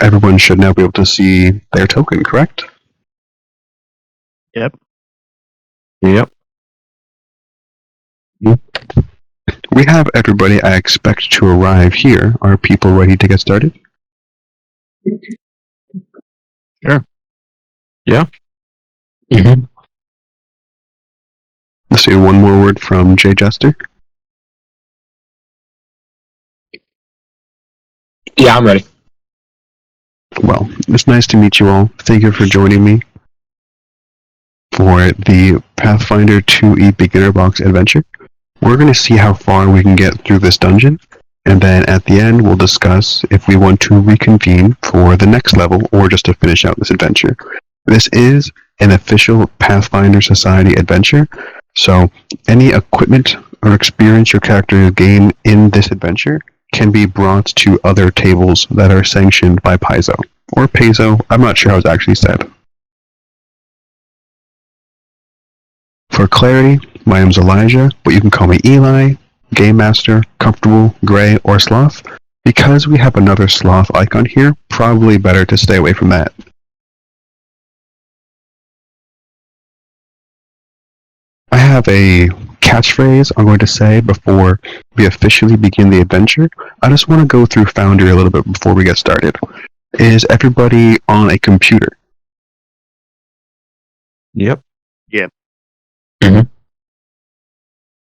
Everyone should now be able to see their token, correct? Yep. Yep. We have everybody I expect to arrive here. Are people ready to get started? Sure. Yeah. Mm-hmm. Let's see one more word from Jay Jester. Yeah, I'm ready. Well, it's nice to meet you all. Thank you for joining me for the Pathfinder 2e Beginner Box Adventure. We're going to see how far we can get through this dungeon, and then at the end we'll discuss if we want to reconvene for the next level or just to finish out this adventure. This is an official Pathfinder Society adventure, so any equipment or experience your character gain in this adventure can be brought to other tables that are sanctioned by Paizo. Or Paizo, I'm not sure how it's actually said. For clarity, my name's Elijah, but you can call me Eli, Game Master, Comfortable, Gray, or Sloth. Because we have another Sloth icon here, probably better to stay away from that. I have a catchphrase I'm going to say before we officially begin the adventure. I just want to go through Foundry a little bit before we get started. Is everybody on a computer? Yep. Yep. Mm-hmm.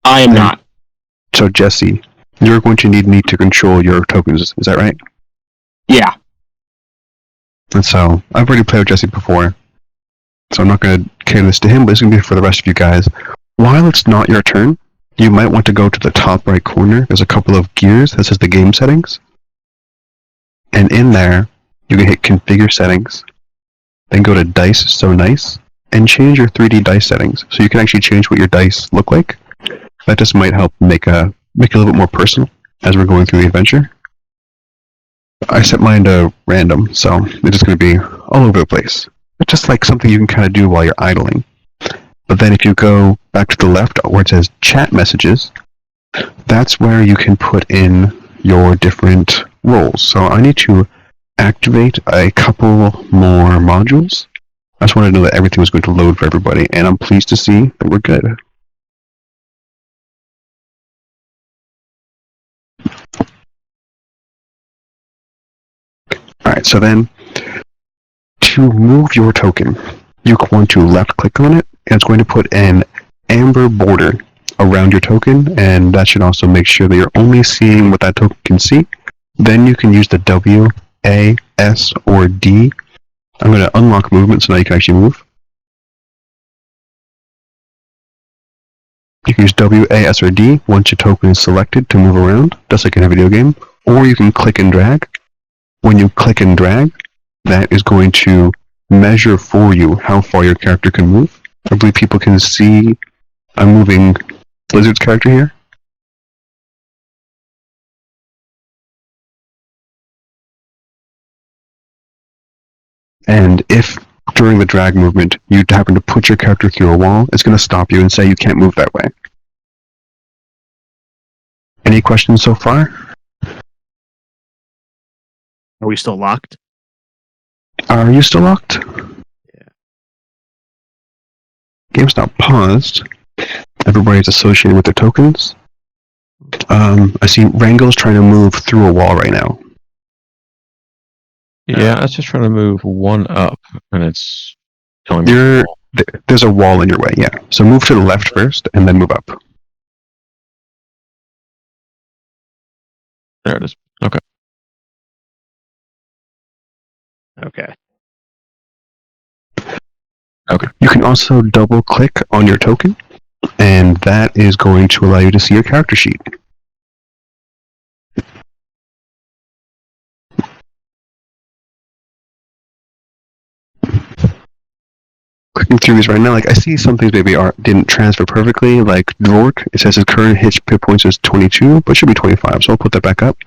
I am not. So Jesse, you're going to need me to control your tokens, is that right? Yeah. And so, I've already played with Jesse before, so I'm not going to carry this to him, but it's going to be for the rest of you guys. While it's not your turn, you might want to go to the top right corner. There's a couple of gears that says the game settings. And in there, you can hit configure settings, then go to dice so nice, and change your 3D dice settings. So you can actually change what your dice look like. That just might help make it a little bit more personal as we're going through the adventure. I set mine to random, so it's just going to be all over the place. It's just like something you can kind of do while you're idling. But then if you go back to the left where it says chat messages, that's where you can put in your different roles. So I need to activate a couple more modules. I just wanted to know that everything was going to load for everybody, and I'm pleased to see that we're good. Alright, so then, to move your token, you want to left click on it, and it's going to put an amber border around your token, and that should also make sure that you're only seeing what that token can see. Then you can use the W, A, S, or D. I'm going to unlock movement so now you can actually move. You can use W, A, S, or D once your token is selected to move around, just like in a video game. Or you can click and drag. When you click and drag, that is going to measure for you how far your character can move. I believe people can see I'm moving Blizzard's character here. And if during the drag movement you happen to put your character through a wall, it's going to stop you and say you can't move that way. Any questions so far? Are we still locked? Are you still locked? Yeah. Game's not paused. Everybody's associated with their tokens. I see Rango's trying to move through a wall right now. Yeah, I was just trying to move one up, and it's telling me. There's a wall in your way, yeah. So move to the left first, and then move up. There it is. Okay. Okay. Okay. You can also double click on your token, and that is going to allow you to see your character sheet. Clicking through these right now, like I see some things maybe didn't transfer perfectly, like Dvork, it says his current hit points is 22, but it should be 25, so I'll put that back up.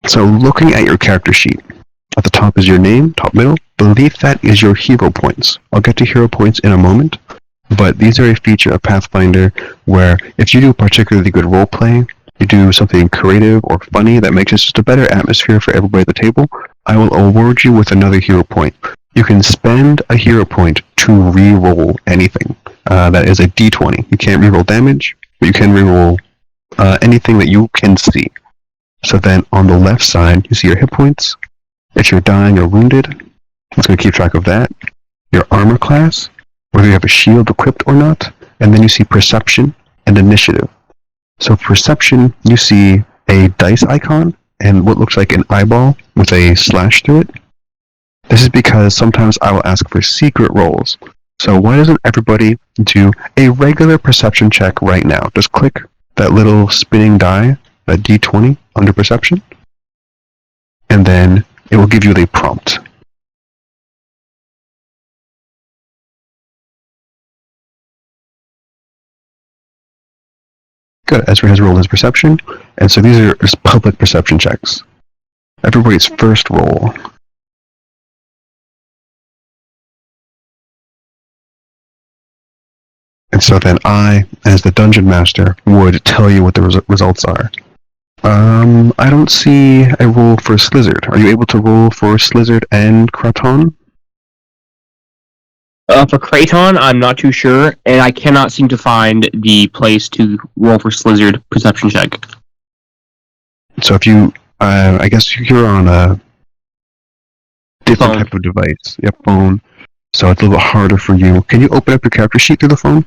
So looking at your character sheet, at the top is your name, top middle, beneath that is your hero points. I'll get to hero points in a moment, but these are a feature of Pathfinder where if you do particularly good roleplay, you do something creative or funny that makes it just a better atmosphere for everybody at the table, I will award you with another hero point. You can spend a hero point to re-roll anything. That is a d20. You can't re-roll damage, but you can re-roll anything that you can see. So then on the left side, you see your hit points. If you're dying or wounded, it's going to keep track of that. Your armor class, whether you have a shield equipped or not, and then you see perception and initiative. So perception, you see a dice icon and what looks like an eyeball with a slash through it. This is because sometimes I will ask for secret rolls. So why doesn't everybody do a regular perception check right now? Just click that little spinning die, that d20 under perception, and then it will give you the prompt. Good, Ezra has rolled his perception, and so these are just public perception checks. Everybody's first roll. And so then I, as the dungeon master, would tell you what the results are. I don't see a roll for Slizzard. Are you able to roll for Slizzard and Kraton? For Kraton, I'm not too sure, and I cannot seem to find the place to roll for Slizzard perception check. So if you, I guess you're on a different Phone. type of device. Yep, phone. So it's a little bit harder for you. Can you open up your character sheet through the phone?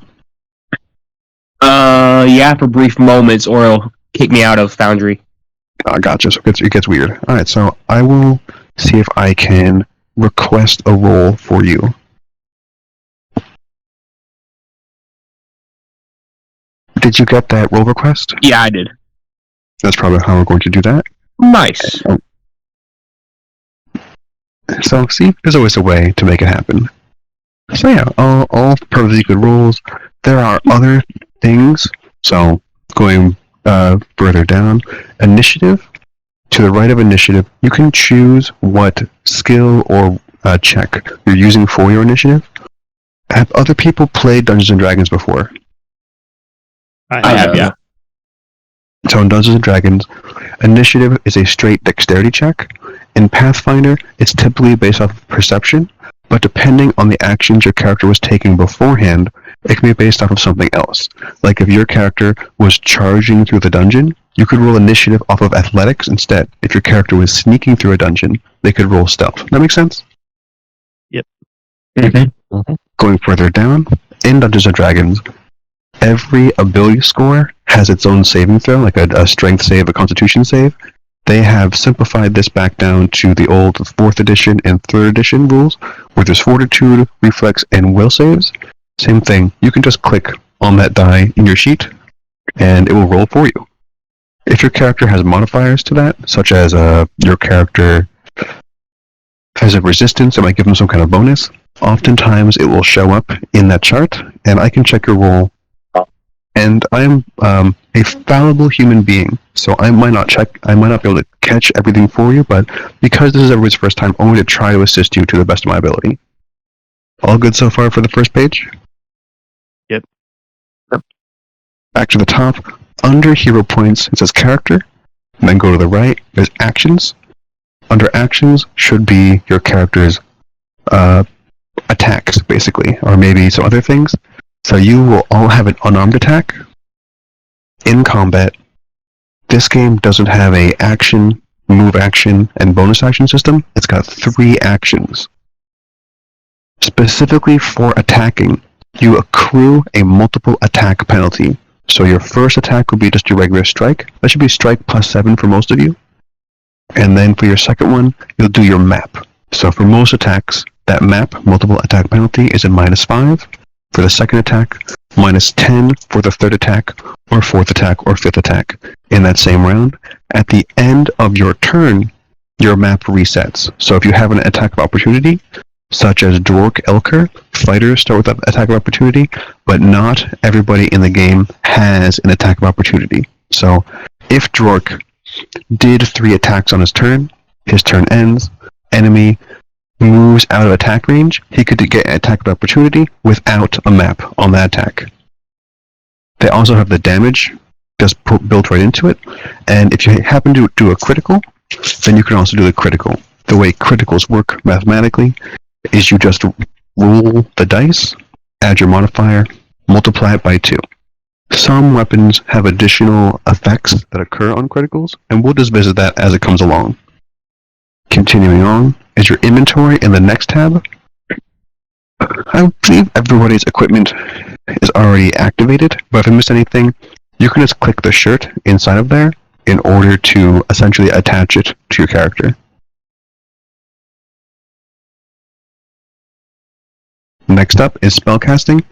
Yeah, for brief moments, or it'll kick me out of Foundry. Gotcha. So it gets weird. Alright, so I will see if I can request a roll for you. Did you get that roll request? Yeah, I did. That's probably how we're going to do that. Nice. So, see, there's always a way to make it happen. So yeah, all perfectly good rolls. There are other things. So, going further down, initiative. To the right of initiative, you can choose what skill or check you're using for your initiative. Have other people played Dungeons & Dragons before? I have, yeah. So in Dungeons & Dragons, initiative is a straight dexterity check. In Pathfinder, it's typically based off of perception, but depending on the actions your character was taking beforehand, it can be based off of something else. Like if your character was charging through the dungeon, you could roll initiative off of athletics instead. If your character was sneaking through a dungeon, they could roll stealth. That makes sense? Yep. Mm-hmm. Going further down, in Dungeons & Dragons, every ability score has its own saving throw, like a strength save, a constitution save. They have simplified this back down to the old 4th edition and 3rd edition rules, where there's fortitude, reflex, and will saves. Same thing, you can just click on that die in your sheet, and it will roll for you. If your character has modifiers to that, such as your character has a resistance, it might give them some kind of bonus. Oftentimes it will show up in that chart, and I can check your roll. And I am a fallible human being, so I might not be able to catch everything for you, but because this is everybody's first time, I'm going to try to assist you to the best of my ability. All good so far for the first page? Yep. Back to the top. Under hero points, it says character, and then go to the right, there's actions. Under actions should be your character's attacks, basically, or maybe some other things. So you will all have an unarmed attack in combat. This game doesn't have a action, move action, and bonus action system. It's got 3 actions. Specifically for attacking, you accrue a multiple attack penalty. So your first attack will be just your regular strike. That should be strike plus 7 for most of you. And then for your second one, you'll do your map. So for most attacks, that map, multiple attack penalty, is a -5. For the second attack, -10 for the third attack, or fourth attack, or fifth attack in that same round. At the end of your turn, your map resets. So if you have an attack of opportunity, such as Dwark Elker, fighters start with that attack of opportunity, but not everybody in the game has an attack of opportunity. So if Dwark did 3 attacks on his turn ends, enemy moves out of attack range, he could get an attack of opportunity without a map on that attack. They also have the damage just built right into it, and if you happen to do a critical, then you can also do the critical. the way criticals work mathematically is you just roll the dice, add your modifier, multiply it by 2. Some weapons have additional effects that occur on criticals, and we'll just visit that as it comes along. Continuing on is your inventory in the next tab. I believe everybody's equipment is already activated, but if I missed anything, you can just click the shirt inside of there in order to essentially attach it to your character. Next up is spellcasting.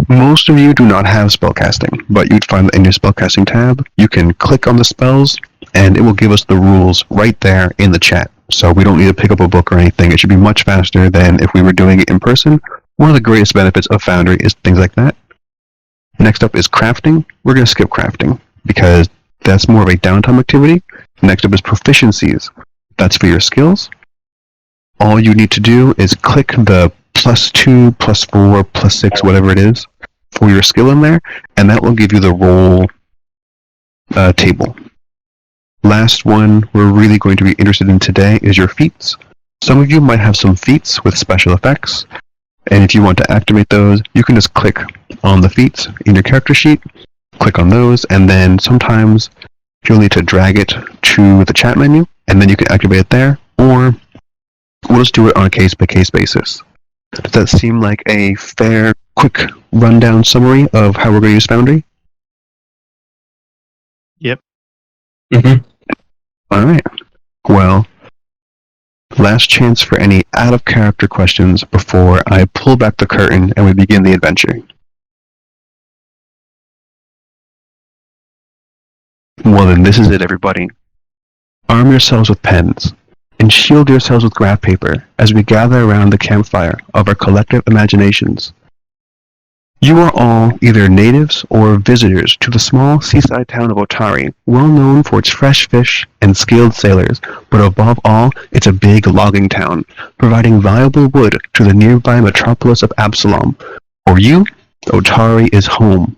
Most of you do not have spellcasting, but you'd find that in your spellcasting tab, you can click on the spells, and it will give us the rules right there in the chat. So we don't need to pick up a book or anything. It should be much faster than if we were doing it in person. One of the greatest benefits of Foundry is things like that. Next up is crafting. We're going to skip crafting, because that's more of a downtime activity. Next up is proficiencies. That's for your skills. All you need to do is click the +2, +4, +6, whatever it is, for your skill in there, and that will give you the roll table. Last one we're really going to be interested in today is your feats. Some of you might have some feats with special effects, and if you want to activate those, you can just click on the feats in your character sheet, click on those, and then sometimes you'll need to drag it to the chat menu, and then you can activate it there, or we'll just do it on a case-by-case basis. Does that seem like a fair, quick rundown summary of how we're going to use Foundry? Yep. Mm-hmm. All right. Well, last chance for any out-of-character questions before I pull back the curtain and we begin the adventure. Well then, this is it, everybody. Arm yourselves with pens, and shield yourselves with graph paper as we gather around the campfire of our collective imaginations. You are all either natives or visitors to the small seaside town of Otari, well known for its fresh fish and skilled sailors, but above all, it's a big logging town, providing valuable wood to the nearby metropolis of Absalom. For you, Otari is home.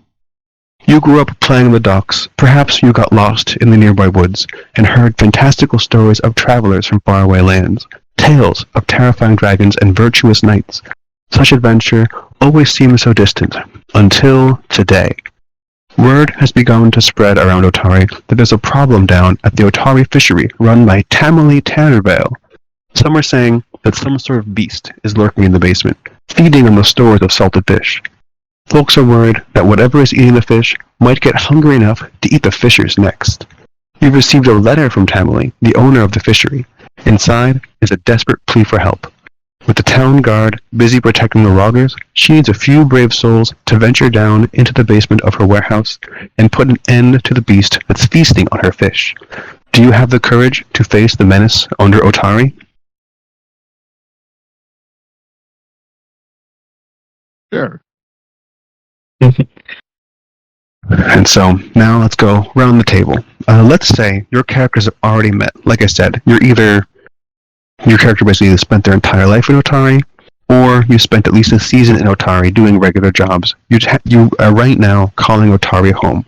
You grew up playing the docks, perhaps you got lost in the nearby woods, and heard fantastical stories of travelers from faraway lands, tales of terrifying dragons and virtuous knights. Such adventure always seemed so distant, until today. Word has begun to spread around Otari that there's a problem down at the Otari fishery run by Tamale Tannervale. Some are saying that some sort of beast is lurking in the basement, feeding on the stores of salted fish. Folks are worried that whatever is eating the fish might get hungry enough to eat the fishers next. You've received a letter from Tamale, the owner of the fishery. Inside is a desperate plea for help. With the town guard busy protecting the loggers, she needs a few brave souls to venture down into the basement of her warehouse and put an end to the beast that's feasting on her fish. Do you have the courage to face the menace under Otari? Sure. And so, now let's go around the table. Let's say your characters have already met. Like I said, your character basically either spent their entire life in Otari, or you spent at least a season in Otari doing regular jobs. You are right now calling Otari home.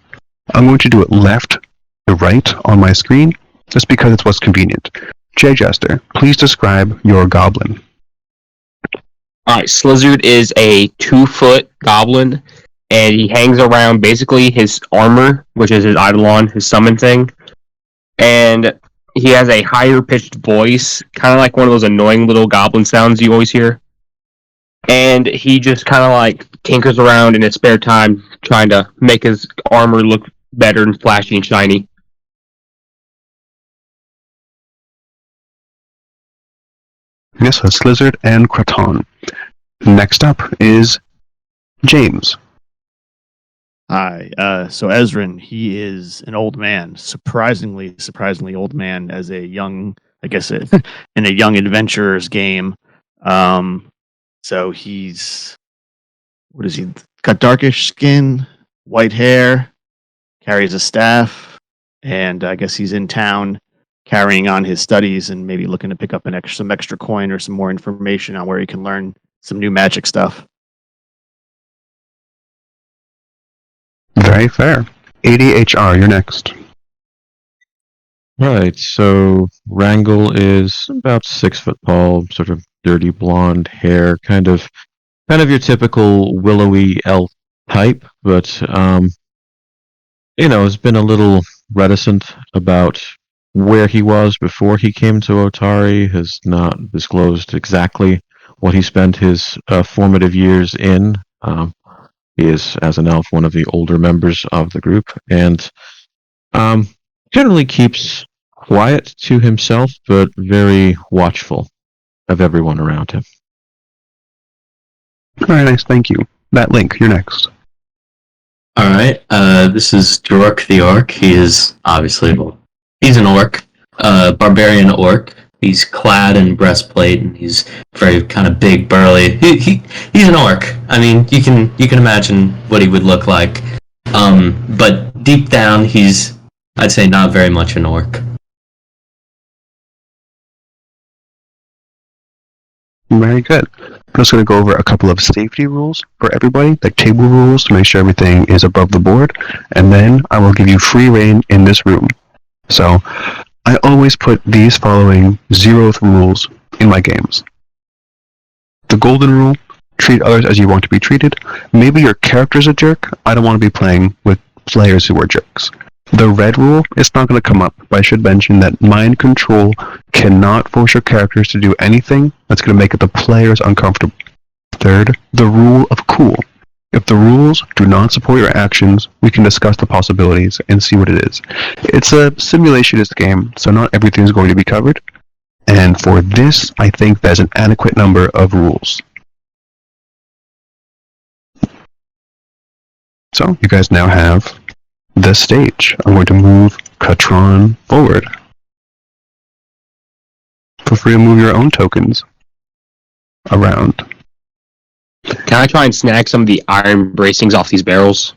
I'm going to do it left to right on my screen, just because it's what's convenient. J. Jester, please describe your goblin. Alright, Slizzard is a 2-foot goblin, and he hangs around basically his armor, which is his Eidolon, his summon thing. And he has a higher pitched voice, kind of like one of those annoying little goblin sounds you always hear. And he just kind of like tinkers around in his spare time, trying to make his armor look better and flashy and shiny. Yes, that's Slizzard and Kraton. Next up is James. Hi. So Ezrin, he is an old man, surprisingly old man as a young, I guess, in a young adventurer's game. So he's, what is he? Got darkish skin, white hair, carries a staff, and I guess he's in town carrying on his studies and maybe looking to pick up some extra coin or some more information on where he can learn some new magic stuff. Very fair. ADHR, you're next. Right, so Wrangle is about 6 foot tall, sort of dirty blonde hair, kind of your typical willowy elf type, but has been a little reticent about where he was before he came to Otari, has not disclosed exactly what he spent his formative years in. He is, as an elf, one of the older members of the group, and um, generally keeps quiet to himself, but very watchful of everyone around him. Very nice, thank you. That Link, you're next. Alright, this is Jork the Orc. He is obviously, well, he's an orc, barbarian orc. He's clad in breastplate and he's very kind of big, burly. He's an orc. I mean, you can imagine what he would look like. But deep down, he's, I'd say, not very much an orc. Very good. I'm just going to go over a couple of safety rules for everybody, like table rules to make sure everything is above the board, and then I will give you free reign in this room. So, I always put these following 0th rules in my games. The golden rule, treat others as you want to be treated. Maybe your character's a jerk, I don't want to be playing with players who are jerks. The red rule, it's not going to come up, but I should mention that mind control cannot force your characters to do anything that's going to make the players uncomfortable. Third, the rule of cool. If the rules do not support your actions, we can discuss the possibilities and see what it is. It's a simulationist game, so not everything is going to be covered. And for this, I think there's an adequate number of rules. So, you guys now have the stage. I'm going to move Katron forward. Feel free to move your own tokens around. Can I try and snag some of the iron bracings off these barrels?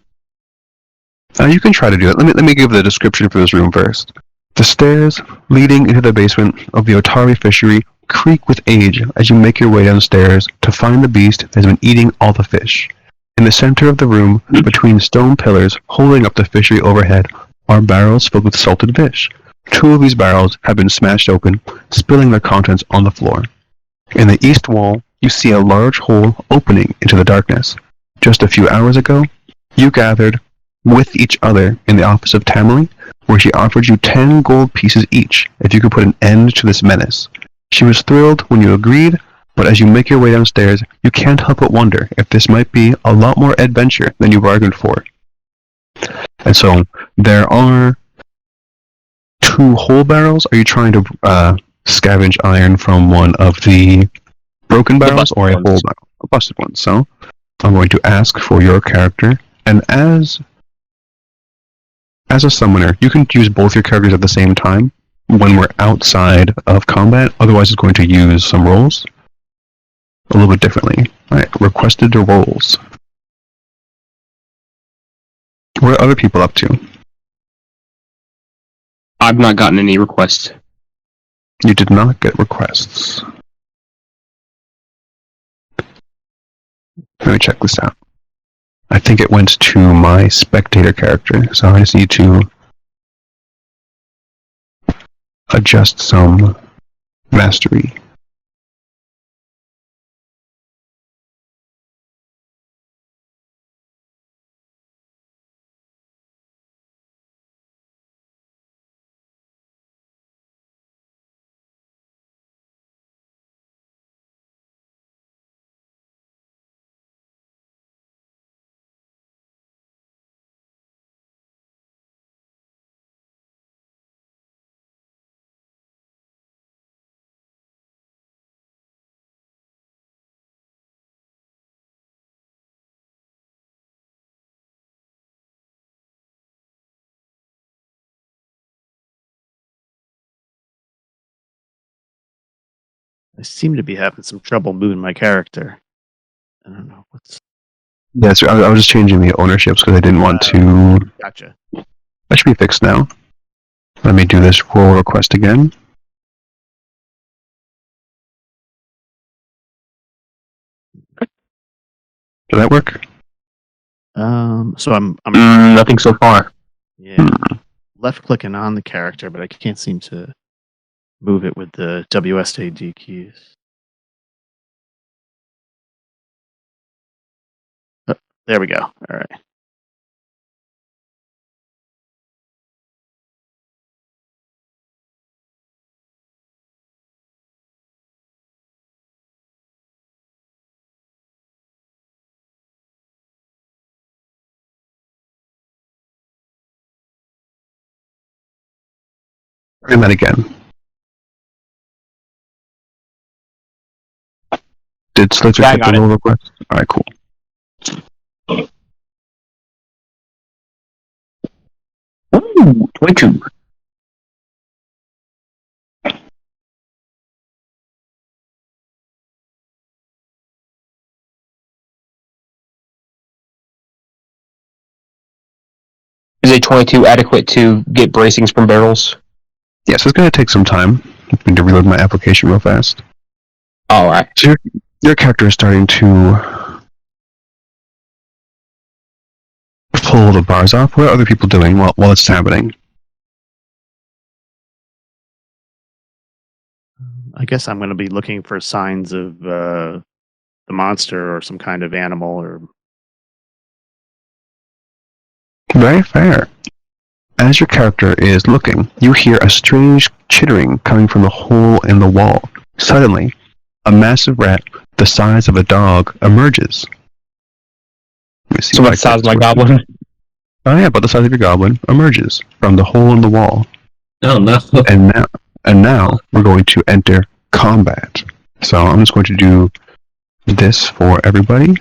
You can try to do it. Let me give the description for this room first. The stairs leading into the basement of the Otari fishery creak with age as you make your way downstairs to find the beast that has been eating all the fish. In the center of the room, between stone pillars holding up the fishery overhead, are barrels filled with salted fish. 2 of these barrels have been smashed open, spilling their contents on the floor. In the east wall, you see a large hole opening into the darkness. Just a few hours ago, you gathered with each other in the office of Tamerlane, where she offered you 10 gold pieces each if you could put an end to this menace. She was thrilled when you agreed, but as you make your way downstairs, you can't help but wonder if this might be a lot more adventure than you bargained for. And so, there are 2 whole barrels. Are you trying to scavenge iron from one of the broken barrels or a whole barrel? A busted one. So, I'm going to ask for your character, and as a summoner, you can use both your characters at the same time when we're outside of combat, otherwise it's going to use some rolls a little bit differently. Alright, requested rolls. What are other people up to? I've not gotten any requests. You did not get requests. Let me check this out. I think it went to my spectator character, so I just need to adjust some mastery. I seem to be having some trouble moving my character. I don't know what's. Yeah, so I was just changing the ownerships because I didn't want to. Gotcha. That should be fixed now. Let me do this roll request again. Did that work? So I'm Nothing so far. yeah. left clicking on the character, but I can't seem to move it with the WSAD keys. Oh, there we go. All right. And that again. Did Slither Yeah, I get got the it. roll request? Alright, cool. Ooh, 22. Is a 22 adequate to get bracings from barrels? Yes, it's going to take some time. I need to reload my application real fast. Alright. So your character is starting to pull the bars off. What are other people doing while it's happening? I guess I'm going to be looking for signs of the monster or some kind of animal or. Very fair. As your character is looking, you hear a strange chittering coming from the hole in the wall. Suddenly, a massive rat the size of a dog emerges. Let me see So if I what size can- my goblin? Oh yeah, about the size of your goblin emerges from the hole in the wall. Oh no. And now we're going to enter combat. So I'm just going to do this for everybody.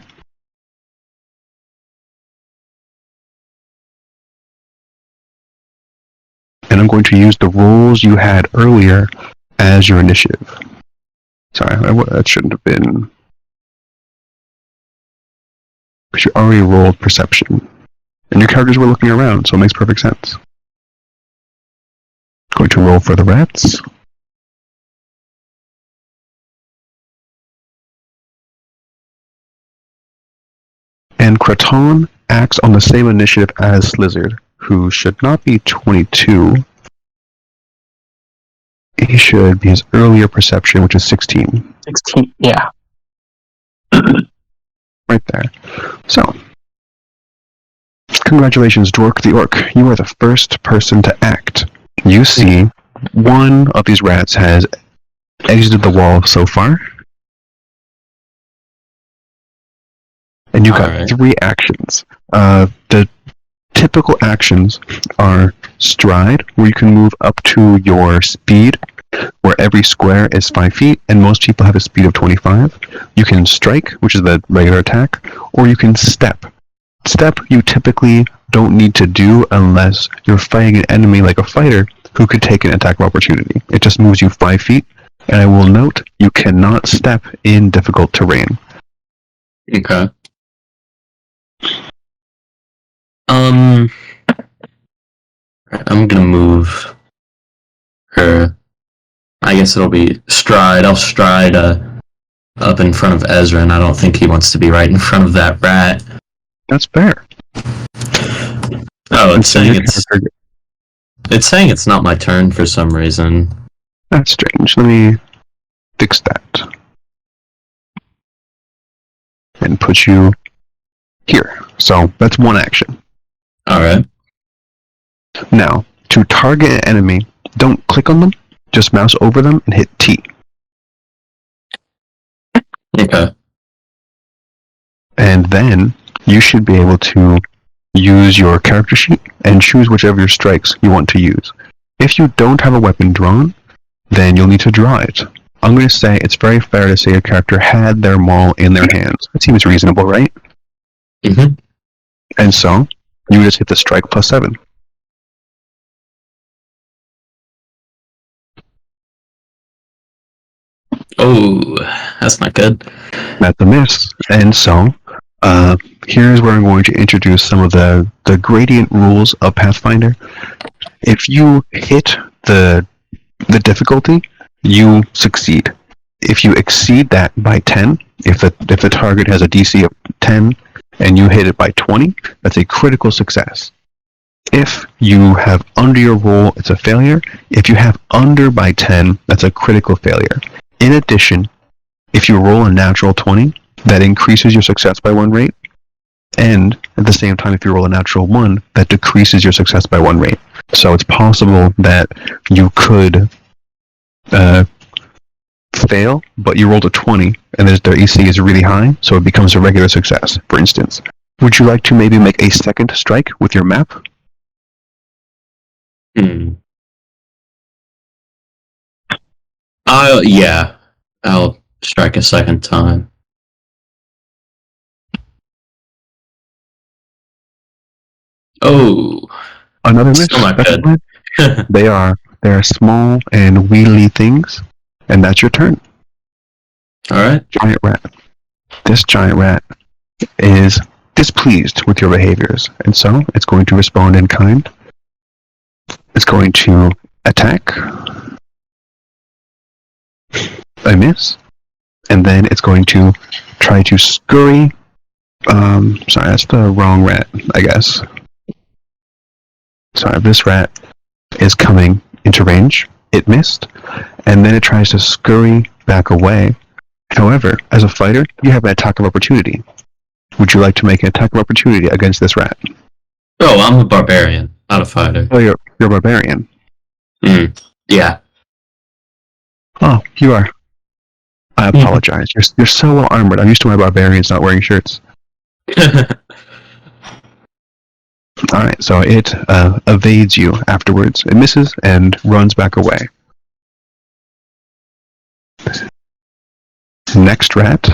And I'm going to use the rolls you had earlier as your initiative. Sorry, that shouldn't have been. Because you already rolled perception. And your characters were looking around, so it makes perfect sense. Going to roll for the rats. And Kraton acts on the same initiative as Slizzard, who should not be 22. He should be his earlier perception, which is 16. 16, yeah. Right there. So, congratulations, Dwark the Orc. You are the first person to act. You see, one of these rats has exited the wall so far. And you've got Alright. 3 actions. The typical actions are stride, where you can move up to your speed, where every square is 5 feet, and most people have a speed of 25. You can strike, which is the regular attack, or you can step. Step you typically don't need to do unless you're fighting an enemy like a fighter who could take an attack of opportunity. It just moves you 5 feet, and I will note you cannot step in difficult terrain. Okay. I'm gonna move her. I guess it'll be stride. I'll stride up in front of Ezra, and I don't think he wants to be right in front of that rat. That's fair. Oh, it's So saying your character- it's saying it's not my turn for some reason. That's strange. Let me fix that. And put you here. So that's one action. Alright. Now, to target an enemy, don't click on them, just mouse over them and hit T. Okay. And then you should be able to use your character sheet and choose whichever your strikes you want to use. If you don't have a weapon drawn, then you'll need to draw it. I'm going to say it's very fair to say your character had their maul in their hands. That seems reasonable, right? Mm-hmm. And so, you just hit the strike plus 7. Oh, that's not good. That's a miss. And so, here's where I'm going to introduce some of the gradient rules of Pathfinder. If you hit the difficulty, you succeed. If you exceed that by 10, if the target has a DC of 10 and you hit it by 20, that's a critical success. If you have under your roll, it's a failure. If you have under by 10, that's a critical failure. In addition, if you roll a natural 20, that increases your success by 1 rate. And at the same time, if you roll a natural 1, that decreases your success by 1 rate. So it's possible that you could fail, but you rolled a 20, and their AC is really high, so it becomes a regular success, for instance. Would you like to maybe make a second strike with your map? I'll strike a second time. Oh, Another miss. still not That's good. fine. They are small and wheelie things, and that's your turn. All right. Giant rat. This giant rat is displeased with your behaviors, and so it's going to respond in kind. It's going to attack. A miss. And then it's going to try to scurry. Sorry, that's the wrong rat, I guess. Sorry, this rat is coming into range. It missed. And then it tries to scurry back away. However, as a fighter, you have an attack of opportunity. Would you like to make an attack of opportunity against this rat? Oh, I'm a barbarian, not a fighter. Oh, you're a barbarian. Yeah. Oh, you are. I apologize. You're so well armored. I'm used to my barbarians not wearing shirts. Alright, so it evades you afterwards. It misses and runs back away. Next rat.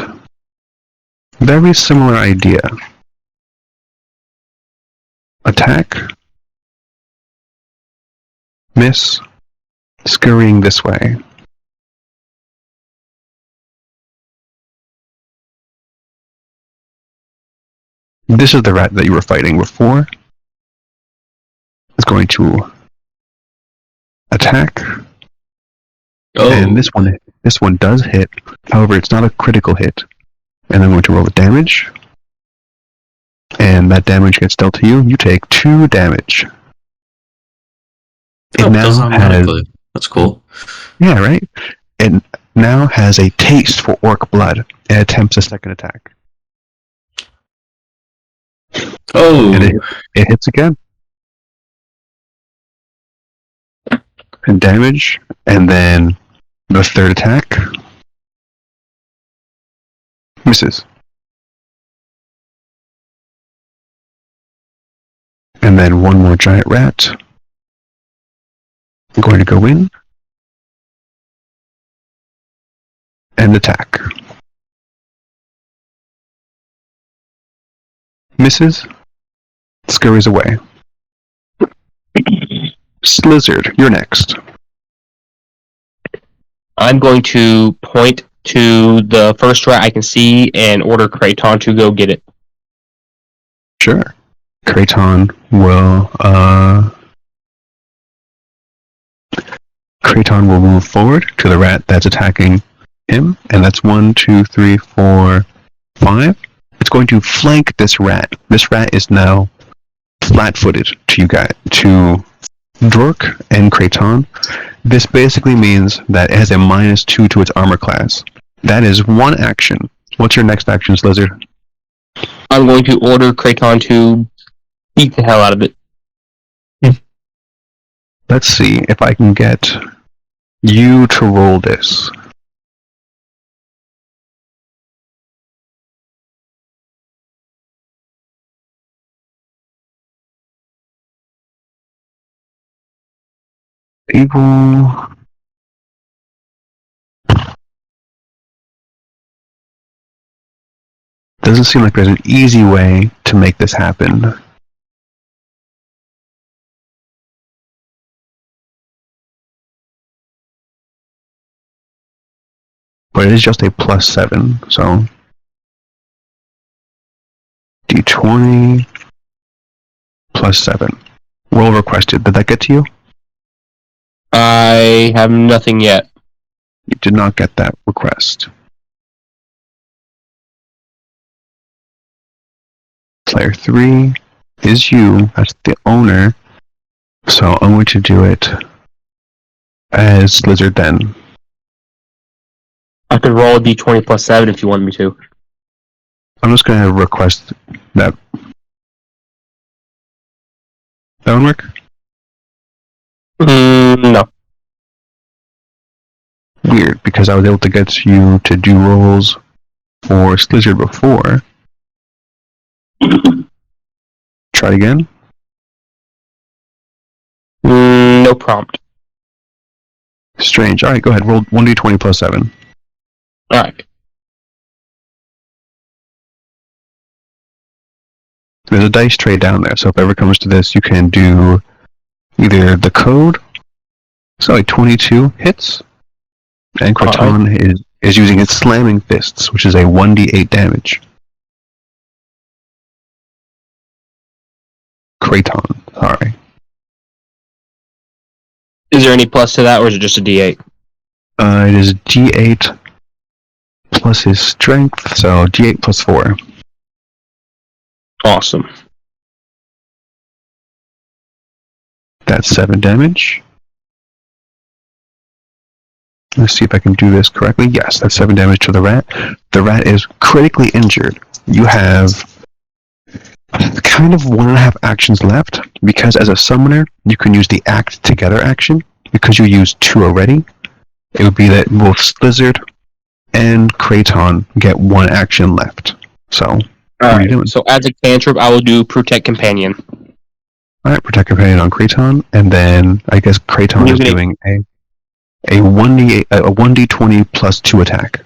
Very similar idea. Attack. Miss. Scurrying this way. This is the rat that you were fighting before. It's going to attack. Oh, And this one does hit. However, it's not a critical hit. And I'm going to roll the damage. And that damage gets dealt to you. You take 2 damage. It now does has... automatically. That's cool. Yeah, right? It now has a taste for orc blood and attempts a second attack. Oh, And it hits again. And damage. And then the third attack. Misses. And then one more giant rat. I'm going to go in. And attack. Misses. Scurries away. Slizzard, you're next. I'm going to point to the first rat I can see and order Kraton to go get it. Sure. Kraton will move forward to the rat that's attacking him, and that's 1, 2, 3, 4, 5. It's going to flank this rat. This rat is now flat-footed to you guys, to Drork and Kraton. This basically means that it has a -2 to its armor class. That is one action. What's your next action, Slizzard? I'm going to order Kraton to beat the hell out of it. Let's see if I can get you to roll this. Evil. Doesn't seem like there's an easy way to make this happen. But it is just a +7, so D20 +7. Roll requested. Did that get to you? I have nothing yet. You did not get that request. Player 3 is you. That's the owner. So I'm going to do it as Lizard then. I could roll a d20 plus 7 if you want me to. I'm just going to request that. That one work? No. Weird, because I was able to get you to do rolls for Slizzard before. Try again. No prompt. Strange. Alright, go ahead. Roll 1d20 plus 7. Alright. There's a dice tray down there, so if ever comes to this, you can do either the code, so like 22 hits, and Kraton is using its slamming fists, which is a 1d8 damage. Kraton, sorry. Is there any plus to that, or is it just a d8? It is d8 plus his strength, so d8 plus 4. Awesome. That's 7 damage. Let's see if I can do this correctly. Yes, that's 7 damage to the rat. The rat is critically injured. You have kind of 1.5 actions left, because as a summoner, you can use the act together action. Because you used 2 already, it would be that both Slizzard and Kraton get 1 action left. So, what are you doing? So as a cantrip, I will do Protect Companion. Alright, Protect Companion on Kraton, and then I guess Kraton is doing a 1d20 plus 2 attack.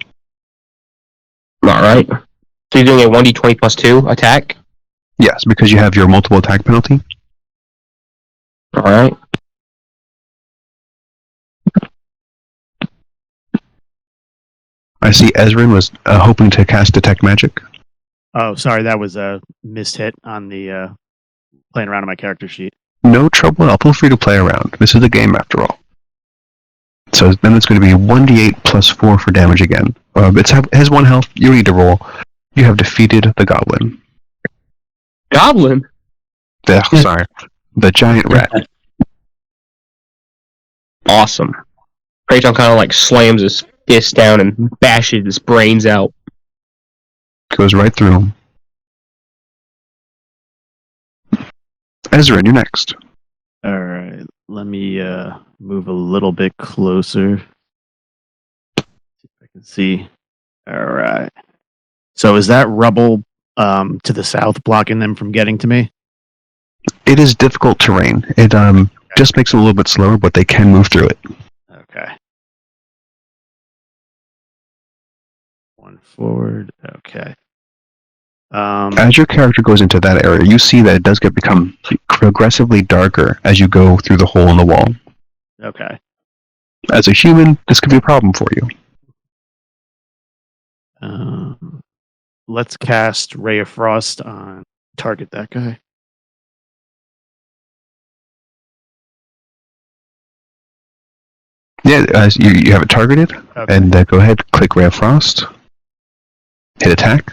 Alright. So you're doing a 1d20 plus 2 attack? Yes, because you have your multiple attack penalty. Alright. I see Ezrin was hoping to cast Detect Magic. Oh, sorry, that was a missed hit on the playing around on my character sheet. No trouble at all. Feel free to play around. This is a game after all. So then it's going to be 1d8 plus 4 for damage again. It has 1 health. You need to roll. You have defeated the goblin. Goblin? Sorry. The giant rat. Awesome. Kraton kind of like slams his fist down and bashes his brains out. Goes right through him. Ezra, you're next. All right, let me move a little bit closer. See if I can see. All right. So is that rubble to the south blocking them from getting to me? It is difficult terrain. It just makes it a little bit slower, but they can move through it. Okay. One forward. Okay. As your character goes into that area, you see that it does become progressively darker as you go through the hole in the wall. Okay. As a human, this could be a problem for you. Let's cast Ray of Frost on target that guy. Yeah, you have it targeted, Okay. and go ahead, click Ray of Frost, hit attack.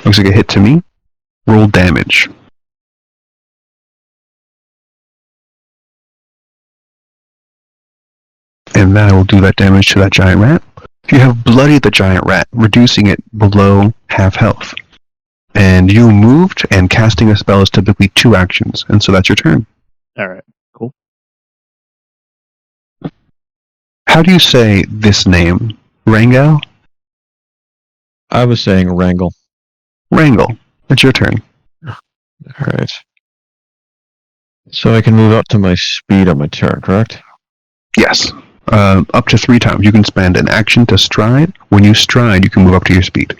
Looks like a hit to me. Roll damage. And then I will do that damage to that giant rat. You have bloodied the giant rat, reducing it below half health. And you moved, and casting a spell is typically 2 actions, and so that's your turn. All right. Cool. How do you say this name? Rango? I was saying Wrangle. Wrangle. It's your turn. Alright. So I can move up to my speed on my turn, correct? Yes. Up to 3 times. You can spend an action to stride. When you stride, you can move up to your speed.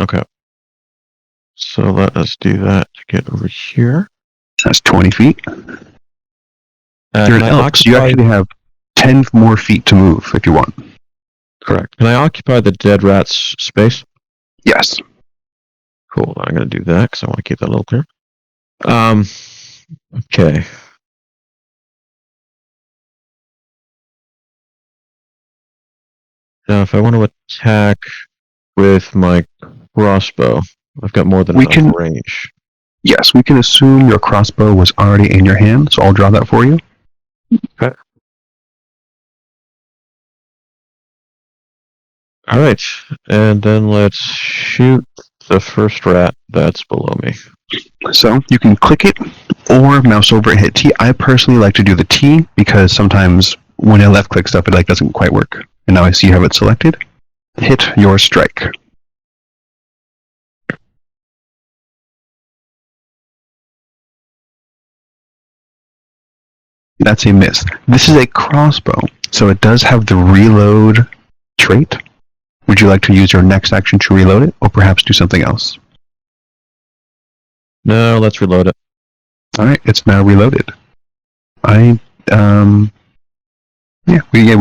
Okay. So let us do that to get over here. That's 20 feet. You're an Can I elf, so you occupy... actually have 10 more feet to move if you want. Correct. Can I occupy the dead rat's space? Yes. Cool. I'm going to do that because I want to keep that a little clear. Okay. Now, if I want to attack with my crossbow. I've got more than We enough can- range. Yes, we can assume your crossbow was already in your hand, so I'll draw that for you. All right, and then let's shoot the first rat that's below me. So you can click it or mouse over and hit T. I personally like to do the T because sometimes when I left click stuff, it doesn't quite work. And now I see you have it selected. Hit your strike. That's a miss. This is a crossbow, so it does have the reload trait. Would you like to use your next action to reload it, or perhaps do something else? No, let's reload it. Alright, it's now reloaded. We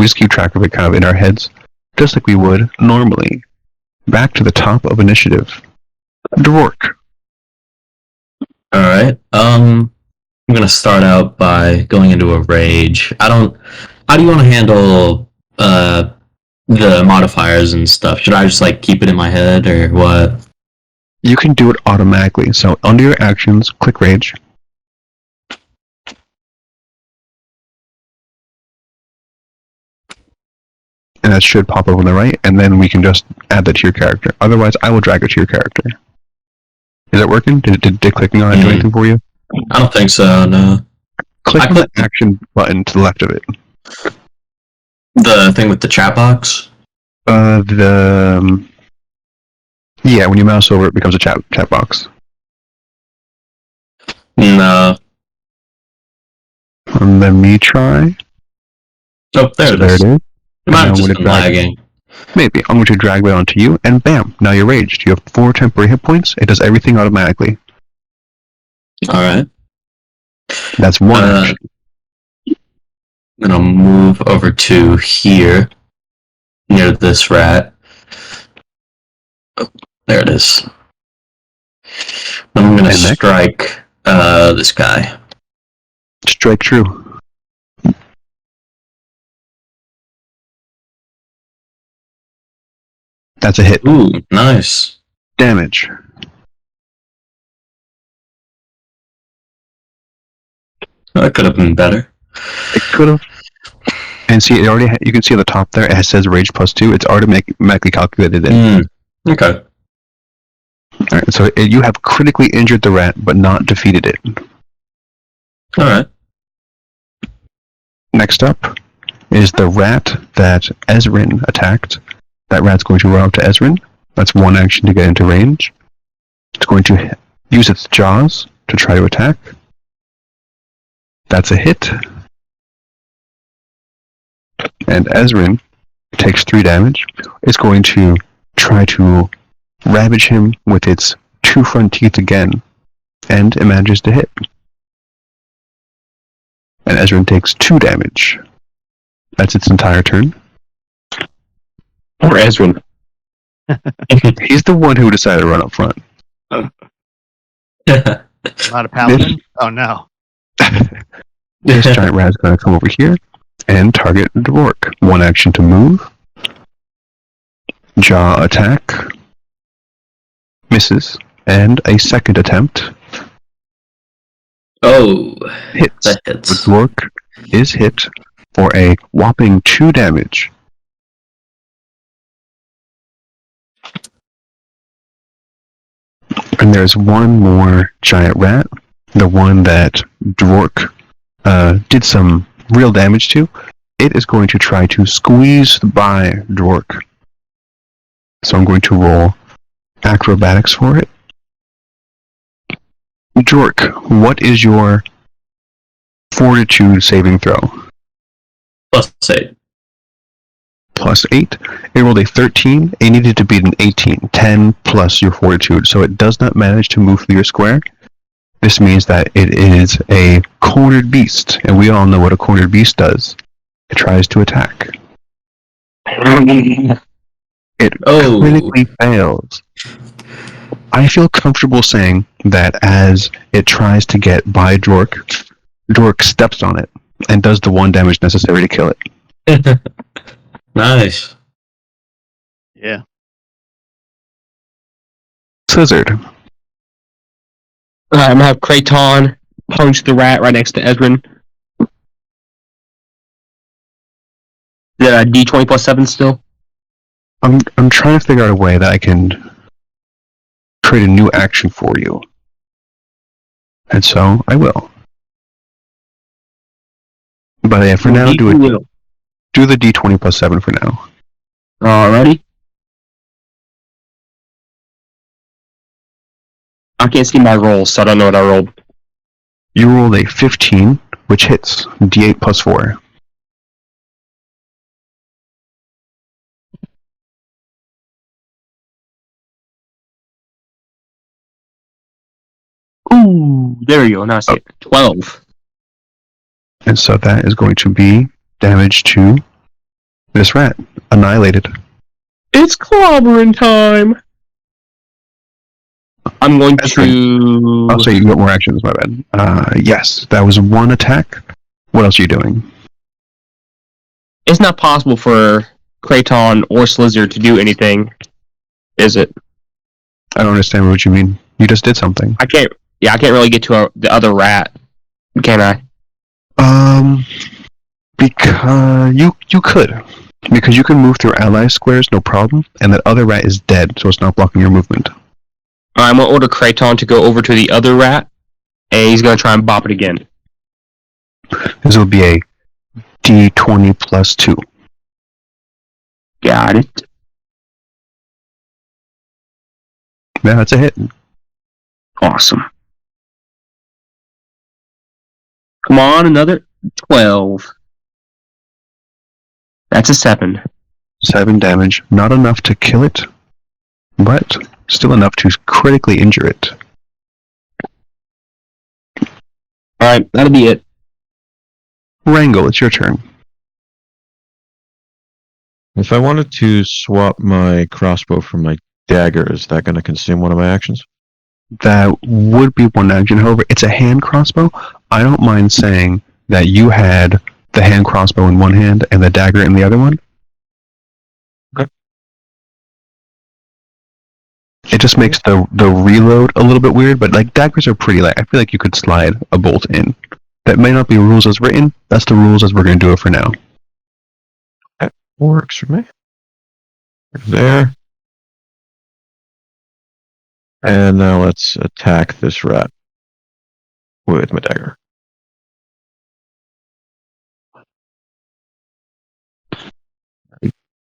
just keep track of it kind of in our heads, just like we would normally. Back to the top of initiative. Dvork. Alright. I'm gonna start out by going into a rage. How do you want to handle the modifiers and stuff? Should I just keep it in my head or what? You can do it automatically, so under your actions, click rage. And that should pop up on the right, and then we can just add that to your character. Otherwise, I will drag it to your character. Is it working? Did clicking on it do anything for you? I don't think so, no. Click on the action button to the left of it. The thing with the chat box? Yeah, when you mouse over, it becomes a chat box. No. Let me try. Oh, there it There is. it is. It might And have I'm just gonna been drag it. lagging. Maybe. I'm going to drag that onto you, and bam, now you're raged. You have 4 temporary hit points. It does everything automatically. Alright. That's one action. Then I'll move over to here, near this rat. Oh, there it is. Then I'm gonna And next? strike this guy. Strike true. That's a hit. Ooh, nice. Damage. That could have been better. It could have. And see, it already. You can see at the top there. It says rage +2. It's automatically calculated in. Okay. Alright, so you have critically injured the rat, but not defeated it. Alright. Next up is the rat that Ezrin attacked. That rat's going to run up to Ezrin. That's one action to get into range. It's going to use its jaws to try to attack. That's a hit. And Ezrin takes 3 damage. It's going to try to ravage him with its 2 front teeth again. And it manages to hit. And Ezrin takes 2 damage. That's its entire turn. Or Ezrin. He's the one who decided to run up front. Not a paladin? Oh no. This giant rat's going to come over here and target Dvork. One action to move. Jaw attack. Misses. And a second attempt. Oh, Hits. that The hits. Dvork is hit for a whopping 2 damage. And there's one more giant rat. The one that Dvork did some real damage to. It is going to try to squeeze by Dvork. So I'm going to roll acrobatics for it. Dvork, what is your fortitude saving throw? +8. +8. It rolled a 13. It needed to beat an 18. 10 plus your fortitude. So it does not manage to move through your square. This means that it is a cornered beast. And we all know what a cornered beast does. It tries to attack. It Oh. critically fails. I feel comfortable saying that as it tries to get by Dvork, Dvork steps on it and does the 1 damage necessary to kill it. Nice. Yeah. Slizzard. I'm gonna have Kraton punch the rat right next to Ezrin. Is that a D20 plus 7 still? I'm trying to figure out a way that I can create a new action for you. And so I will. But yeah, for now, do the D20 plus 7 for now. Alrighty. I can't see my rolls, so I don't know what I rolled. You rolled a 15, which hits. D8 plus 4. Ooh, there you go. Now I see it. 12. And so that is going to be damage to this rat. Annihilated. It's clobbering time. I'm going That's to. Oh, so you got more actions, my bad. Yes, that was one attack. What else are you doing? It's not possible for Kraton or Slizzard to do anything, is it? I don't understand what you mean. You just did something. I can't. Yeah, I can't really get to the other rat, can I? Because you could. Because you can move through ally squares, no problem, and that other rat is dead, so it's not blocking your movement. I'm gonna order Kraton to go over to the other rat, and he's gonna try and bop it again. This will be a D20 plus 2. Got it. Yeah, that's a hit. Awesome. Come on, another 12. That's a 7. 7 damage. Not enough to kill it, but still enough to critically injure it. Alright, that'll be it. Wrangle, it's your turn. If I wanted to swap my crossbow for my dagger, is that going to consume one of my actions? That would be one action. However, it's a hand crossbow. I don't mind saying that you had the hand crossbow in one hand and the dagger in the other one. Okay. It just makes the reload a little bit weird, but like daggers are pretty light. I feel like you could slide a bolt in. That may not be rules as written. That's the rules as we're going to do it for now. That works for me. There. And now let's attack this rat with my dagger.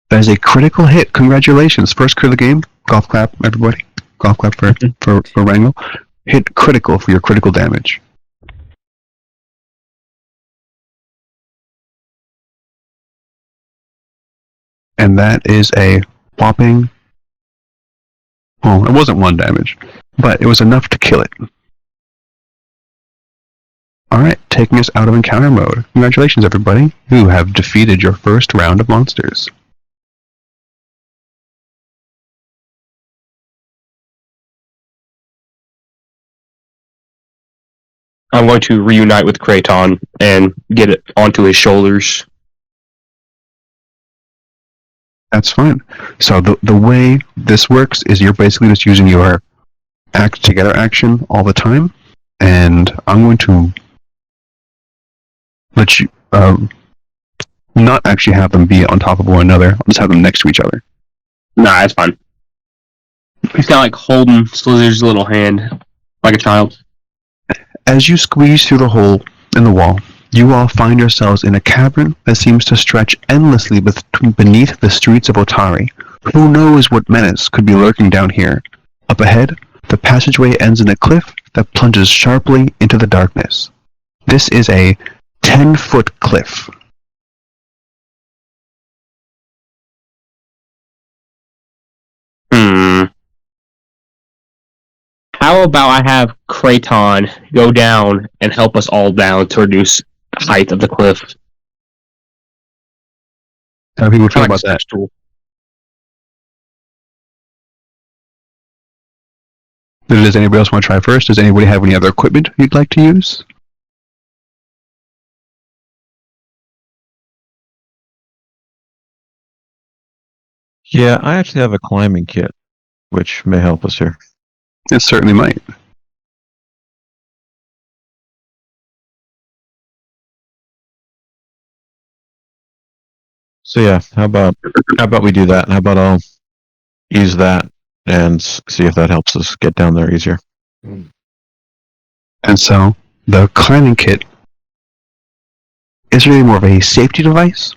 That is a critical hit. Congratulations. First crit of the game. Golf clap, everybody. Golf clap for Wrangle. Hit critical for your critical damage. And that is a whopping... Well, it wasn't 1 damage, but it was enough to kill it. Alright, taking us out of encounter mode. Congratulations, everybody. You have defeated your first round of monsters. I'm going to reunite with Kraton and get it onto his shoulders. That's fine. So the way this works is you're basically just using your act together action all the time, and I'm going to let you not actually have them be on top of one another. I'll just have them next to each other. Nah, that's fine. He's kind of like holding Slizzard's little hand, like a child. As you squeeze through the hole in the wall, you all find yourselves in a cavern that seems to stretch endlessly beneath the streets of Otari. Who knows what menace could be lurking down here? Up ahead, the passageway ends in a cliff that plunges sharply into the darkness. This is a 10-foot cliff. How about I have Kraton go down and help us all down to reduce the height of the cliff? How do people feel Kinda about like a that? stretch tool. Does anybody else want to try first? Does anybody have any other equipment you'd like to use? Yeah, I actually have a climbing kit, which may help us here. It certainly might. So yeah, how about we do that? How about I'll use that and see if that helps us get down there easier. And so the climbing kit is really more of a safety device.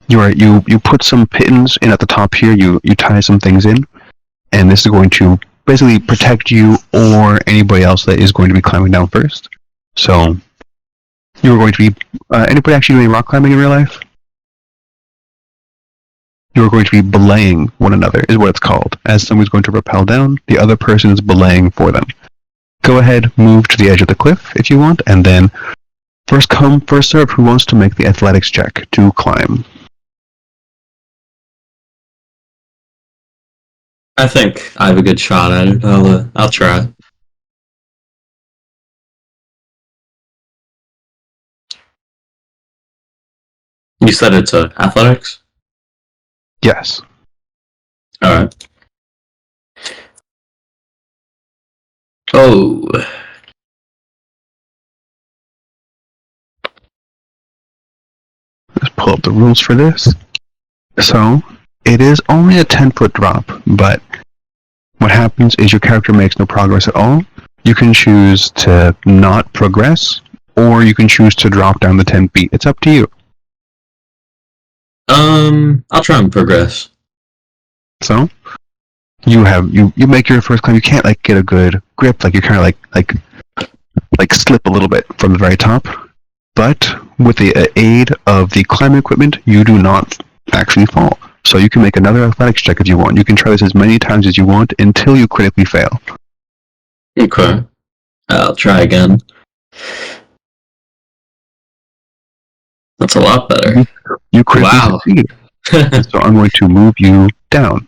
You put some pittons in at the top here. You tie some things in, and this is going to basically protect you or anybody else that is going to be climbing down first. So you are going to be anybody actually doing rock climbing in real life? You are going to be belaying one another, is what it's called. As someone's going to rappel down, the other person is belaying for them. Go ahead, move to the edge of the cliff if you want, and then first come, first serve. Who wants to make the athletics check to climb? I think I have a good shot at it. I'll try. You said it's athletics? Yes. Alright. Oh. Let's pull up the rules for this. So, it is only a 10-foot drop, but what happens is your character makes no progress at all. You can choose to not progress, or you can choose to drop down the 10 feet. It's up to you. I'll try and progress. So, you make your first climb. You can't like get a good grip. Like you kind of like slip a little bit from the very top. But with the aid of the climbing equipment, you do not actually fall. So you can make another athletics check if you want. You can try this as many times as you want until you critically fail. Okay. I'll try again. That's a lot better. You critically Wow. succeed. So I'm going to move you down.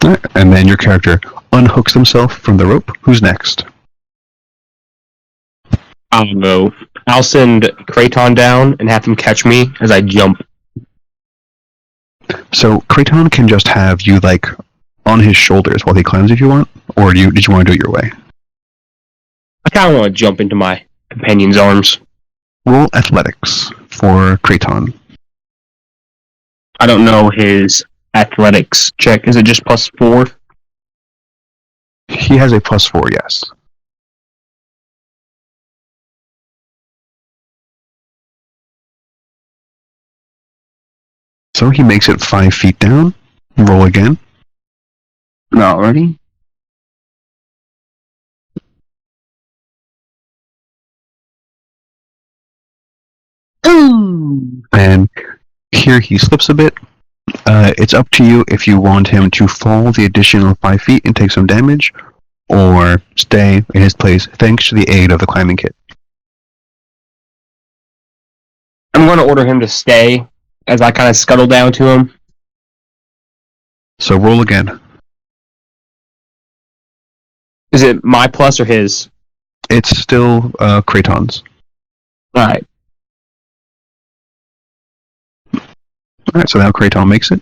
Alright, and then your character unhooks himself from the rope. Who's next? I'll go. I'll send Kraton down and have him catch me as I jump. So Kraton can just have you like on his shoulders while he climbs if you want, or did you want to do it your way? I kind of want to jump into my companion's arms. Roll athletics for Kraton. I don't know his athletics check. Is it just +4? He has a +4, yes. So he makes it 5 feet down. Roll again. Alrighty. Ooh. And here he slips a bit. It's up to you if you want him to fall the additional 5 feet and take some damage, or stay in his place thanks to the aid of the climbing kit. I'm going to order him to stay as I kind of scuttle down to him. So roll again. Is it my plus or his? It's still Kraton's. Alright. Alright, so now Kraton makes it.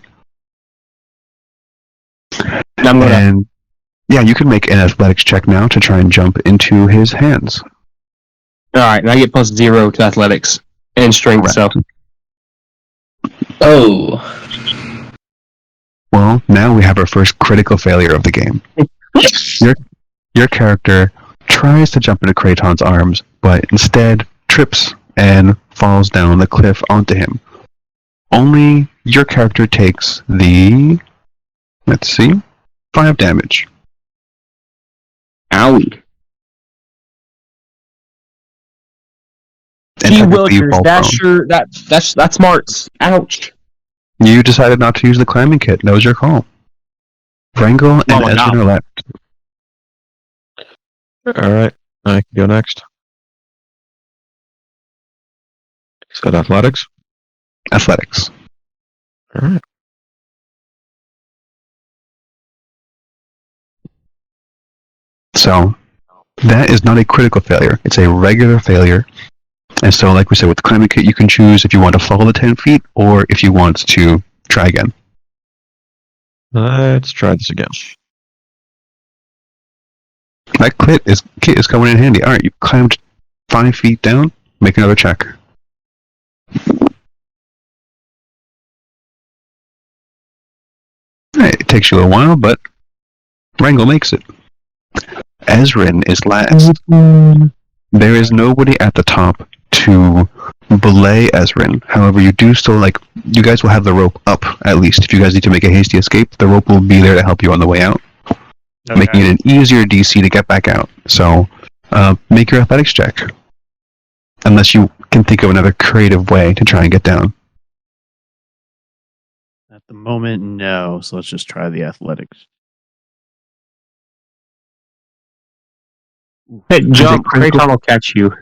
I'm gonna, And yeah, you can make an athletics check now to try and jump into his hands. Alright, and I get +0 to athletics and strength, so. Oh. Well, now we have our first critical failure of the game. Your character tries to jump into Kraton's arms, but instead trips and falls down the cliff onto him. Only your character takes the, let's see, 5 damage. Owie. And Gee technically you willikers, fall that's prone. sure, that's smarts. Ouch. You decided not to use the climbing kit. That was your call. Vrangle and Well, Ezra no. are left. Alright, I can go next. Is that athletics? Athletics. Alright. So, that is not a critical failure. It's a regular failure. And so, like we said, with the climbing kit, you can choose if you want to follow the 10 feet or if you want to try again. Let's try this again. That kit is coming in handy. All right, you climbed 5 feet down. Make another check. All right, it takes you a while, but Wrangle makes it. Ezrin is last. There is nobody at the top to belay Ezrin. However, you do still you guys will have the rope up at least. If you guys need to make a hasty escape, the rope will be there to help you on the way out, making it an easier DC to get back out. So, make your athletics check. Unless you can think of another creative way to try and get down. At the moment, no. So let's just try the athletics. Hey, jump. Kraton will catch you.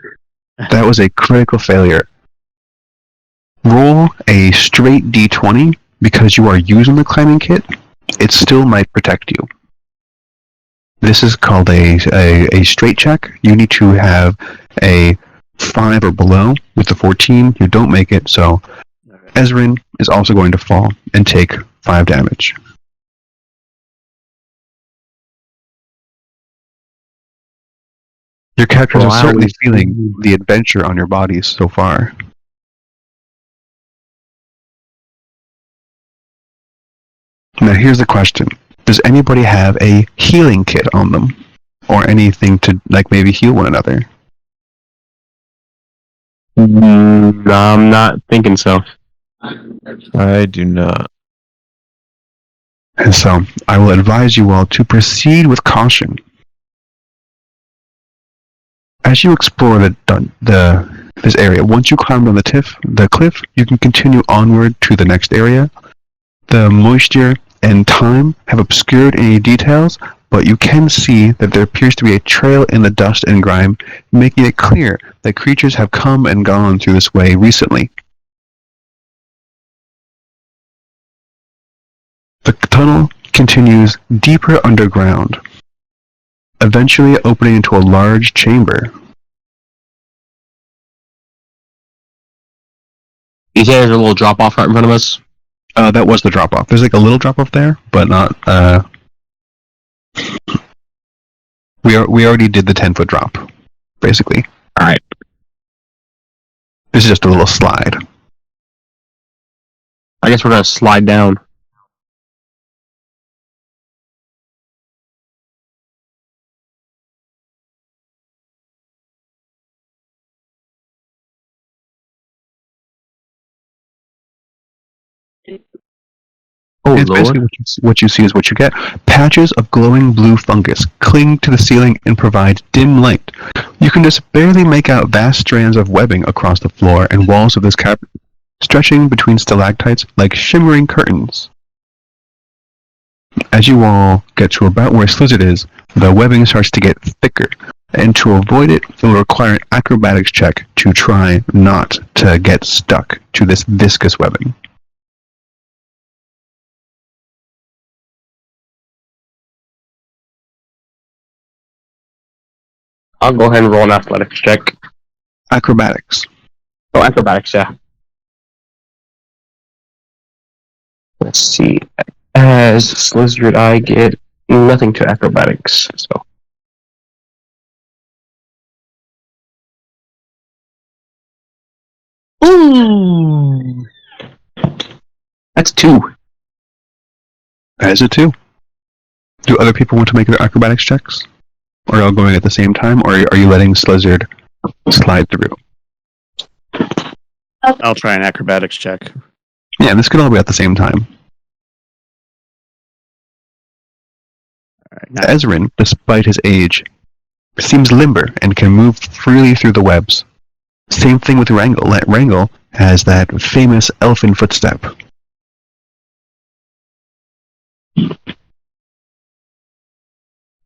That was a critical failure. Roll a straight d20 because you are using the climbing kit. It still might protect you. This is called a straight check. You need to have a 5 or below. With the 14, you don't make it, so Ezrin is also going to fall and take 5 damage. Your characters are certainly feeling the adventure on your bodies so far. Now here's the question. Does anybody have a healing kit on them? Or anything to maybe heal one another? I'm not thinking so. I do not. And so, I will advise you all to proceed with caution. As you explore this area, once you climb on the cliff, you can continue onward to the next area. The moisture and time have obscured any details, but you can see that there appears to be a trail in the dust and grime, making it clear that creatures have come and gone through this way recently. The tunnel continues deeper underground, eventually opening into a large chamber. You say there's a little drop off right in front of us? That was the drop off. There's a little drop off there, but not. We already did the 10-foot drop, basically. All right. This is just a little slide. I guess we're gonna slide down. Oh, It's Lord. basically what you see is what you get. Patches of glowing blue fungus cling to the ceiling and provide dim light. You can just barely make out vast strands of webbing across the floor and walls of this cavern, stretching between stalactites like shimmering curtains. As you all get to about where Slizzard is, the webbing starts to get thicker, and to avoid it, it will require an acrobatics check to try not to get stuck to this viscous webbing. I'll go ahead and roll an athletics check. Acrobatics. Oh, acrobatics, yeah. Let's see. As Slizzard, I get nothing to acrobatics, so. Ooh! That's 2. That is a 2. Do other people want to make their acrobatics checks? Or are you all going at the same time, or are you letting Slizzard slide through? I'll try an acrobatics check. Yeah, this could all be at the same time. All right, Ezrin, despite his age, seems limber and can move freely through the webs. Same thing with Wrangle. Wrangle has that famous elfin footstep.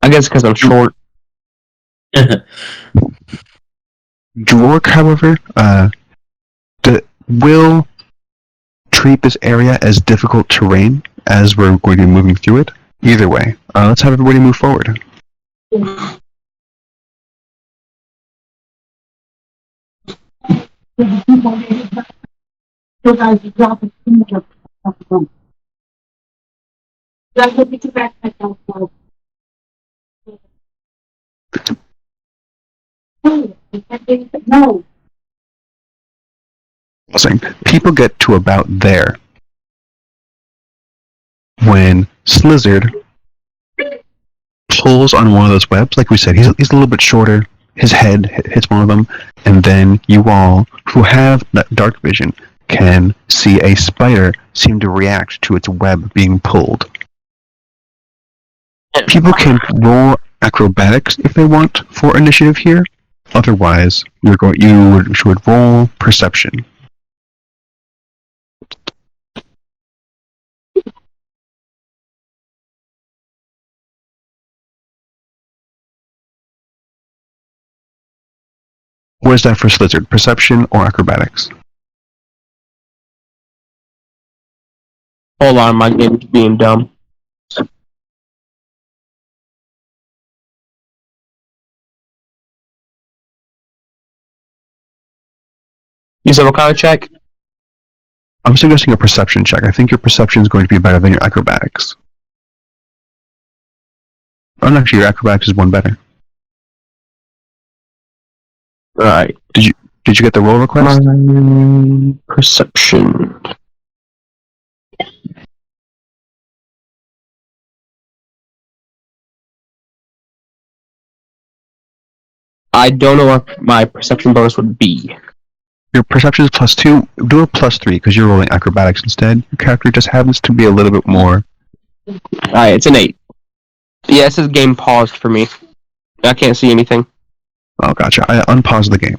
I guess because I'm short. Dwark, however, will treat this area as difficult terrain as we're going to be moving through it. Either way, let's have everybody move forward. Saying people get to about there when Slizzard pulls on one of those webs. Like we said, he's a little bit shorter. His head hits one of them, and then you all who have that dark vision can see a spider seem to react to its web being pulled. People can roll acrobatics if they want for initiative here. Otherwise, you should roll perception. What is that for Slizzard? Perception or acrobatics? Hold on, my game's being dumb. You said what kind of check? I'm suggesting a perception check. I think your perception is going to be better than your acrobatics. Oh, no, actually, your acrobatics is one better. Alright. Did you get the roll request? My perception. I don't know what my perception bonus would be. Your perception is +2. Do a +3 because you're rolling acrobatics instead. Your character just happens to be a little bit more. Alright, it's an 8. Yeah, it says game paused for me. I can't see anything. Oh, gotcha. I unpaused the game.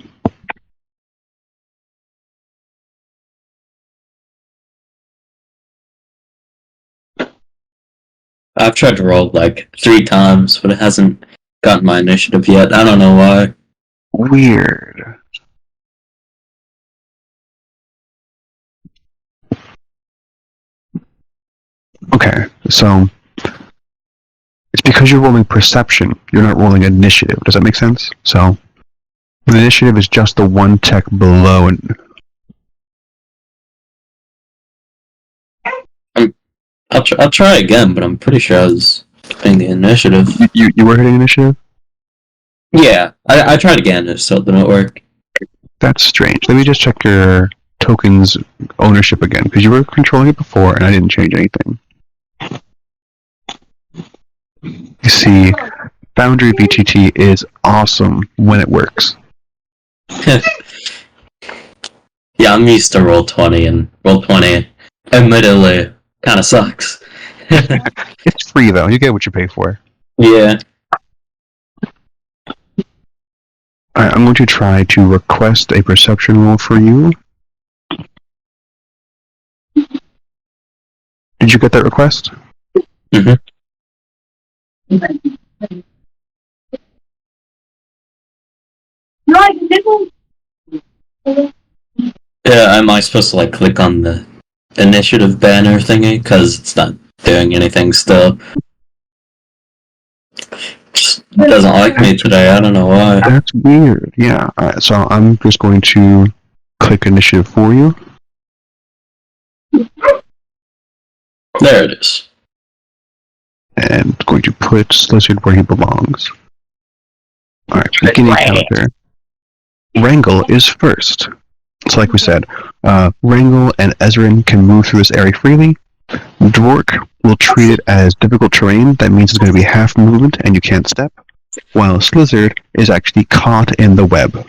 I've tried to roll like 3 times, but it hasn't gotten my initiative yet. I don't know why. Weird. Okay, so it's because you're rolling perception. You're not rolling initiative. Does that make sense? So the initiative is just the one tech below. And I'll try again, but I'm pretty sure I was getting the initiative. you were hitting initiative? Yeah, I tried again, it still didn't work. That's strange. Let me just check your token's ownership again, because you were controlling it before, and I didn't change anything. You see, Boundary BTT is awesome when it works. Yeah, I'm used to Roll20, and Roll20, admittedly, kind of sucks. It's free, though. You get what you pay for. Yeah. Alright, I'm going to try to request a perception roll for you. Did you get that request? Mm-hmm. Yeah, am I supposed to like click on the initiative banner thingy? Because it's not doing anything still. Just doesn't like me today, I don't know why. That's weird. Yeah. Alright, so I'm just going to click initiative for you. There it is. And going to put Slizzard where he belongs. Alright, beginning counter. Wrangle is first. So like we said, Wrangle and Ezrin can move through this area freely. Dwork will treat it as difficult terrain. That means it's going to be half movement and you can't step. While Slizzard is actually caught in the web.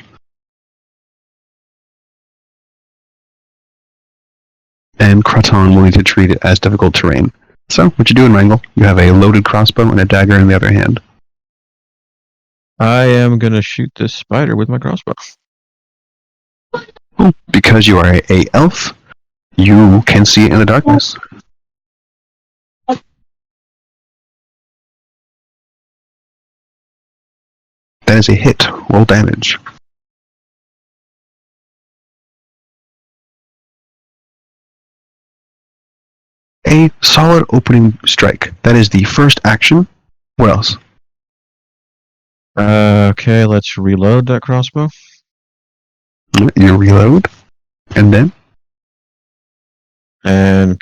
And Kraton will need to treat it as difficult terrain. So, what you doing, Wrangle? You have a loaded crossbow and a dagger in the other hand. I am gonna shoot this spider with my crossbow. Well, because you are a elf, you can see it in the darkness. That is a hit. Roll damage. A solid opening strike. That is the first action. What else? Okay, let's reload that crossbow. You reload, and then And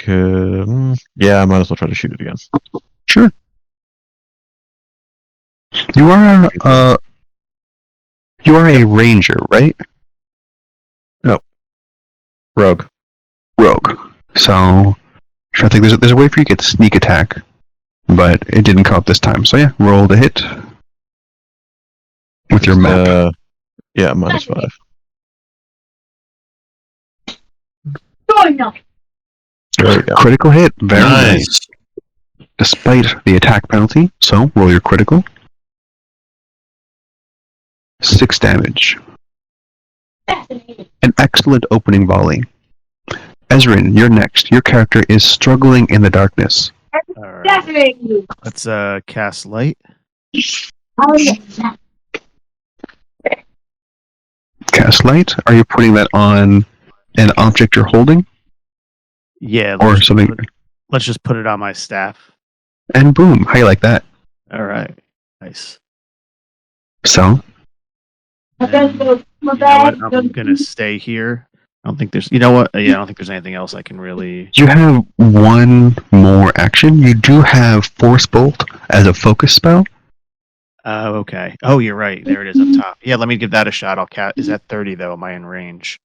yeah, I might as well try to shoot it again. sure. You are you are a ranger, right? Rogue. Rogue. So I think there's a way for you to get sneak attack, but it didn't come up this time. So yeah, roll the hit with your map. Yeah, -5. There we go. Critical hit, very nice. Nice. Despite the attack penalty. So roll your critical. 6 damage. An excellent opening volley. Ezrin, you're next. Your character is struggling in the darkness. All right. Let's cast light. Cast light. Are you putting that on an object you're holding? Yeah. Or something? Let's just put it on my staff. And boom. How you like that? All right. Nice. So? And you know what? I'm gonna stay here. I don't think there's. You know what? Yeah, I don't think there's anything else I can really. You have one more action. You do have Force Bolt as a focus spell. Okay. Oh, you're right. There it is up top. Yeah, let me give that a shot. I'll cast. Is that 30 though? Am I in range?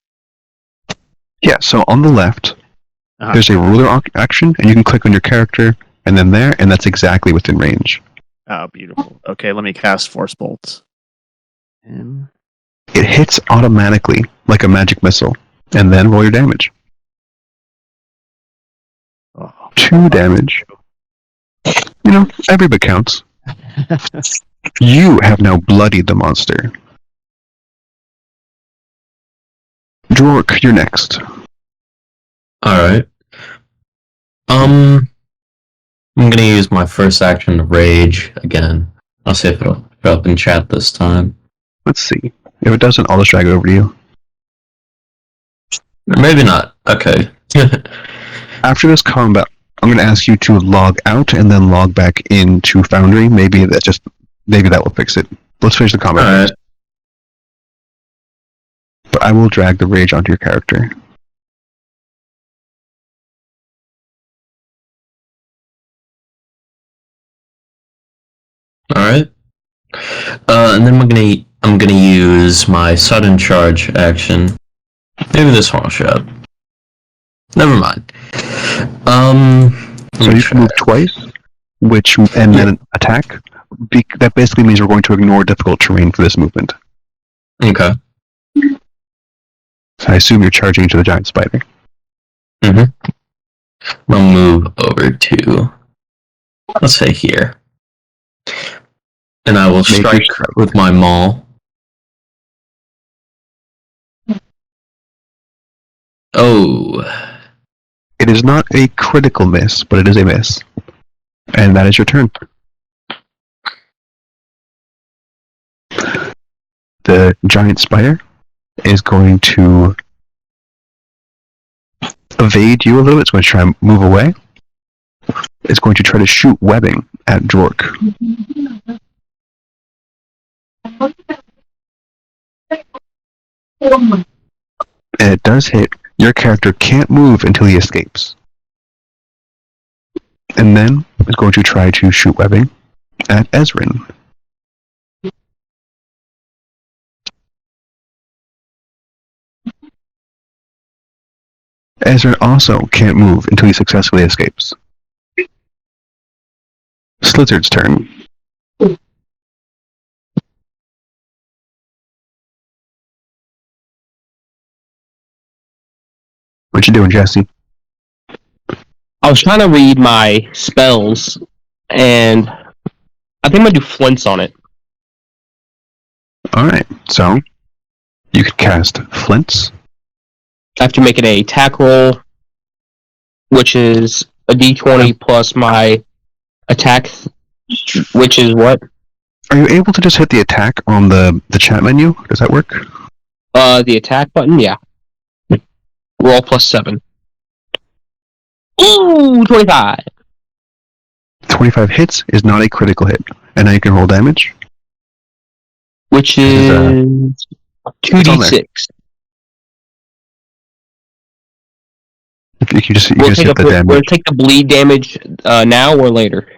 Yeah, so on the left, there's a ruler action, and you can click on your character, and then there, and that's exactly within range. Oh, beautiful. Okay, let me cast Force Bolts. And It hits automatically, like a magic missile, and then roll your damage. 2 damage. You know, every bit counts. You have now bloodied the monster. Drork, you're next. Alright. I'm gonna use my first action to rage again. I'll see if it'll show up in chat this time. Let's see. If it doesn't, I'll just drag it over to you. Or maybe not. Okay. After this combat, I'm going to ask you to log out and then log back into Foundry. Maybe that will fix it. Let's finish the combat. Alright. But I will drag the rage onto your character. Alright. And then I'm gonna use my sudden charge action. Maybe this won't show up. Never mind. So you can move twice, then attack. That basically means we're going to ignore difficult terrain for this movement. Okay. So I assume you're charging into the giant spider. I'll move over to, let's say here. And I will strike with my maul. Oh. It is not a critical miss, but it is a miss. And that is your turn. The giant spider is going to evade you a little bit. It's going to try and move away. It's going to try to shoot webbing at Drork. And it does hit. Your character can't move until he escapes. And then it's going to try to shoot webbing at Ezrin. Ezrin also can't move until he successfully escapes. Slizzard's turn. What you doing, Jesse? I was trying to read my spells, and I think I'm gonna do flints on it. Alright, so you could cast Flints. I have to make it a attack roll, which is a d20 plus my attack, which is what? Are you able to just hit the attack on the chat menu? Does that work? The attack button, yeah. Roll plus 7. Ooh, 25. 25 hits is not a critical hit. And now you can roll damage. Which is It's on 2d6. If you just We'll hit the damage. we'll take the bleed damage now or later.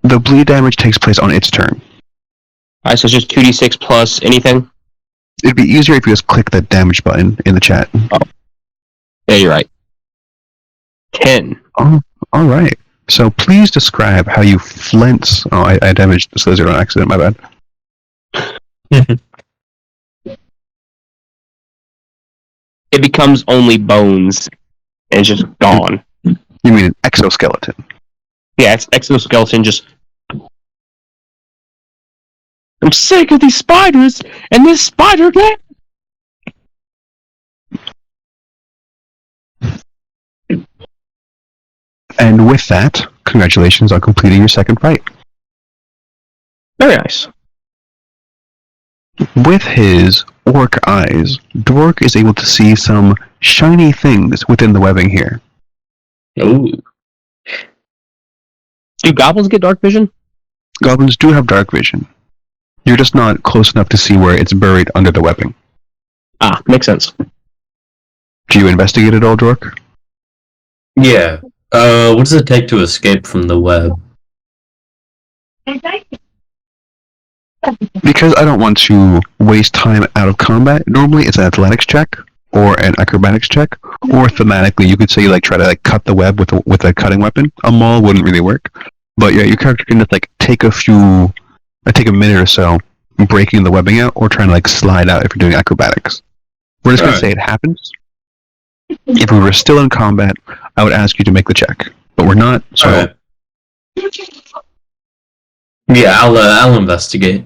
The bleed damage takes place on its turn. Alright, so it's just 2d6 plus anything? It'd be easier if you just click the damage button in the chat. Yeah, you're right. 10. Oh, all right. So please describe how you flinch. Oh, I damaged the Slizzard on accident. My bad. It becomes only bones, and it's just gone. You mean an exoskeleton? Yeah, it's exoskeleton just... I'm sick of these spiders, and this spider gang! And with that, congratulations on completing your second fight. Very nice. With his orc eyes, Dork is able to see some shiny things within the webbing here. Ooh. Do goblins get dark vision? Goblins do have dark vision. You're just not close enough to see where it's buried under the webbing. Ah, makes sense. Do you investigate it all, Dork? Yeah. What does it take to escape from the web? Because I don't want to waste time out of combat, normally it's an athletics check or an acrobatics check, or thematically you could say you try to cut the web with a cutting weapon. A maul wouldn't really work, but yeah, your character can just take a minute or so breaking the webbing out, or trying to slide out if you're doing acrobatics. We're just gonna say it happens. If we were still in combat, I would ask you to make the check, but we're not. So Alright. Yeah, I'll investigate.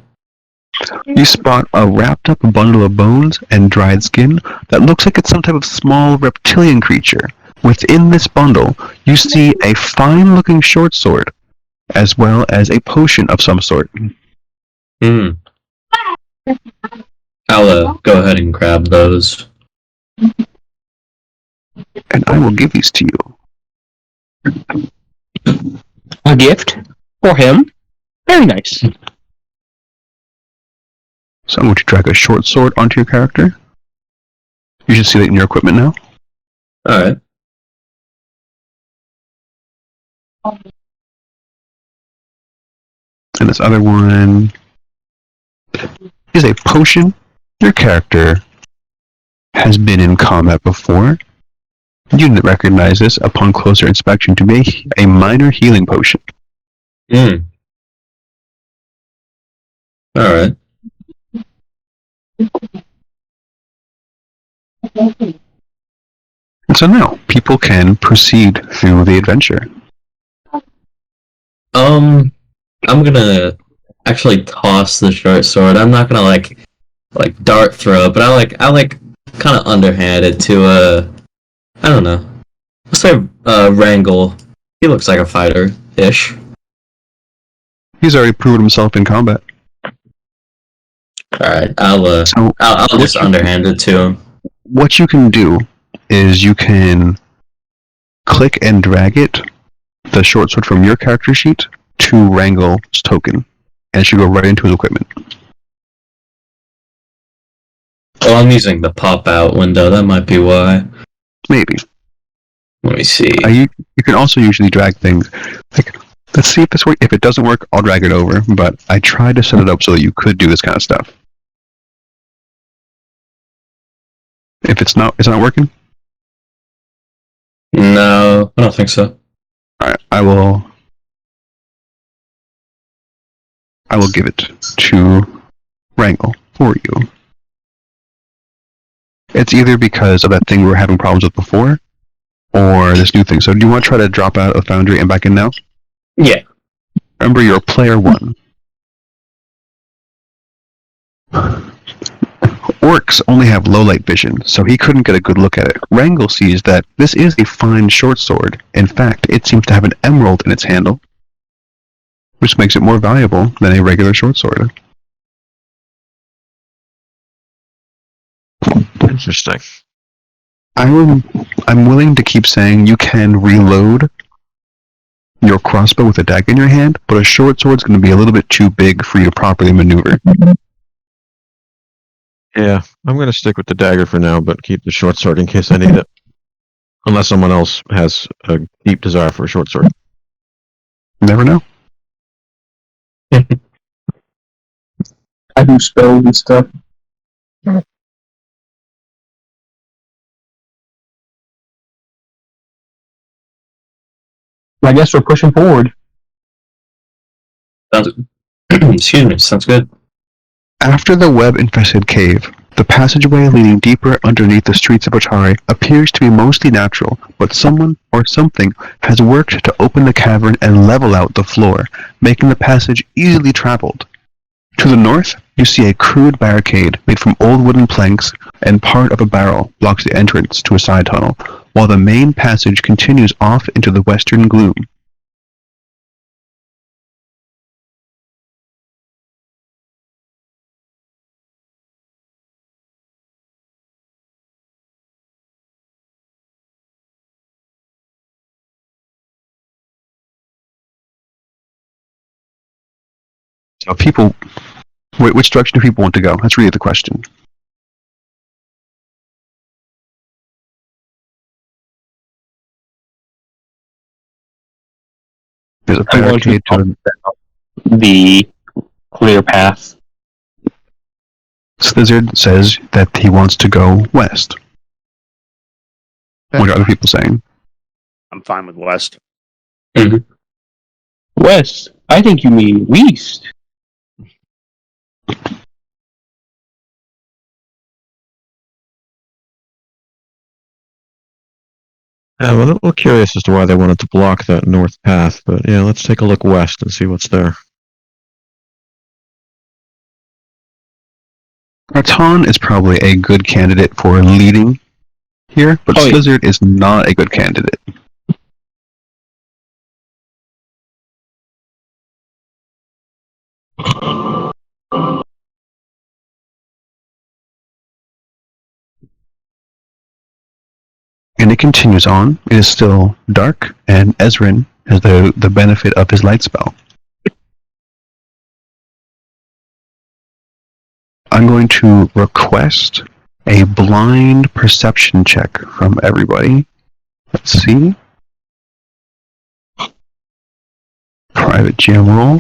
you spot a wrapped up bundle of bones and dried skin that looks like it's some type of small reptilian creature. Within this bundle, you see a fine-looking short sword, as well as a potion of some sort. Hmm. I'll go ahead and grab those. And I will give these to you. A gift? For him? Very nice. So I'm going to drag a short sword onto your character. You should see that in your equipment now. Alright. And this other one is a potion. Your character has been in combat before. You didn't recognize this upon closer inspection to be a minor healing potion. Hmm. Alright. And so now, people can proceed through the adventure. I'm gonna actually toss the short sword. I'm not gonna like dart throw it, but I like kind of underhand it to I don't know. Let's say Wrangle. He looks like a fighter-ish. He's already proven himself in combat. Alright, I'll just underhand it to him. What you can do is you can click and drag it, the short sword from your character sheet, to Wrangle's token, and it should go right into his equipment. Oh, I'm using the pop-out window. That might be why. Maybe. Let me see. You can also usually drag things. Let's see if this works. If it doesn't work, I'll drag it over. But I tried to set it up so that you could do this kind of stuff. If it's not working? No, I don't think so. Alright, I will give it to Wrangle for you. It's either because of that thing we were having problems with before, or this new thing. So do you want to try to drop out of Foundry and back in now? Yeah. Remember, you're player 1. Orcs only have low light vision, so he couldn't get a good look at it. Wrangle sees that this is a fine short sword. In fact, it seems to have an emerald in its handle, which makes it more valuable than a regular short sword. Interesting. I'm willing to keep saying you can reload your crossbow with a dagger in your hand, but a short sword's going to be a little bit too big for you to properly maneuver. Yeah, I'm going to stick with the dagger for now, but keep the short sword in case I need it. Unless someone else has a deep desire for a short sword. Never know. I do spells and stuff. I guess we're pushing forward. Sounds, excuse me. Sounds good. After the web-infested cave, the passageway leading deeper underneath the streets of Atari appears to be mostly natural, but someone or something has worked to open the cavern and level out the floor, making the passage easily traveled. To the north, you see a crude barricade made from old wooden planks, and part of a barrel blocks the entrance to a side tunnel, while the main passage continues off into the western gloom. So people, which direction do people want to go? That's really the question. There's a I'm going to barricade to the clear path. Slizzard says that he wants to go west. What are other people saying? I'm fine with West. West. I think you mean west. I'm a little curious as to why they wanted to block that north path, but yeah, let's take a look west and see what's there. Raton is probably a good candidate for leading here, but Oh, yeah. Slizzard is not a good candidate. And it continues on. It is still dark, and Ezrin has the benefit of his light spell. I'm going to request a blind perception check from everybody. Let's see. Private GM roll.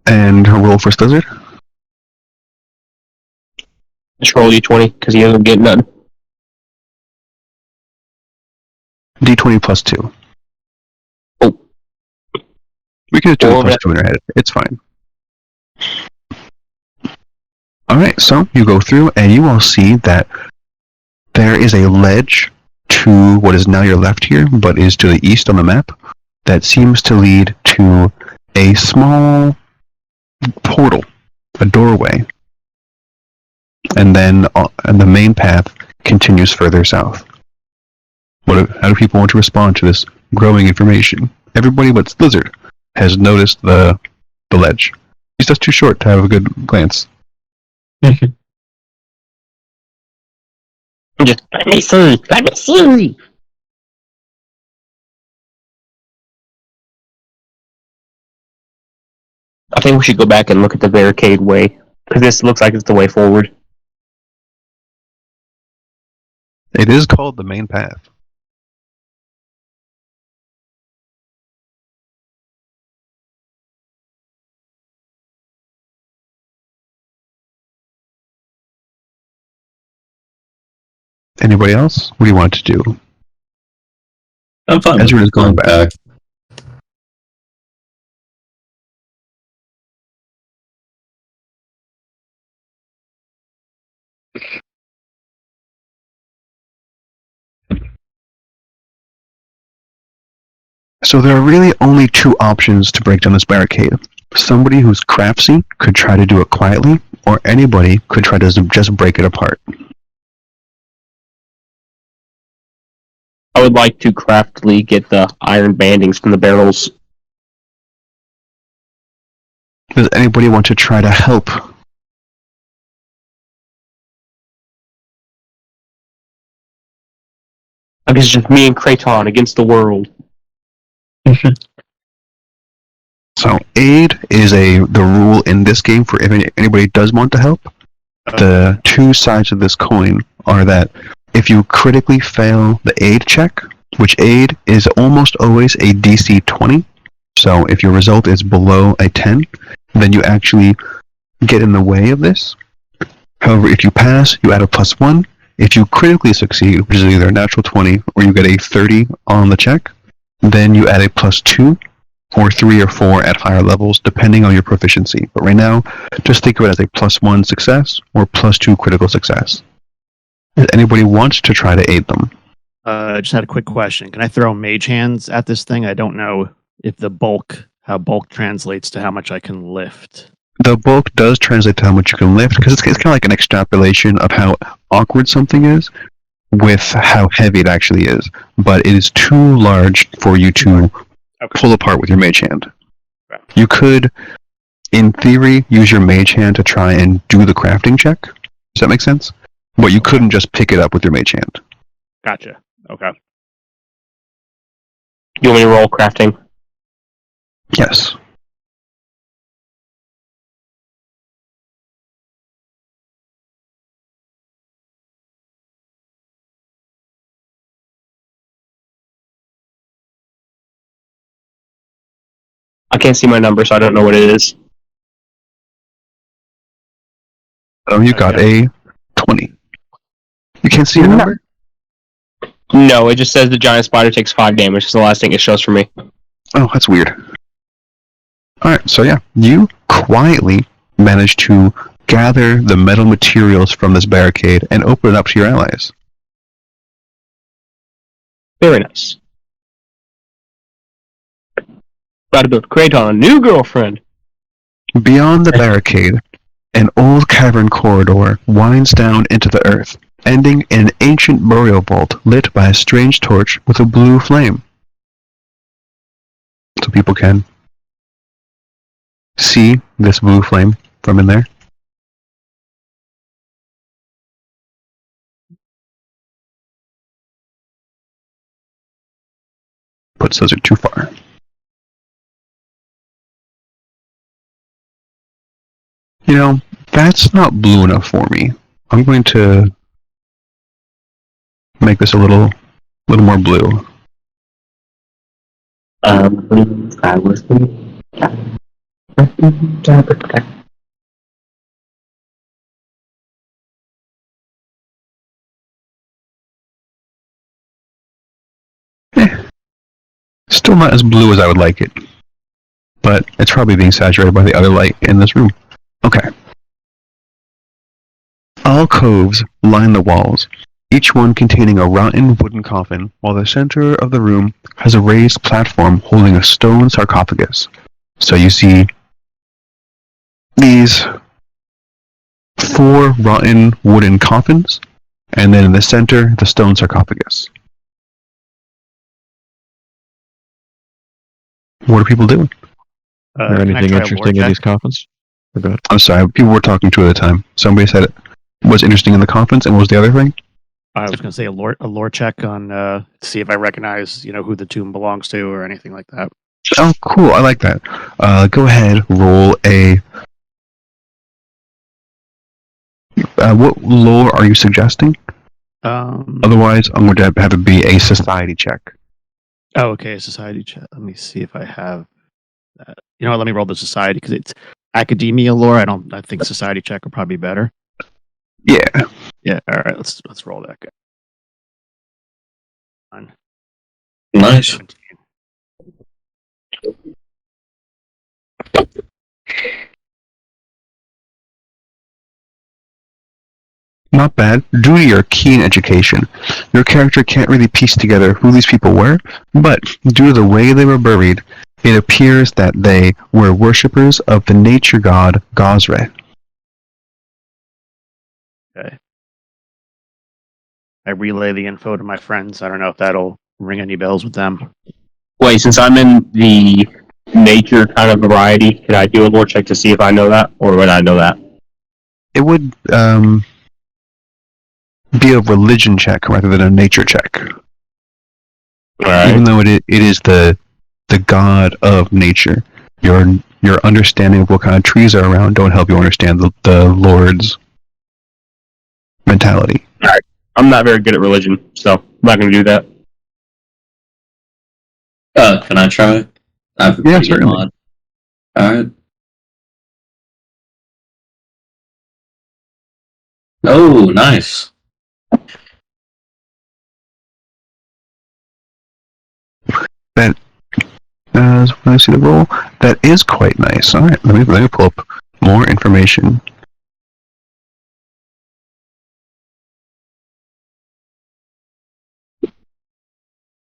And her roll for Slizzard. Just roll D20 because he doesn't get none. D20 plus 2. Oh. We can just do Or a plus 2 in our head. It's fine. Alright, so you go through and you all see that there is a ledge to what is now your left here, but is to the east on the map, that seems to lead to a small portal, a doorway. And then and the main path continues further south. How do people want to respond to this growing information? Everybody but Slizzard has noticed the ledge. He's just too short to have a good glance. Just let me see. Let me see. I think we should go back and look at the barricade way because this looks like it's the way forward. It is called the main path. Anybody else? What do you want to do? I'm fine. Ezra is with going back. So there are really only two options to break down this barricade. Somebody who's craftsy could try to do it quietly, or anybody could try to just break it apart. I would like to craftily get the iron bandings from the barrels. Does anybody want to try to help? I guess it's just me and Kraton against the world. So aid is the rule in this game for if anybody does want to help. The two sides of this coin are that if you critically fail the aid check, which aid is almost always a DC 20, so if your result is below a 10, then you actually get in the way of this. However, if you pass, you add a +1. If you critically succeed, which is either a natural 20 or you get a 30 on the check, then you add a +2 or 3 or 4 at higher levels, depending on your proficiency. But right now, just think of it as a +1 success or +2 critical success. If anybody wants to try to aid them? I just had a quick question. Can I throw mage hands at this thing? I don't know if how bulk translates to how much I can lift. The bulk does translate to how much you can lift, because it's kind of like an extrapolation of how awkward something is with how heavy it actually is. But it is too large for you to pull apart with your mage hand. Right. You could, in theory, use your mage hand to try and do the crafting check. Does that make sense? But you couldn't just pick it up with your mage hand. Gotcha. Okay. You want me to roll crafting? Yes. I can't see my number, so I don't know what it is. So you got a 20. You can't see your number? No, it just says the giant spider takes 5 damage. It's the last thing it shows for me. Oh, that's weird. Alright, so yeah, you quietly managed to gather the metal materials from this barricade and open it up to your allies. Very nice. About to build Kraton a new girlfriend. Beyond the barricade, an old cavern corridor winds down into the earth, ending in an ancient burial vault lit by a strange torch with a blue flame. So people can see this blue flame from in there. Puts those are too far. You know, that's not blue enough for me. I'm going to make this a little more blue. I was Still not as blue as I would like it, but it's probably being saturated by the other light in this room. Okay. Alcoves line the walls, each one containing a rotten wooden coffin, while the center of the room has a raised platform holding a stone sarcophagus. So you see these 4 rotten wooden coffins, and then in the center, the stone sarcophagus. What are people doing? Is there anything interesting in these coffins? I'm sorry, people were talking 2 at a time. Somebody said it was interesting in the coffins, and what was the other thing? I was going to say a lore check on to see if I recognize who the tomb belongs to or anything like that. Oh, cool! I like that. Go ahead, roll a. What lore are you suggesting? Otherwise, I'm going to have it be a society check. Oh, okay, society check. Let me see if I have that. You know what? Let me roll the society because it's academia lore. I think society check would probably be better. Yeah. Yeah. All right. Let's roll that guy. Nice. 17. Not bad. Due to your keen education, your character can't really piece together who these people were, but due to the way they were buried, it appears that they were worshippers of the nature god Gosre. Okay. I relay the info to my friends. I don't know if that'll ring any bells with them. Wait, since I'm in the nature kind of variety, can I do a lore check to see if I know that, or would I know that? It would be a religion check rather than a nature check. Even though it is the god of nature, your understanding of what kind of trees are around don't help you understand the Lord's mentality. I'm not very good at religion, so I'm not going to do that. Can I try? I have a Yeah, pretty good certainly. mod. Alright. Oh, nice. That when I see the roll, that is quite nice. All right, let me pull up more information.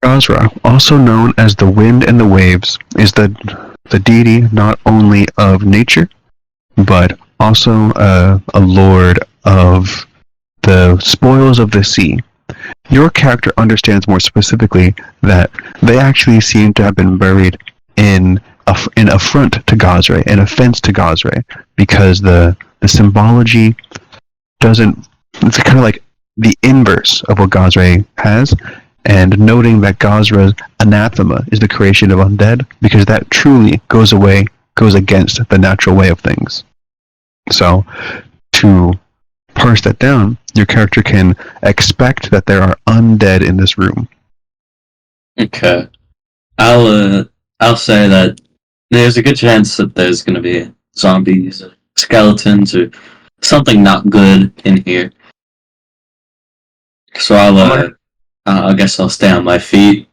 Gazra, also known as the wind and the waves, is the deity not only of nature, but also a lord of the spoils of the sea. Your character understands more specifically that they actually seem to have been buried in an affront to Gazra, an offense to Gazra, because the symbology doesn't. It's kind of like the inverse of what Gazra has, and noting that Gazra's anathema is the creation of undead, because that truly goes against the natural way of things. So, to parse that down, your character can expect that there are undead in this room. Okay. I'll say that there's a good chance that there's gonna be zombies, or skeletons, or something not good in here. So I guess I'll stay on my feet.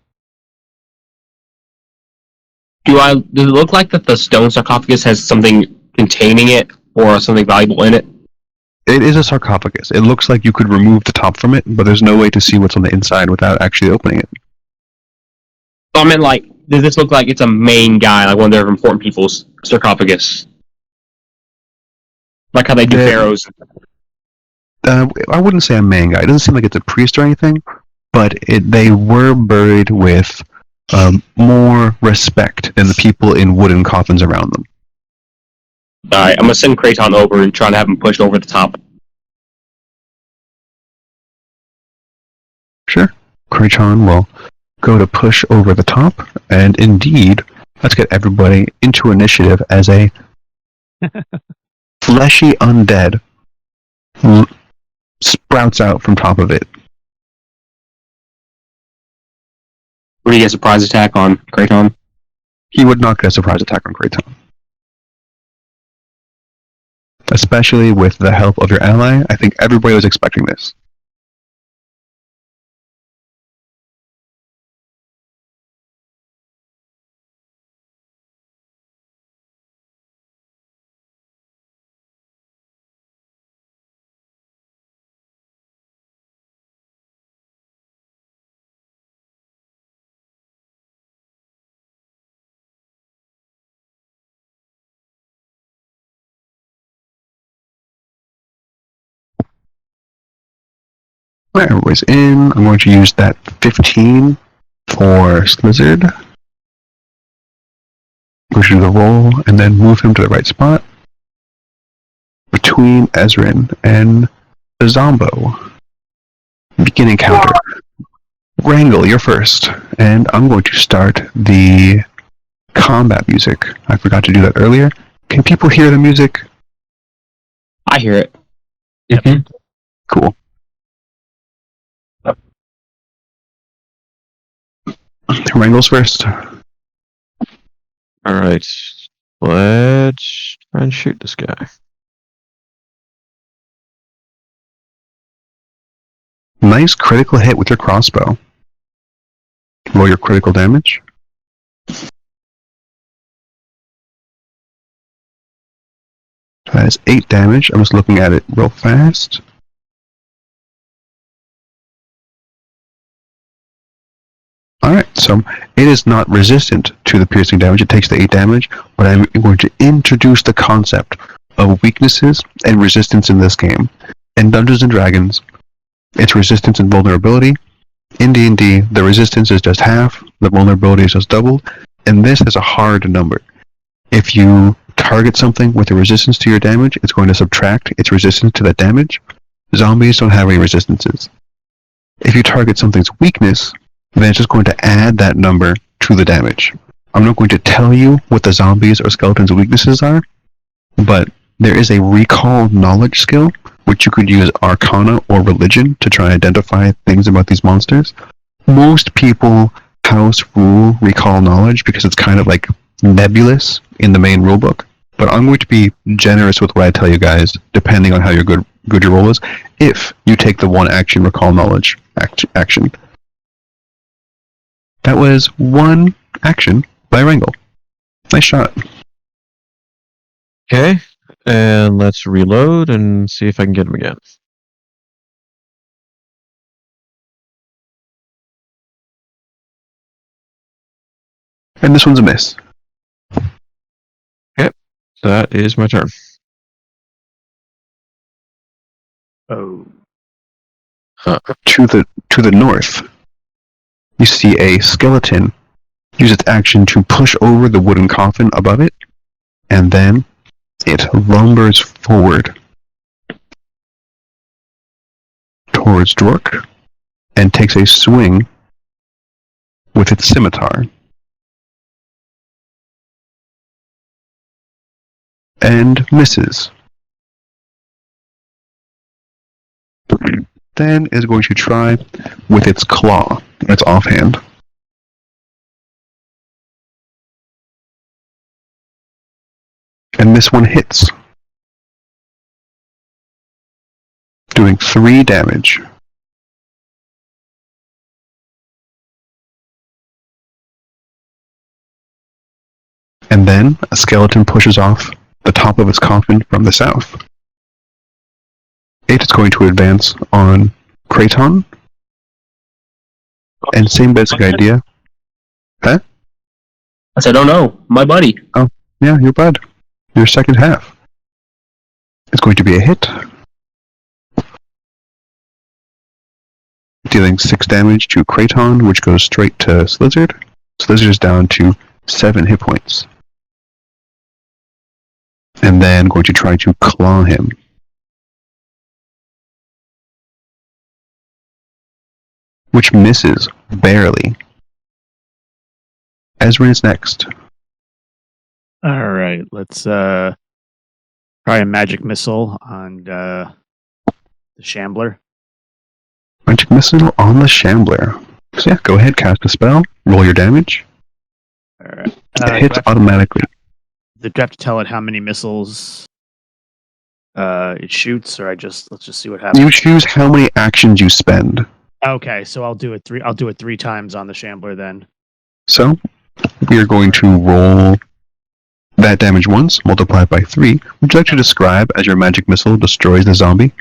Does it look like that the stone sarcophagus has something containing it or something valuable in it? It is a sarcophagus. It looks like you could remove the top from it, but there's no way to see what's on the inside without actually opening it. So I meant, like, does this look like it's a main guy, like one of their important people's sarcophagus? Like how they do pharaohs. I wouldn't say a main guy. It doesn't seem like it's a priest or anything, but they were buried with more respect than the people in wooden coffins around them. Alright, I'm gonna send Kraton over and try to have him pushed over the top. Sure. Kraton will go to push over the top, and indeed, let's get everybody into initiative as a fleshy undead sprouts out from top of it. Would he get a surprise attack on Kraton? He would not get a surprise attack on Kraton. Especially with the help of your ally, I think everybody was expecting this. Alright, everybody's in. I'm going to use that 15 for Slizzard. I'm going to do the roll and then move him to the right spot between Ezrin and the Zombo. Beginning counter. Wrangle, you're first. And I'm going to start the combat music. I forgot to do that earlier. Can people hear the music? I hear it. Mm-hmm. Cool. Wrangle's first. Alright. Let's try and shoot this guy. Nice critical hit with your crossbow. Roll your critical damage. That is 8 damage. I'm just looking at it real fast. Alright, so it is not resistant to the piercing damage. It takes the 8 damage, but I'm going to introduce the concept of weaknesses and resistance in this game. In Dungeons & Dragons, it's resistance and vulnerability. In D&D, the resistance is just half, the vulnerability is just doubled, and this is a hard number. If you target something with a resistance to your damage, it's going to subtract its resistance to that damage. Zombies don't have any resistances. If you target something's weakness, then it's just going to add that number to the damage. I'm not going to tell you what the zombies or skeletons' weaknesses are, but there is a recall knowledge skill, which you could use Arcana or Religion to try and identify things about these monsters. Most people house rule recall knowledge because it's kind of like nebulous in the main rulebook. But I'm going to be generous with what I tell you guys, depending on how good your roll is, if you take the one action recall knowledge action. That was one action by Wrangle. Nice shot. Okay, and let's reload and see if I can get him again. And this one's a miss. That is my turn. Oh. To the north, you see a skeleton use its action to push over the wooden coffin above it, and then it lumbers forward towards Drork and takes a swing with its scimitar. And misses. Then is going to try with its claw, its offhand. And this one hits, doing 3 damage. And then a skeleton pushes off the top of its coffin from the south. It is going to advance on Kraton. And same basic idea. Huh? I said, oh no, my buddy. Yeah, your bud. Your second half. It's going to be a hit. Dealing 6 damage to Kraton, which goes straight to Slizzard. Slizzard is down to 7 hit points. And then going to try to claw him. Which misses, barely. Ezrin is next. All right, let's try a magic missile on the Shambler. Magic Missile on the Shambler. So yeah, go ahead, cast a spell, roll your damage. All right. It hits automatically. Do I have to tell it how many missiles it shoots, or let's just see what happens? You choose how many actions you spend. Okay, so I'll do it 3 times on the Shambler then. So we are going to roll that damage once, multiplied by 3. Would you like to describe as your magic missile destroys the zombie?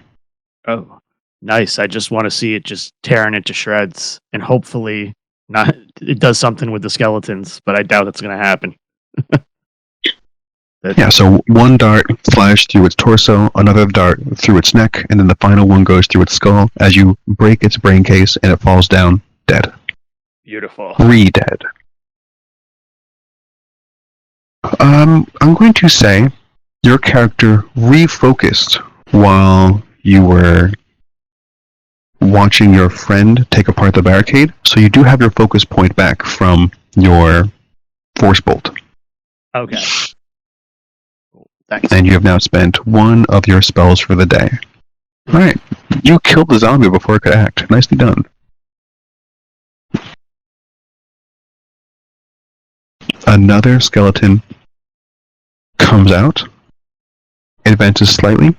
Oh, nice. I just want to see it just tearing it to shreds, and hopefully not. It does something with the skeletons, but I doubt it's going to happen. Yeah, so one dart flies through its torso, another dart through its neck, and then the final one goes through its skull as you break its brain case and it falls down dead. Beautiful. 3 dead. I'm going to say your character refocused while you were watching your friend take apart the barricade, so you do have your focus point back from your force bolt. Okay. Cool. Thanks. And you have now spent 1 of your spells for the day. Alright, you killed the zombie before it could act. Nicely done. Another skeleton comes out, advances slightly.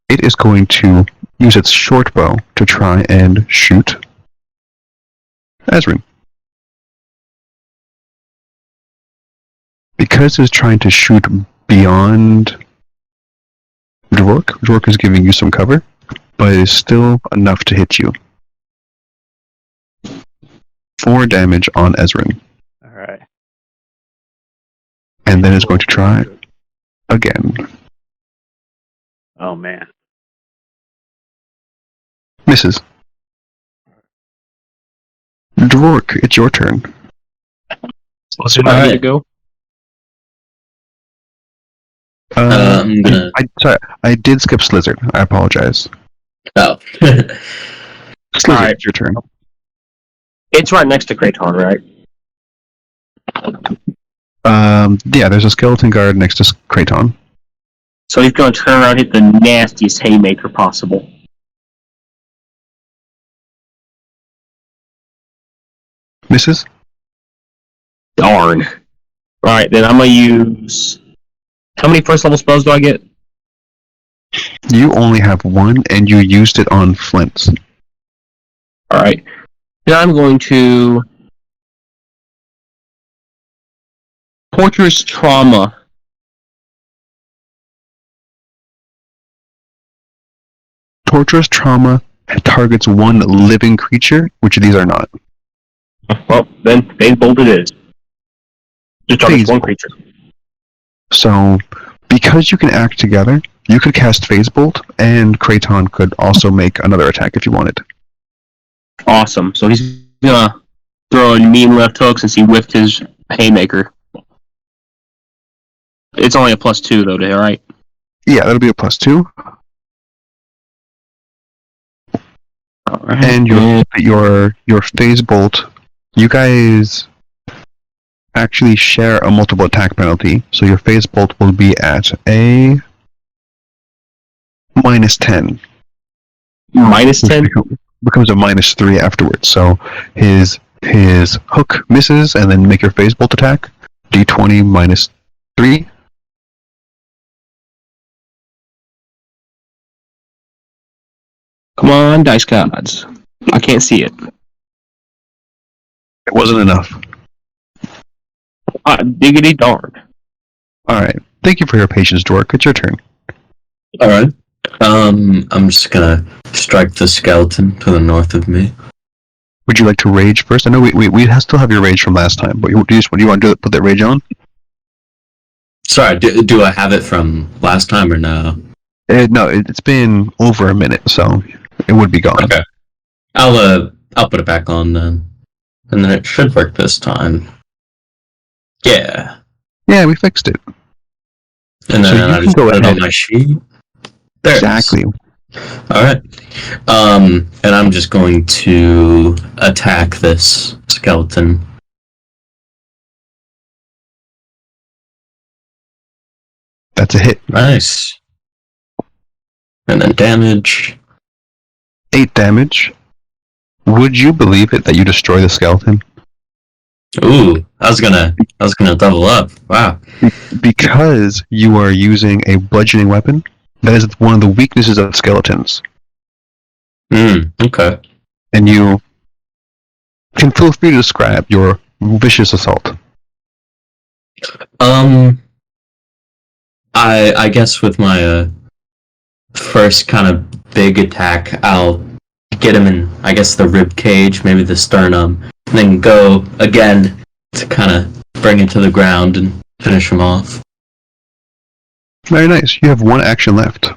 It is going to use its short bow to try and shoot Ezrin. Because it's trying to shoot beyond Drork is giving you some cover, but it is still enough to hit you. 4 damage on Ezrin. All right. And then it's going to try again. Oh man. Misses. Drork, it's your turn. So now to go. I'm gonna. I did skip Slizzard. I apologize. Oh. Slizzard, Alright. it's your turn. It's right next to Kraton, right? Yeah, there's a skeleton guard next to Kraton. So he's going to turn around and hit the nastiest haymaker possible. Misses? Darn. Alright, then I'm going to use... How many first level spells do I get? You only have one, and you used it on Flints. Alright. Now I'm going to... Torturous Trauma. Torturous Trauma targets one living creature, which these are not. Well, then Phase Bolt it is. Just targets Phase one Bolt. creature. So, because you can act together, you could cast Phase Bolt, and Kraton could also make another attack if you wanted. Awesome. So he's gonna throw a mean left hook since he whiffed his haymaker. It's only a +2 though, right? Yeah, that'll be a +2. Alright. And your Phase Bolt, you guys actually share a multiple attack penalty, so your Phase Bolt will be at a -10. -10? Becomes a -3 afterwards. So his hook misses, and then make your Phase Bolt attack. D20 -3. Come on, dice gods. I can't see it. It wasn't enough. Diggity darn. Alright. Thank you for your patience, Dork. It's your turn. Alright. I'm just gonna strike the skeleton to the north of me. Would you like to rage first? I know we still have your rage from last time, but do you want to put that rage on? Sorry, do I have it from last time or no? No, it's been over a minute, so it would be gone. Okay. I'll put it back on then. And then it should work this time. Yeah. Yeah, we fixed it. And So then you I can just go put it ahead. on my sheet. There Exactly. it is. Alright. And I'm just going to attack this skeleton. That's a hit. Nice. And then damage. 8 damage. Would you believe it that you destroy the skeleton? Ooh, I was gonna double up. Wow. Because you are using a bludgeoning weapon, that is one of the weaknesses of skeletons. Okay. And you can feel free to describe your vicious assault. I guess with my first kind of big attack, I'll get him in, I guess, the rib cage, maybe the sternum, and then go again to kind of bring it to the ground and finish him off. Very nice. You have one action left.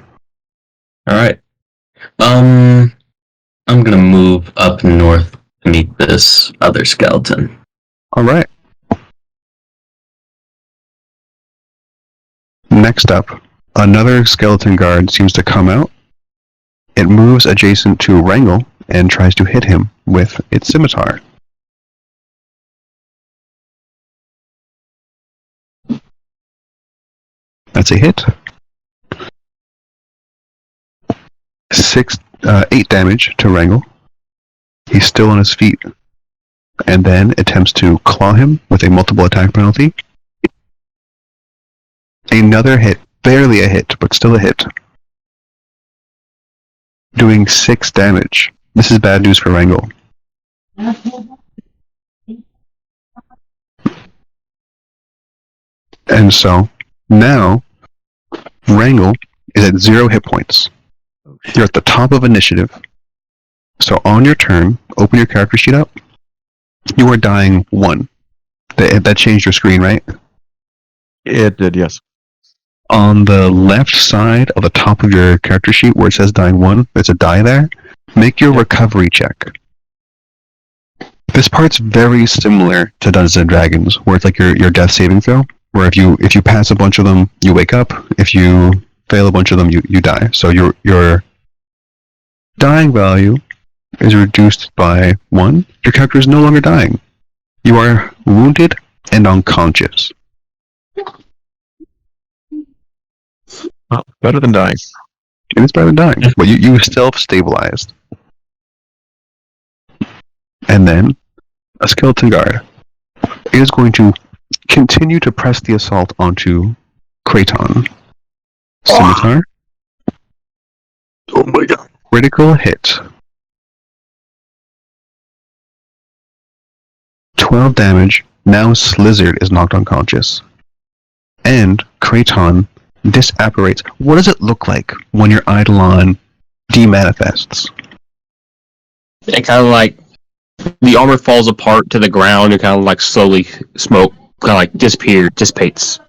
Alright. I'm gonna move up north to meet this other skeleton. Alright. Next up, another skeleton guard seems to come out. It moves adjacent to Wrangle and tries to hit him with its scimitar. That's a hit. 8 damage to Wrangle. He's still on his feet. And then attempts to claw him with a multiple attack penalty. Another hit. Barely a hit, but still a hit. Doing 6 damage. This is bad news for Wrangle. And so, now, Wrangle is at 0 hit points. You're at the top of initiative. So on your turn, open your character sheet up. You are dying 1. That changed your screen, right? It did, yes. On the left side of the top of your character sheet where it says dying 1, there's a die there. Make your recovery check. This part's very similar to Dungeons and Dragons, where it's like your death saving throw, where if you pass a bunch of them, you wake up. If you fail a bunch of them, you die. So your dying value is reduced by 1. Your character is no longer dying. You are wounded and unconscious. Well, better than dying. It is better than dying, but you self-stabilized. And then, a skeleton guard. It is going to continue to press the assault onto Kraton. Scimitar. Oh my god. Critical hit. 12 damage. Now Slizzard is knocked unconscious. And Kraton disapparates. What does it look like when your Eidolon demanifests? It kind of like the armor falls apart to the ground and kind of like slowly smoke kind of like dissipates.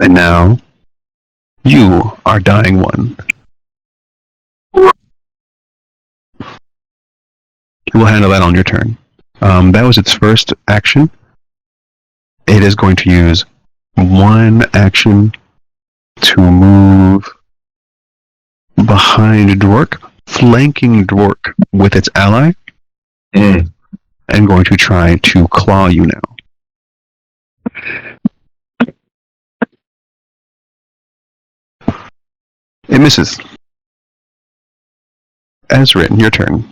And now, you are dying 1. We'll handle that on your turn. That was its first action. It is going to use 1 action to move behind Dwork, flanking Dwork with its ally, and going to try to claw you now. It misses. Ezrin, your turn.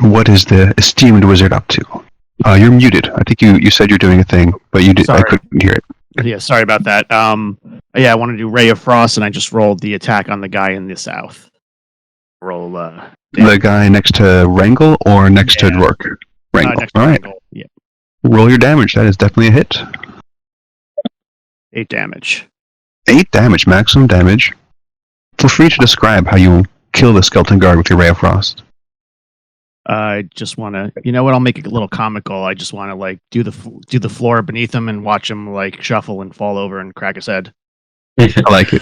What is the esteemed wizard up to? You're muted. I think you said you're doing a thing, but you did. I Sorry. couldn't hear it. Yeah, sorry about that. Yeah, I want to do Ray of Frost, and I just rolled the attack on the guy in the south. Roll. The guy next to Wrangle or next to Dwork? Wrangle. Next to All right. Wrangle. Yeah, Roll your damage. That is definitely a hit. 8 damage. 8 damage, maximum damage. Feel free to describe how you kill the skeleton guard with your Ray of Frost. I just want to, you know what? I'll make it a little comical. I just want to like do the floor beneath him and watch him like shuffle and fall over and crack his head. I like it.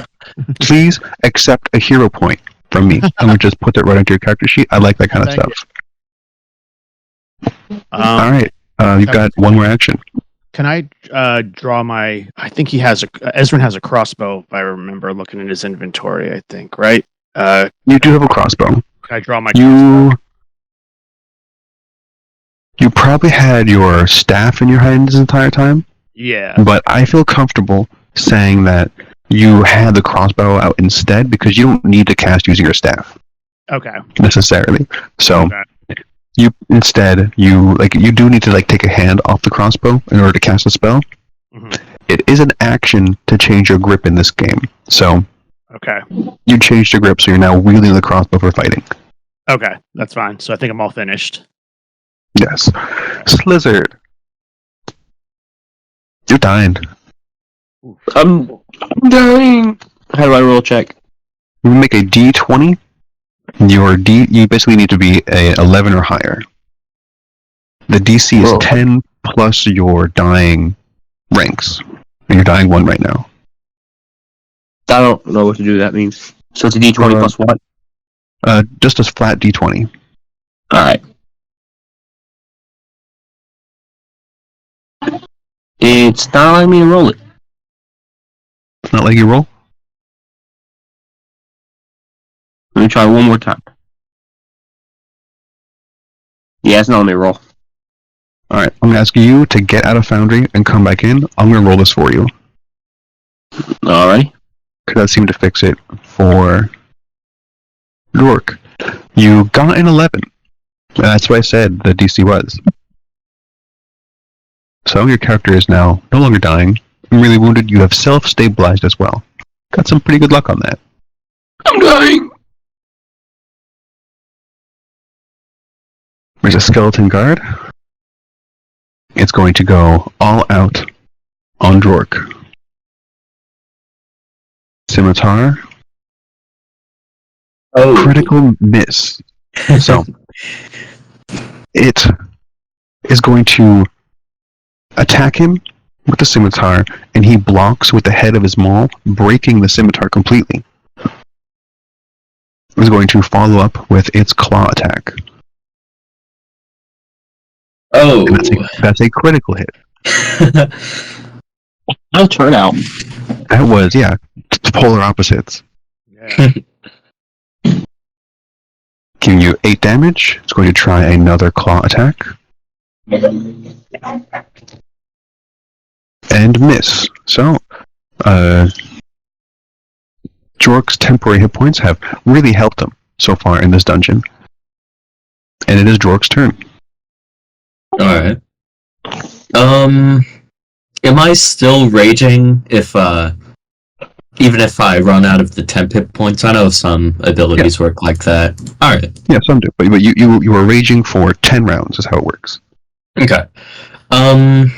Please accept a hero point from me. I'm going to just put that right into your character sheet. I like that kind of Thank stuff. All right. You've got one more action. Can I draw my? I think he has Ezrin has a crossbow. If I remember looking at his inventory, I think right. You do have a crossbow. Can I draw my crossbow? You probably had your staff in your hand this entire time, Yeah. but I feel comfortable saying that you had the crossbow out instead because you don't need to cast using your staff Okay. necessarily. So Okay. you do need to like take a hand off the crossbow in order to cast a spell. Mhm. It is an action to change your grip in this game. So Okay. you changed your grip, so you're now wielding the crossbow for fighting. Okay. That's fine. So I think I'm all finished. Yes. Slizzard. You're dying. I'm dying. How do I roll check? You make a D20. You basically need to be a 11 or higher. The DC is Whoa. 10 plus your dying ranks. And you're dying 1 right now. I don't know what to do that means. So it's a D20 plus what? Just a flat D20. Alright. It's not letting me roll it. It's not like you roll. Let me try one more time. Yeah, it's not letting me roll. Alright, I'm going to ask you to get out of Foundry and come back in. I'm going to roll this for you. Alright. Because that seemed to fix it for York. You got an 11. That's what I said the DC was. So your character is now no longer dying and really wounded. You have self-stabilized as well. Got some pretty good luck on that. I'm dying! There's a skeleton guard. It's going to go all out on Drork. Scimitar. Oh, Critical miss. So it is going to attack him with the scimitar, and he blocks with the head of his maul, breaking the scimitar completely. It's going to follow up with its claw attack. Oh. And that's a critical hit. How's turnout? That was, yeah, the polar opposites. Yeah. Giving you 8 damage. It's going to try another claw attack. And miss. So, Jork's temporary hit points have really helped him so far in this dungeon. And it is Jork's turn. Alright. Am I still raging if, even if I run out of the temp hit points? I know some abilities work like that. Alright. Yeah, some do. But you were raging for 10 rounds is how it works. Okay. I'm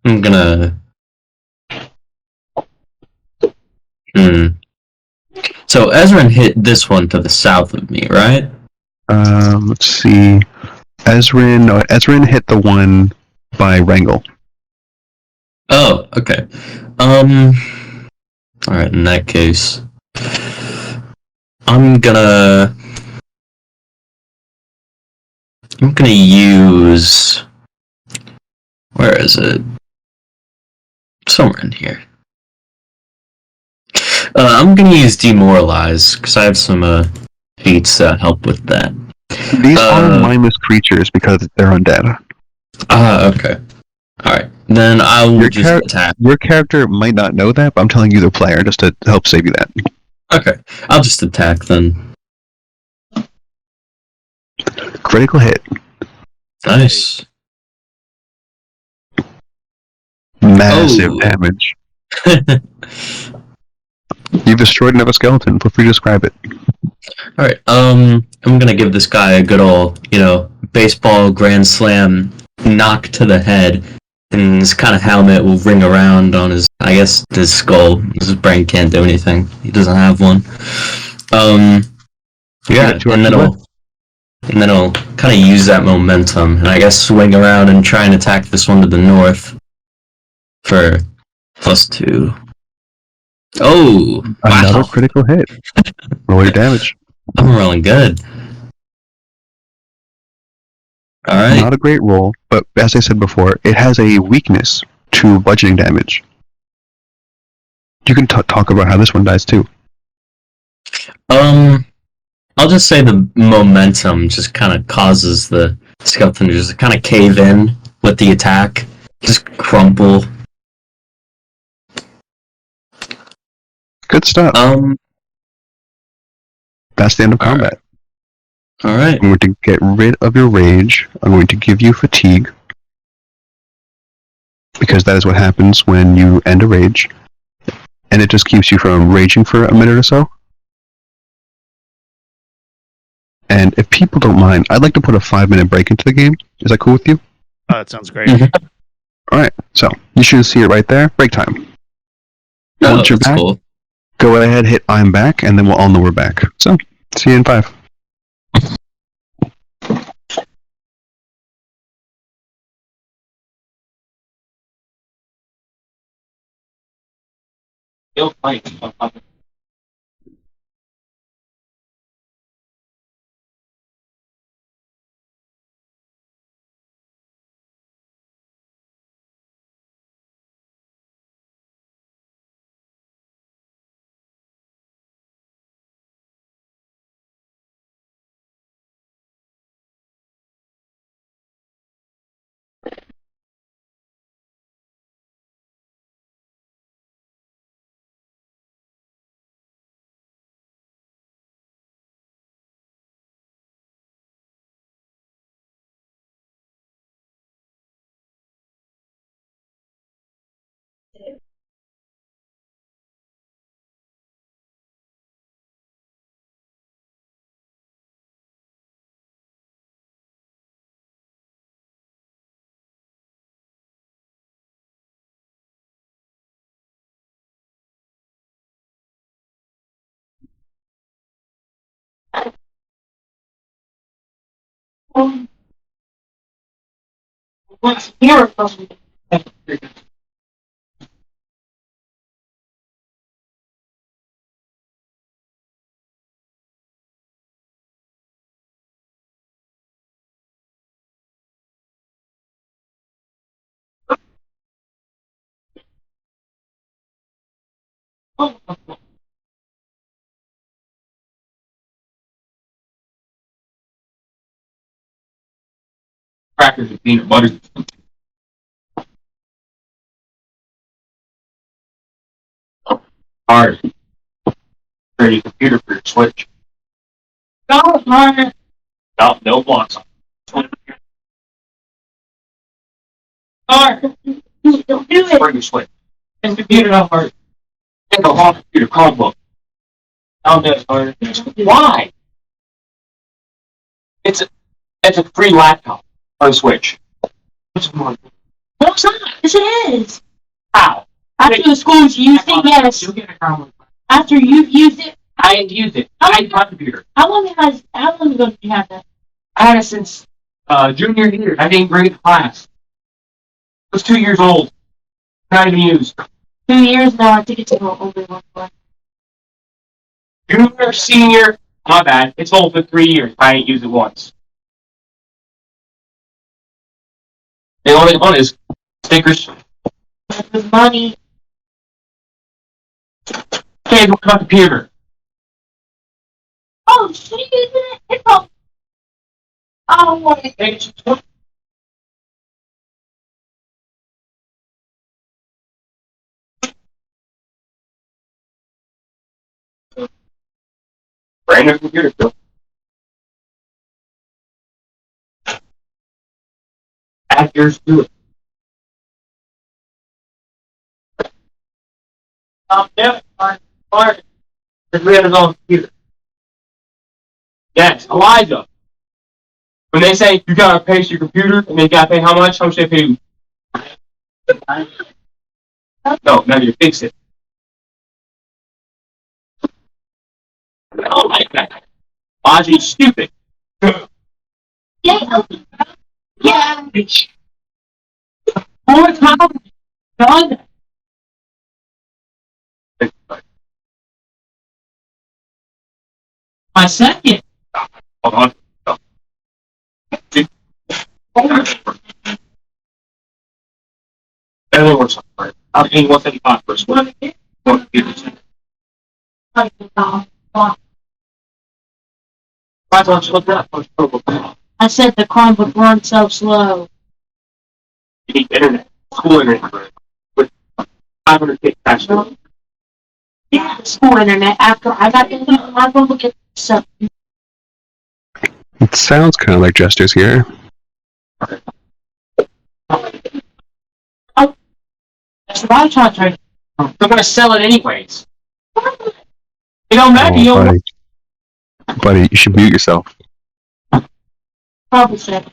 gonna... So Ezrin hit this one to the south of me, right? Let's see. Ezrin hit the one by Wrangle. Oh, okay. Alright, in that case... I'm gonna use... Where is it? Somewhere in here. I'm gonna use Demoralize, because I have some feats that help with that. These are mindless creatures because they're undead. Okay. Alright, then I'll just attack. Your character might not know that, but I'm telling you the player just to help save you that. Okay, I'll just attack then. Critical hit. Nice. Massive damage. You've destroyed another skeleton. Feel free to describe it. Alright, I'm gonna give this guy a good old, baseball grand slam knock to the head, and this kind of helmet will ring around on his skull. His brain can't do anything. He doesn't have one. Yeah, and then I'll kind of use that momentum, and I guess swing around and try and attack this one to the north for +2. Oh, Another wow. critical hit. Roll your damage. I'm rolling good. Alright. Not a great roll, but as I said before, it has a weakness to bludgeoning damage. You can talk about how this one dies too. I'll just say the momentum just kind of causes the skeleton to just kind of cave in with the attack. Just crumple. Good stuff. That's the end of combat. Alright. I'm going to get rid of your rage. I'm going to give you fatigue. Because that is what happens when you end a rage. And it just keeps you from raging for a minute or so. And if people don't mind, I'd like to put a 5-minute break into the game. Is that cool with you? That sounds great. Mm-hmm. Alright, so you should see it right there. Break time. Once you're back, cool. go ahead, hit I'm back, and then we'll all know we're back. So, see you in 5. Crackers and peanut butter. Hard. Ready computer for your switch. No, hard. No blocks. Hard. Don't do it. Bring your switch. And computer not hard. Take a long computer Chromebook. I'll do it hard. Why? It's a free laptop on Switch. No, it's not. Yes, it is. How? After the school's used it, yes. You get a Chromebook. After you've used it, I have used it. I had a computer. How long ago did you have that? I had it since junior year. I didn't bring it to class. It was 2 years old. Not even used. 2 years now. I think it's over one. Junior, senior. My bad. It's old for 3 years. I ain't used it once. The only one is stickers. The money. Okay, what about the computer? Oh, she's using it. It's all. Oh, what? Brand new computer, Bill. Add yours to it. Yeah, Mark. Because we have his own computer. Yes, Elijah. When they say you gotta pay for your computer, and they gotta pay how much? How much they pay you? No, you fix it. I don't like that. Elijah's stupid. Yeah. More time. Done. My second. Hold on. Everything works on. I'm paying $155 for a square. Why don't you look that much? I said the Chromebook runs so slow. You need internet, school internet, with 500 gigs actually. Yeah, school internet. After I got internet, I'm gonna look at something. It sounds kind of like Jester's here. Oh, that's what I tried to. They're gonna sell it anyways. It don't matter. Oh, buddy, you should mute yourself. Probably said.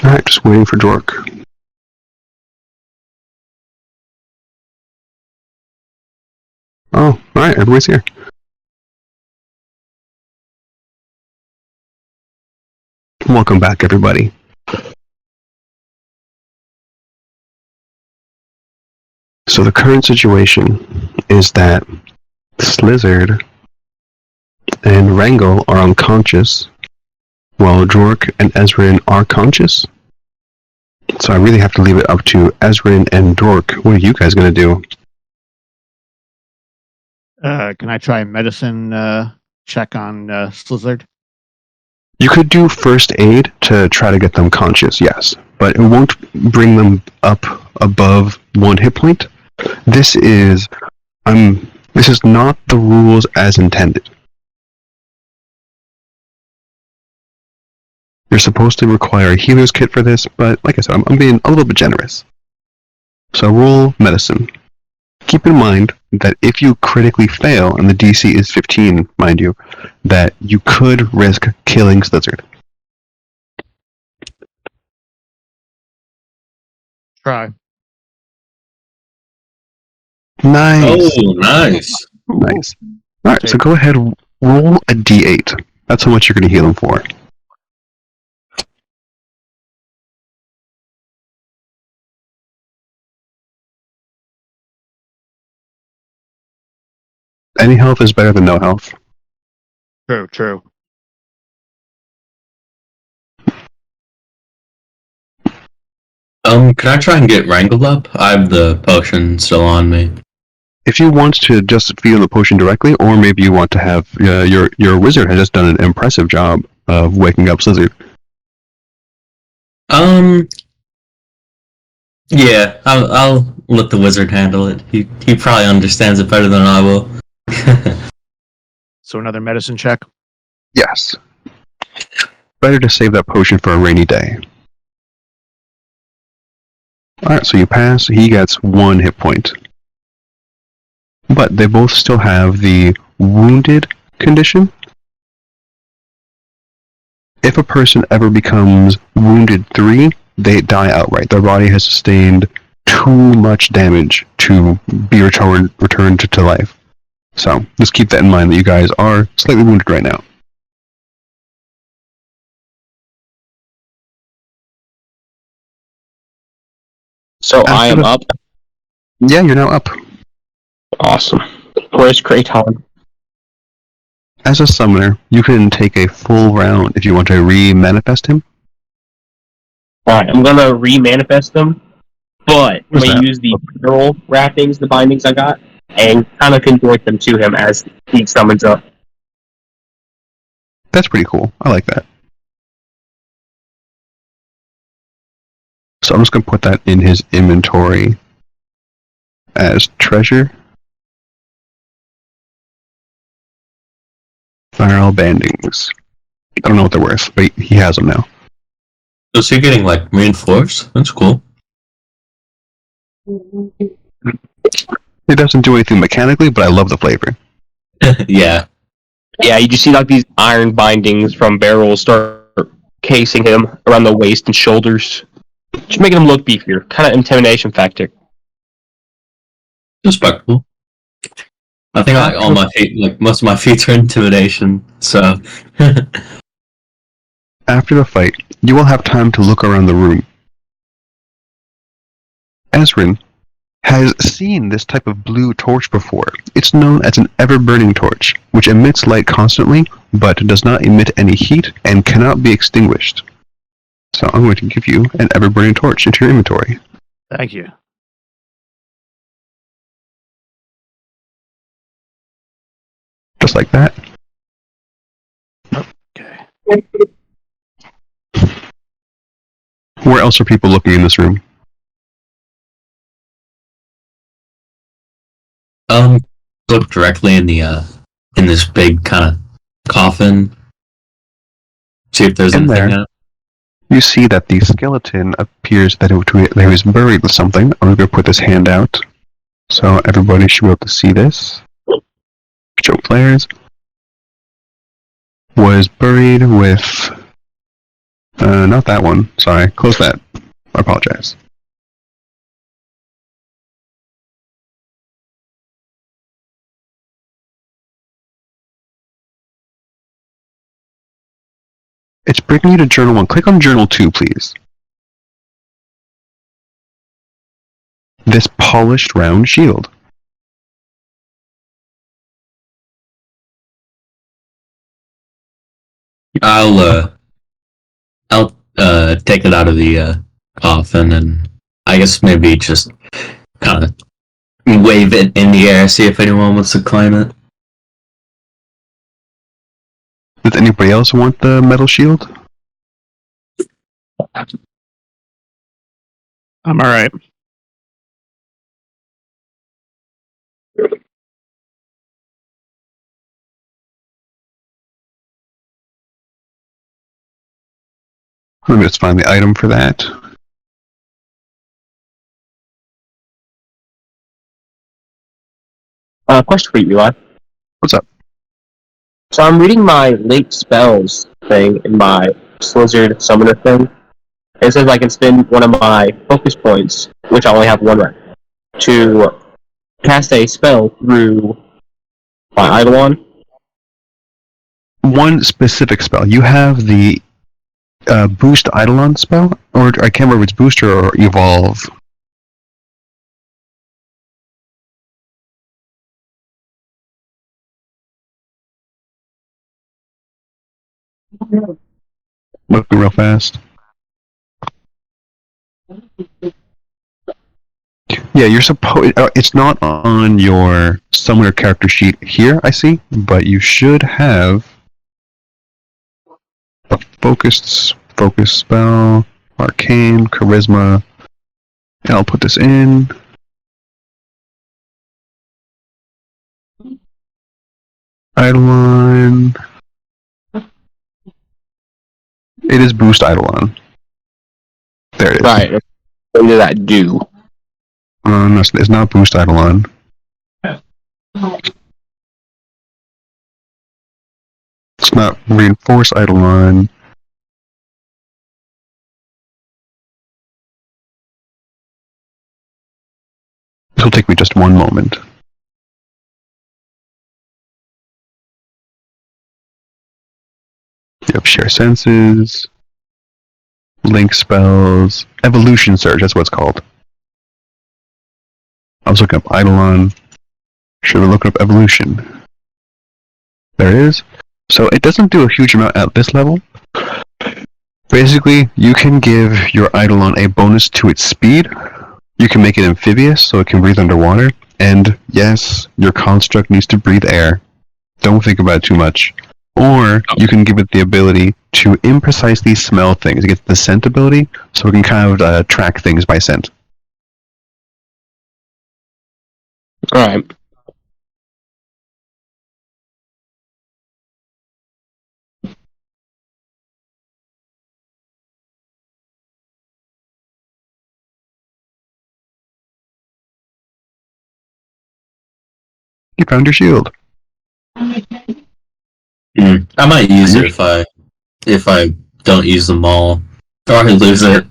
Alright, just waiting for Dork. Oh, alright, everybody's here. Welcome back, everybody. So the current situation is that Slizzard and Wrangle are unconscious, while Jork and Ezrin are conscious. So I really have to leave it up to Ezrin and Dork. What are you guys going to do? Can I try medicine check on Slizzard? You could do first aid to try to get them conscious, yes, but it won't bring them up above 1 hit point. This is not the rules as intended. You're supposed to require a healer's kit for this, but like I said, I'm being a little bit generous. So roll medicine. Keep in mind that if you critically fail, and the DC is 15, mind you, that you could risk killing Slizzard. Try. Nice. Oh, nice. Nice. Alright, so go ahead, roll a d8. That's how much you're going to heal him for. Any health is better than no health. True. Can I try and get wrangled up? I have the potion still on me. If you want to just feel the potion directly, or maybe you want to have your wizard has just done an impressive job of waking up Slizzard. Yeah, I'll let the wizard handle it. He probably understands it better than I will. So another medicine check. Yes. Better to save that potion for a rainy day. Alright, so you pass. He gets 1 hit point. But they both still have the wounded condition. If a person ever becomes wounded 3, they die outright. Their body has sustained too much damage to be returned to life. So just keep that in mind that you guys are slightly wounded right now. So I am up. Yeah, you're now up. Awesome. Where's Kraton? As a summoner, you can take a full round if you want to re-manifest him. Alright, I'm gonna re-manifest them, but I'm What's gonna that? use the mineral wrappings, the bindings I got, and kind of convert them to him as he summons up. That's pretty cool. I like that. So I'm just going to put that in his inventory as treasure. Viral bandings. I don't know what they're worth, but he has them now. So is he getting like reinforced? That's cool. It doesn't do anything mechanically, but I love the flavor. Yeah. Yeah, you just see like these iron bindings from barrels start casing him around the waist and shoulders. Just making him look beefier. Kind of intimidation factor. Respectable. I think like all my feet, like most of my feats are intimidation. So After the fight, you will have time to look around the room. Ezrin has seen this type of blue torch before. It's known as an ever-burning torch, which emits light constantly, but does not emit any heat and cannot be extinguished. So I'm going to give you an ever-burning torch into your inventory. Thank you. Just like that. Okay. Where else are people looking in this room? look directly in the in this big kind of coffin. See if there's In anything there. out. You see that the skeleton appears that it was buried with something. I'm going to put this hand out so everybody should be able to see this. Show players. Was buried with... not that one. Sorry. Close that. I apologize. It's bringing you to Journal 1. Click on Journal 2, please. This polished round shield. I'll take it out of the coffin and I guess maybe just kind of wave it in the air, see if anyone wants to claim it. Does anybody else want the metal shield? I'm alright. Let me just find the item for that. Question for you, Eli. What's up? So I'm reading my late spells thing in my Slizzard Summoner thing. It says I can spend one of my focus points, which I only have one right, to cast a spell through my Eidolon. One specific spell. You have the boost Eidolon spell? Or I can't remember if it's booster or evolve. Looking real fast. Yeah, you're supposed. It's not on your summoner character sheet here, I see, but you should have a focus spell, arcane, charisma. And I'll put this in. Eidolon. It is boost Eidolon. There it is. Right. What did that do? No, it's not boost Eidolon. It's not reinforce Eidolon. This will take me just one moment. You have share senses, link spells, evolution surge, that's what it's called. I was looking up Eidolon. Should have looked up evolution. There it is. So it doesn't do a huge amount at this level. Basically, you can give your Eidolon a bonus to its speed. You can make it amphibious, so it can breathe underwater. And yes, your construct needs to breathe air. Don't think about it too much. Or you can give it the ability to imprecisely smell things. It gets the scent ability, so it can kind of track things by scent. Alright. You found your shield. I might use it if I don't use them all, or I lose it.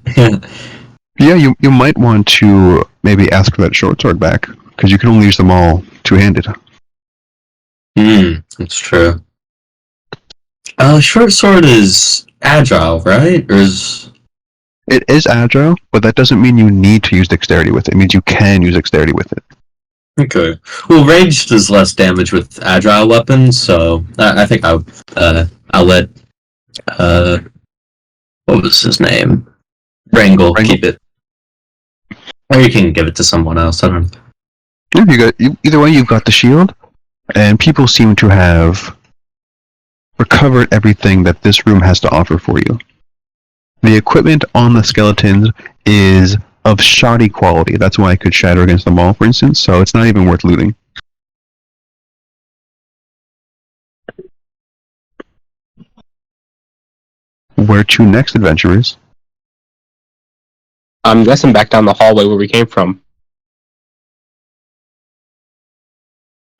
Yeah, you might want to maybe ask for that short sword back, because you can only use them all two-handed. That's true. Short sword is agile, right? Or is It is agile, but that doesn't mean you need to use dexterity with it. It means you can use dexterity with it. okay? Well, ranged does less damage with agile weapons, so I think I'll let what was his name? Wrangle keep it, or you can give it to someone else. I don't know. Yeah, either way, you've got the shield, and people seem to have recovered everything that this room has to offer for you. The equipment on the skeletons is of shoddy quality. That's why I could shatter against them all, for instance, so it's not even worth looting. Where to next, adventurers? I'm guessing back down the hallway where we came from.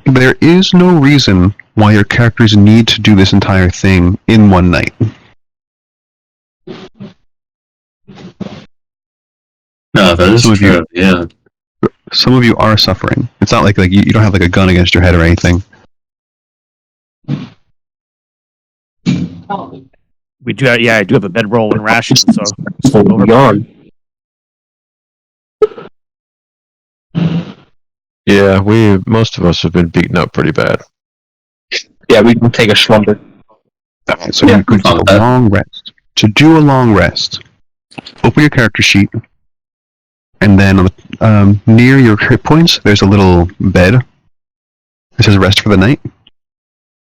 There is no reason why your characters need to do this entire thing in one night. No, that is Some of true. Yeah. Some of you are suffering. It's not like you don't have like a gun against your head or anything. We do. I do have a bedroll and rations, so So gone. Yeah, most of us have been beaten up pretty bad. Yeah, we can take a slumber. Alright, so Yeah, you could I'm fine do with a that. long rest. To do a long rest, open your character sheet, and then on the, near your hit points, there's a little bed. It says rest for the night.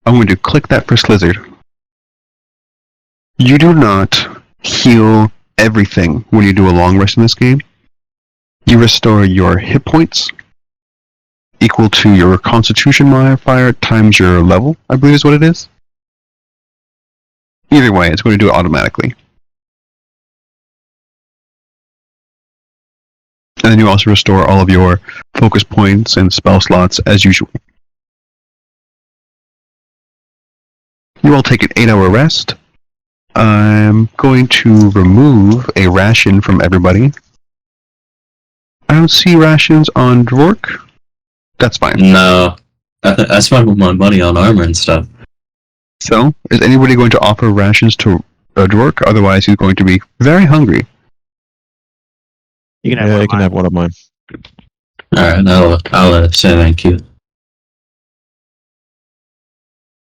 I'm going to click that for Slizzard. You do not heal everything when you do a long rest in this game. You restore your hit points equal to your constitution modifier times your level, I believe is what it is. Either way, it's going to do it automatically. And then you also restore all of your focus points and spell slots as usual. You all take an 8-hour rest. I'm going to remove a ration from everybody. I don't see rations on Dvork. That's fine. No, I spent my money on armor and stuff. So, is anybody going to offer rations to Dvork? Otherwise, he's going to be very hungry. you can have Yeah, one you of can mine. have one of mine. All right, I'll say thank you.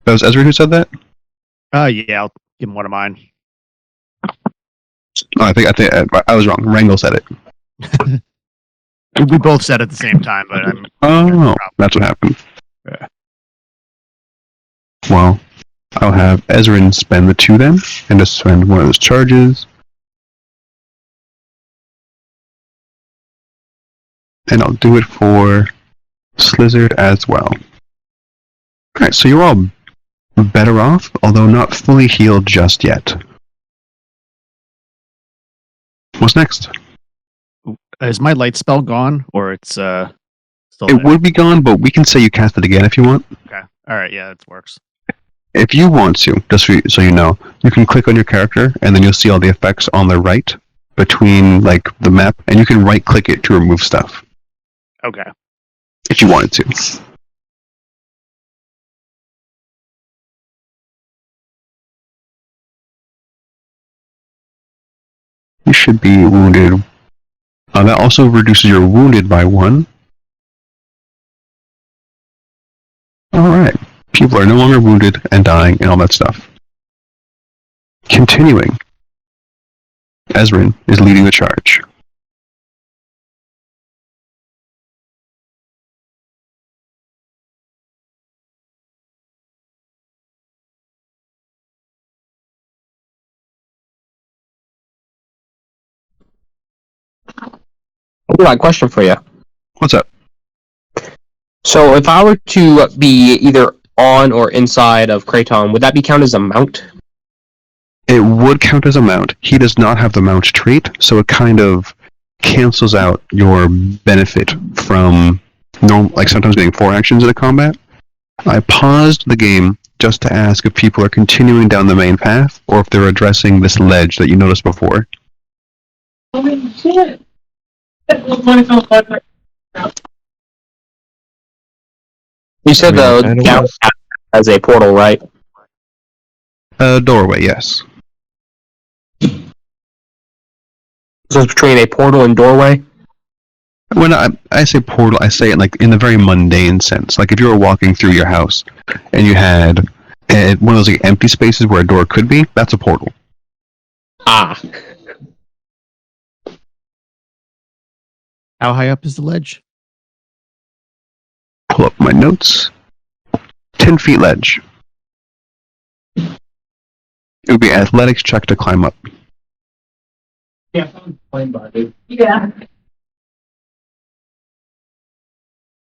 That was Ezra who said that? Yeah, give him one of mine. Oh, I think I was wrong. Wrangle said it. We both said at the same time, but I'm. Oh, that's what happened. Yeah. Well, I'll have Ezrin spend the 2 then, and just spend one of those charges. And I'll do it for Slizzard as well. Alright, so you're all better off, although not fully healed just yet. What's next? Is my light spell gone, or it's still It there? would be gone, but we can say you cast it again if you want. Okay. All right. Yeah, that works. If you want to, just so you know, you can click on your character, and then you'll see all the effects on the right between like the map, and you can right-click it to remove stuff Okay. if you wanted to. You should be wounded. That also reduces your wounded by 1. Alright. People are no longer wounded and dying and all that stuff. Continuing. Ezrin is leading the charge. I got a question for you. What's up? So if I were to be either on or inside of Kraton, would that be counted as a mount? It would count as a mount. He does not have the mount trait, so it kind of cancels out your benefit from like sometimes getting 4 actions in a combat. I paused the game just to ask if people are continuing down the main path or if they're addressing this ledge that you noticed before. Holy shit! You said I mean, the kinda down was. as a portal, right? Doorway, yes. So it's between a portal and doorway? When I say portal, I say it like in the very mundane sense. Like if you were walking through your house and you had one of those like empty spaces where a door could be, that's a portal. Ah. How high up is the ledge? Pull up my notes. 10 feet ledge. It would be an athletics check to climb up. Yeah, plain bar, dude. Yeah.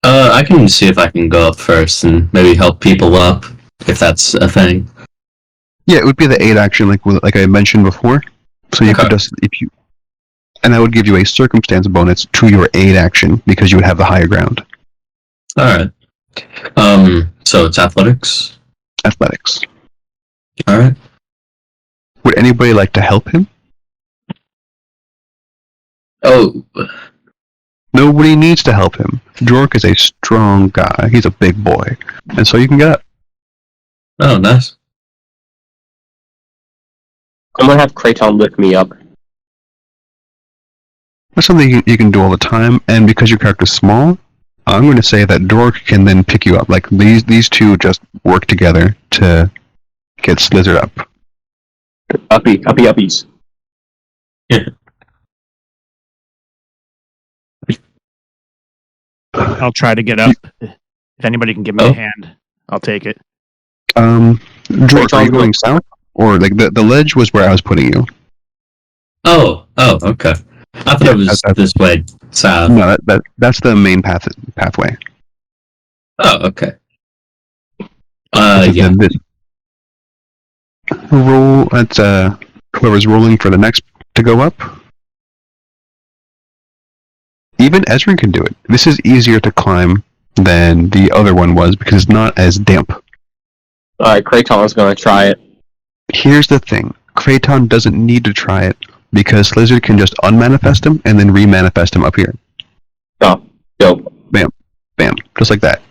I can see if I can go up first and maybe help people up, if that's a thing. Yeah, it would be the 8 action like I mentioned before. So you could just and that would give you a circumstance bonus to your 8 action because you would have the higher ground. Alright. So it's athletics. Athletics. Alright. Would anybody like to help him? Oh, Nobody needs to help him. Jork is a strong guy. He's a big boy. And so you can get up. oh, nice. I'm gonna have Kraton lift me up. That's something you can do all the time, and because your character's small, I'm going to say that Dork can then pick you up. Like, these two just work together to get Slizzard up. Uppies. I'll try to get up. If anybody can give me a hand, I'll take it. Dork, are you going south? Or, like, the ledge was where I was putting you. Oh, okay. I thought it was this way, south. No, that's the main pathway. Oh, okay. This is Yeah. then this. Roll, that's, whoever's rolling for the next to go up. Even Ezrin can do it. This is easier to climb than the other one was because it's not as damp. Alright, Kraton's gonna try it. Here's the thing. Kraton doesn't need to try it because Slizzard can just unmanifest him and then remanifest him up here. Oh, dope. Bam. Just like that.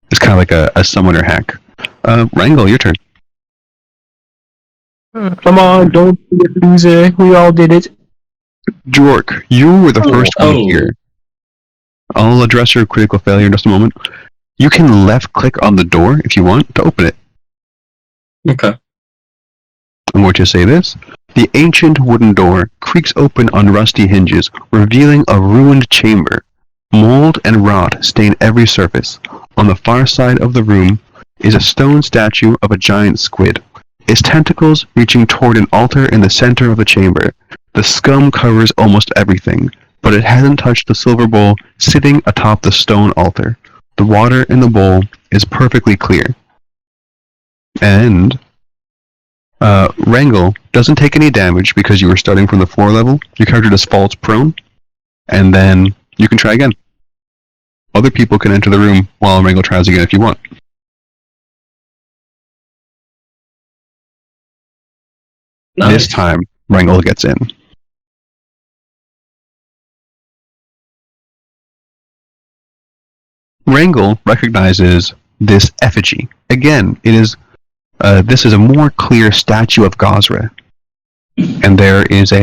It's kind of like a summoner hack. Wrangle, your turn. Come on, don't be a loser. We all did it. Jork, you were the first one here. I'll address your critical failure in just a moment. You can left click on the door if you want to open it. Okay. I'm going to say this. The ancient wooden door creaks open on rusty hinges, revealing a ruined chamber. Mold and rot stain every surface. On the far side of the room is a stone statue of a giant squid, its tentacles reaching toward an altar in the center of the chamber. The scum covers almost everything, but it hasn't touched the silver bowl sitting atop the stone altar. The water in the bowl is perfectly clear. And Wrangle doesn't take any damage because you were starting from the floor level. Your character just falls prone, and then you can try again. Other people can enter the room while Wrangle tries again if you want. Nice. This time, Wrangle gets in. Wrangle recognizes this effigy. Again, this is a more clear statue of Gosra. And there is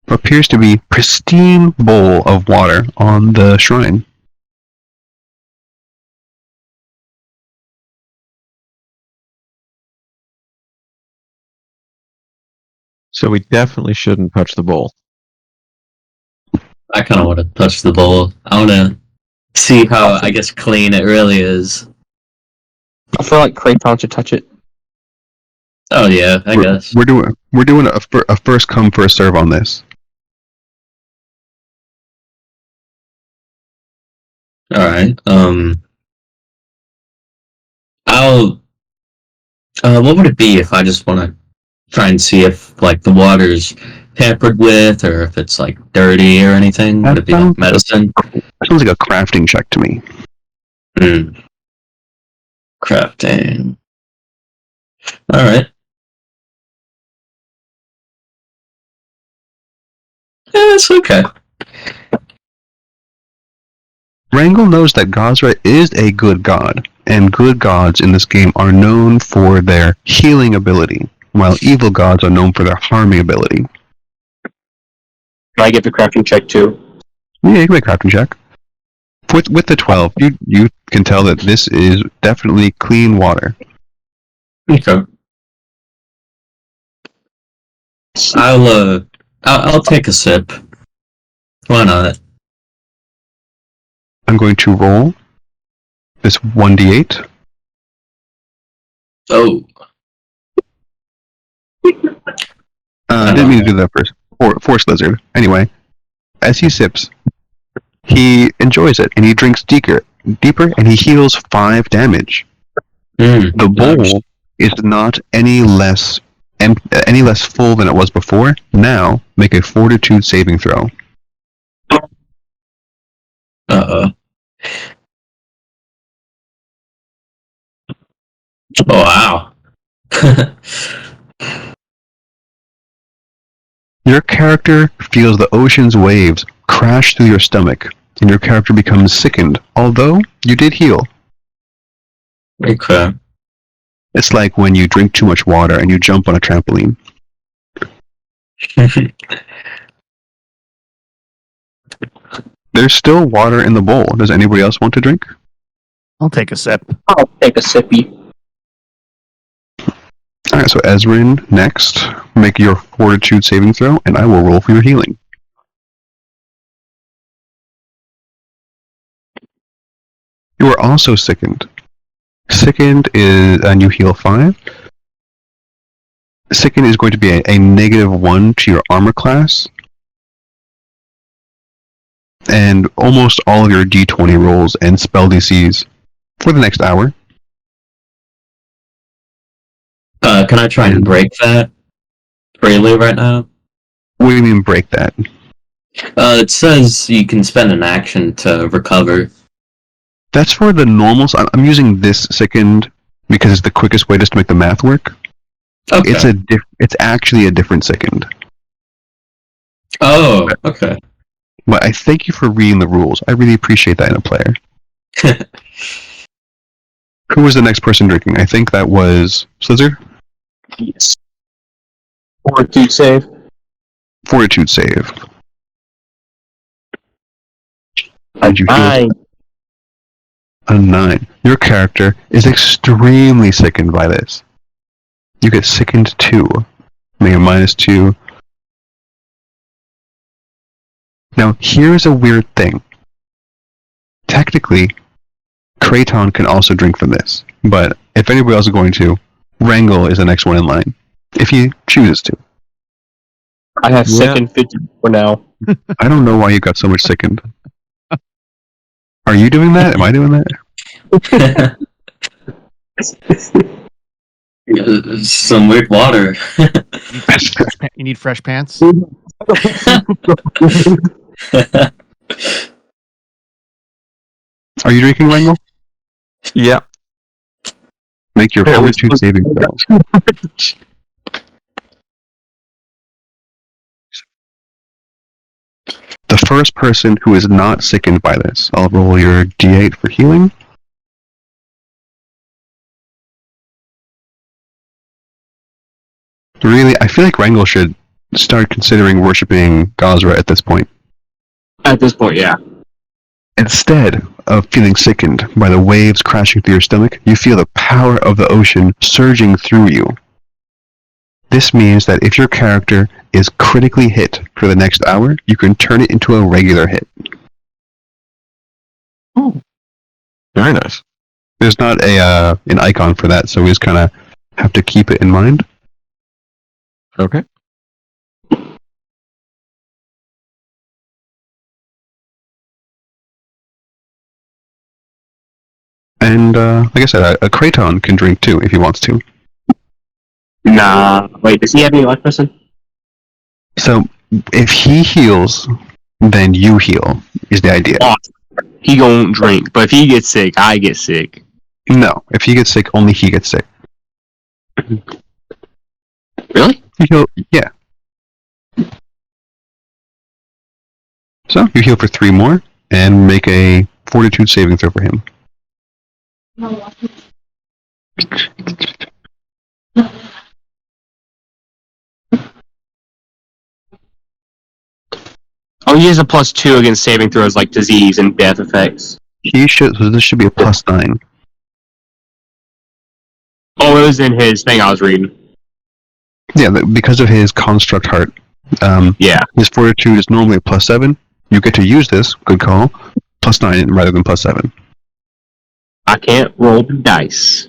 appears to be pristine bowl of water on the shrine. So we definitely shouldn't touch the bowl. I kind of want to touch the bowl. I want to see how, I guess, clean it really is. I feel like Kraton should touch it. Oh yeah, I guess. We're doing a first come first serve on this. All right. I'll. What would it be if I just want to try and see if like the water's tampered with, or if it's like dirty or anything? Would it be like medicine? Sounds like a crafting check to me. Crafting. All right. Yeah, it's okay. Wrangle knows that Gosra is a good god, and good gods in this game are known for their healing ability, while evil gods are known for their harming ability. Can I get the crafting check too? Yeah, you can make a crafting check. With the 12, you can tell that this is definitely clean water. Okay. I'll take a sip. Why not? I'm going to roll this 1d8. Oh. I didn't mean to do that first. Force Lizard. Anyway, as he sips, he enjoys it, and he drinks deeper, and he heals 5 damage. The bowl is not any less full than it was before. Now, make a Fortitude saving throw. Uh-oh. Oh, wow. Your character feels the ocean's waves crash through your stomach, and your character becomes sickened, although you did heal. Okay. It's like when you drink too much water and you jump on a trampoline. There's still water in the bowl. Does anybody else want to drink? I'll take a sip. I'll take a sippy. Alright, so Ezrin next. Make your Fortitude saving throw, and I will roll for your healing. You are also sickened. Sickened is, and you heal 5. Sickened is going to be a -1 to your armor class. And almost all of your d20 rolls and spell DCs for the next hour. Can I try and break that freely right now? What do you mean break that? It says you can spend an action to recover. That's for the normals. I'm using this sickened because it's the quickest way just to make the math work. Okay. It's actually a different sickened. Oh, okay. But I thank you for reading the rules. I really appreciate that in a player. Who was the next person drinking? I think that was Slizzer? Yes. Fortitude save. Fortitude save. Did you heal? 9. A 9. Your character is extremely sickened by this. You get sickened 2. Make a -2. Now, here's a weird thing. Technically, Kraton can also drink from this, but if anybody else is going to, Wrangle is the next one in line, if he chooses to. I have Yeah. second 50 for now. I don't know why you got so much sickened. Are you doing that? Am I doing that? Some weird water. You need fresh pants. Are you drinking, Wrangle? Yeah. Make your Yeah, we- fortitude saving throw. The first person who is not sickened by this, I'll roll your d8 for healing. Really, I feel like Wrangle should start considering worshipping Gazra at this point. At this point, yeah. Instead of feeling sickened by the waves crashing through your stomach, you feel the power of the ocean surging through you. This means that if your character is critically hit for the next hour, you can turn it into a regular hit. Very nice. There's not an icon for that, so we just kind of have to keep it in mind. Okay. And like I said, a Kraton can drink too if he wants to. Nah. Wait, does he have any life person? So if he heals, then you heal, is the idea. Oh, he gon' drink, but if he gets sick, I get sick. No, if he gets sick, only he gets sick. Really? You heal, yeah. So you heal for 3 more, and make a fortitude saving throw for him. Oh, he has a +2 against saving throws like disease and death effects. So this should be a +9. Oh, it was in his thing I was reading. Yeah, because of his construct heart. Yeah. His fortitude is normally a +7. You get to use this, good call, +9 rather than +7. I can't roll the dice.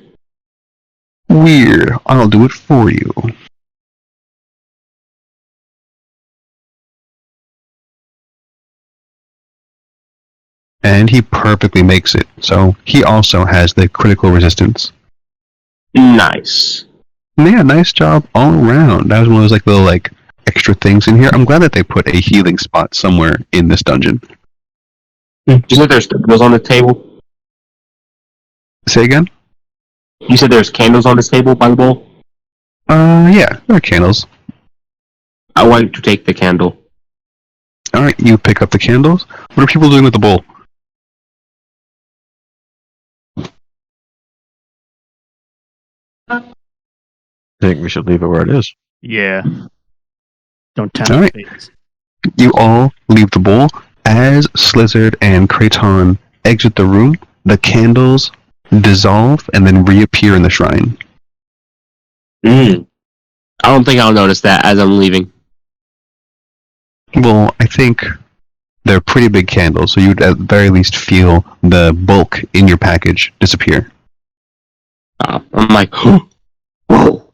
Weird. I'll do it for you. And he perfectly makes it, so he also has the critical resistance. Nice. Yeah, nice job all around. That was one of those little extra things in here. I'm glad that they put a healing spot somewhere in this dungeon. You said there's candles on the table? Say again? You said there's candles on this table by the bowl? Yeah, there are candles. I want to take the candle. Alright, you pick up the candles. What are people doing with the bowl? I think we should leave it where it is. Yeah. Don't tempt All right. fate. You all leave the bowl. As Slizzard and Kraton exit the room, the candles dissolve and then reappear in the shrine. I don't think I'll notice that as I'm leaving. Well, I think they're pretty big candles, so you'd at the very least feel the bulk in your package disappear. I'm like, whoa.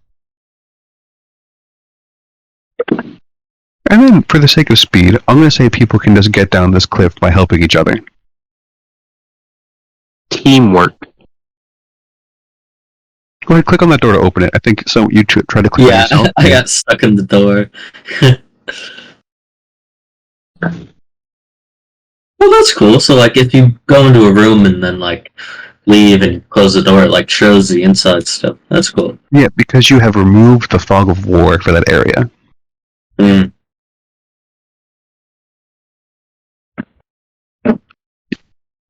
And then, for the sake of speed, I'm going to say people can just get down this cliff by helping each other. Teamwork. Go ahead, click on that door to open it. I think so. You try to click on Yeah, yourself. I got stuck in the door. Well, that's cool. So, if you go into a room and then, leave and close the door, it, shows the inside stuff. That's cool. Yeah, because you have removed the fog of war for that area. Mm.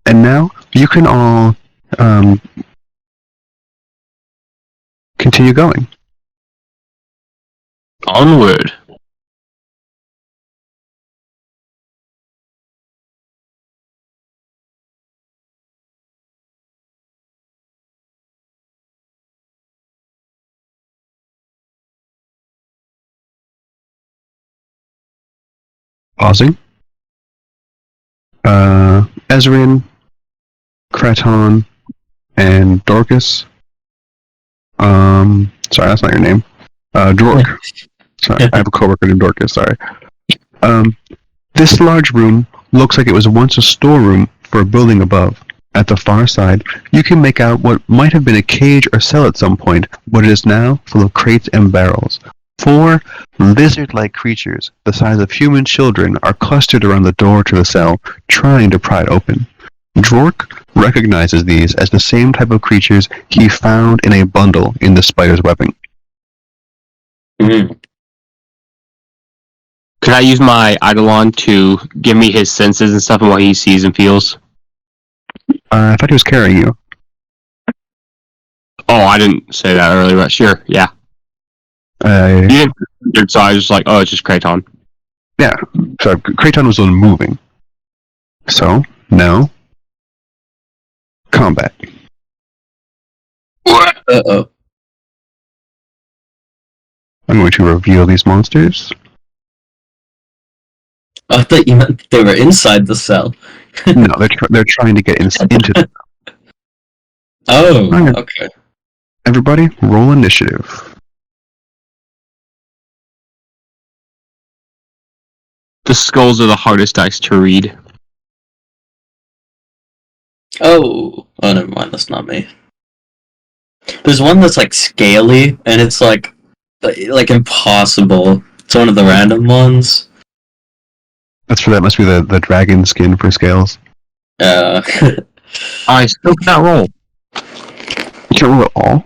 And now, you can all continue going. Onward. pausing. Ezrin, Kraton, and Dorcas. Sorry, that's not your name. Drork. Sorry, I have a coworker named Dorcas. Sorry. This large room looks like it was once a storeroom for a building above. At the far side, you can make out what might have been a cage or cell at some point, but it is now full of crates and barrels. 4 lizard-like creatures, the size of human children, are clustered around the door to the cell, trying to pry it open. Drork recognizes these as the same type of creatures he found in a bundle in the spider's webbing. Mm. Can I use my Eidolon to give me his senses and stuff and what he sees and feels? I thought he was carrying you. Oh, I didn't say that earlier, but sure, yeah. You didn't, so I was just like, oh, it's just Kraton. Yeah, so Kraton was the one moving. So, now, combat. Uh-oh. I'm going to reveal these monsters. I thought you meant they were inside the cell. No, they're trying to get into the... Oh, Alright. okay. Everybody, roll initiative. The skulls are the hardest dice to read. Oh, never mind. That's not me. There's one that's like scaly, and it's like impossible. It's one of the random ones. That must be the dragon skin for scales. I still cannot roll. You can't roll at all?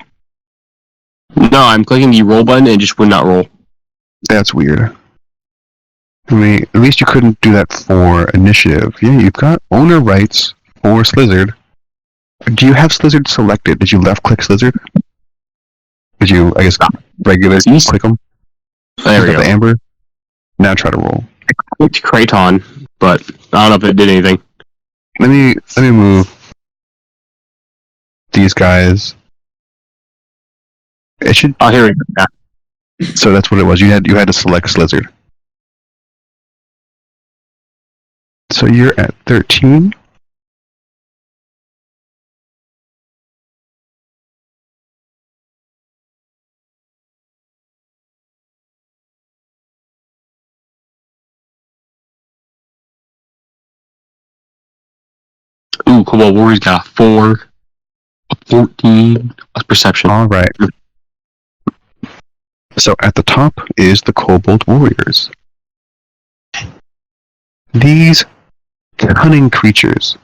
No, I'm clicking the roll button and it just would not roll. That's weird. I mean, at least you couldn't do that for initiative. Yeah, you've got owner rights for Slizzard. Do you have Slizzard selected? Did you left-click Slizzard? Did you, I guess, regular click them? There we Got go. the amber? Now try to roll. I clicked Kraton, but I don't know if it did anything. Let me move these guys. It should. Oh, here we go. Yeah. So that's what it was. You had to select Slizzard. So you're at 13. Ooh, Cobalt Warrior's got a 4, a 14, a perception. All right. So at the top is the Cobalt Warriors. These cunning creatures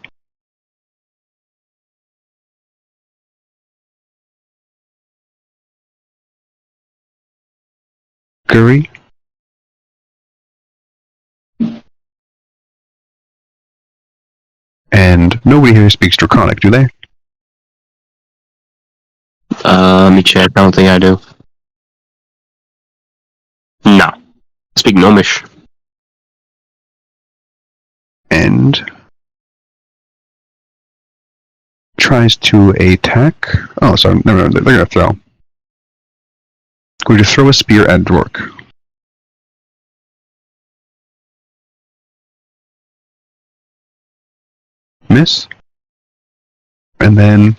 scurry and nobody here speaks Draconic, do they? Let me check. I don't think I do. No. I speak Gnomish. And tries to attack. Oh, sorry, no, they're gonna throw. Going to throw a spear at Drork. Miss. And then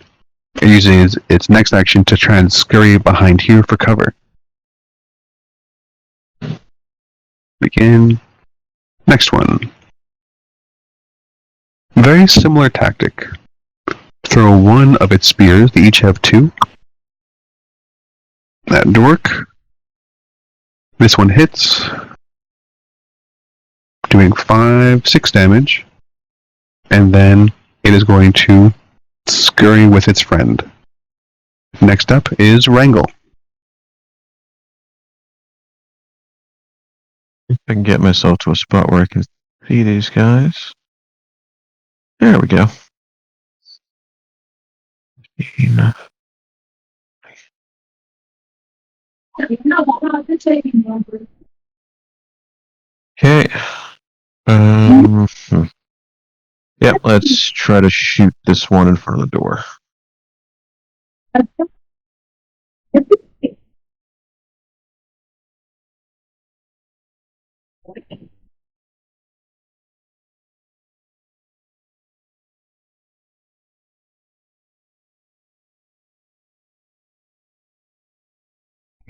it uses its next action to try and scurry behind here for cover. Begin. Next one. Very similar tactic. Throw one of its spears. They each have 2. At Drork. This one hits. Doing 6 damage. And then it is going to scurry with its friend. Next up is Wrangle. If I can get myself to a spot where I can see these guys. There we go. 15. Okay. Yep, let's try to shoot this one in front of the door.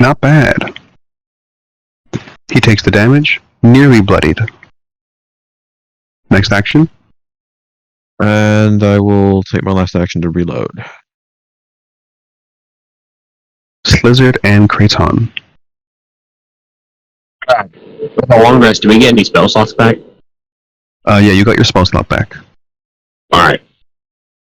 Not bad. He takes the damage, nearly bloodied. Next action. And I will take my last action to reload. Slizzard and Kraton. With a long rest, do we get any spell slots back? Yeah, you got your spell slot back. Alright.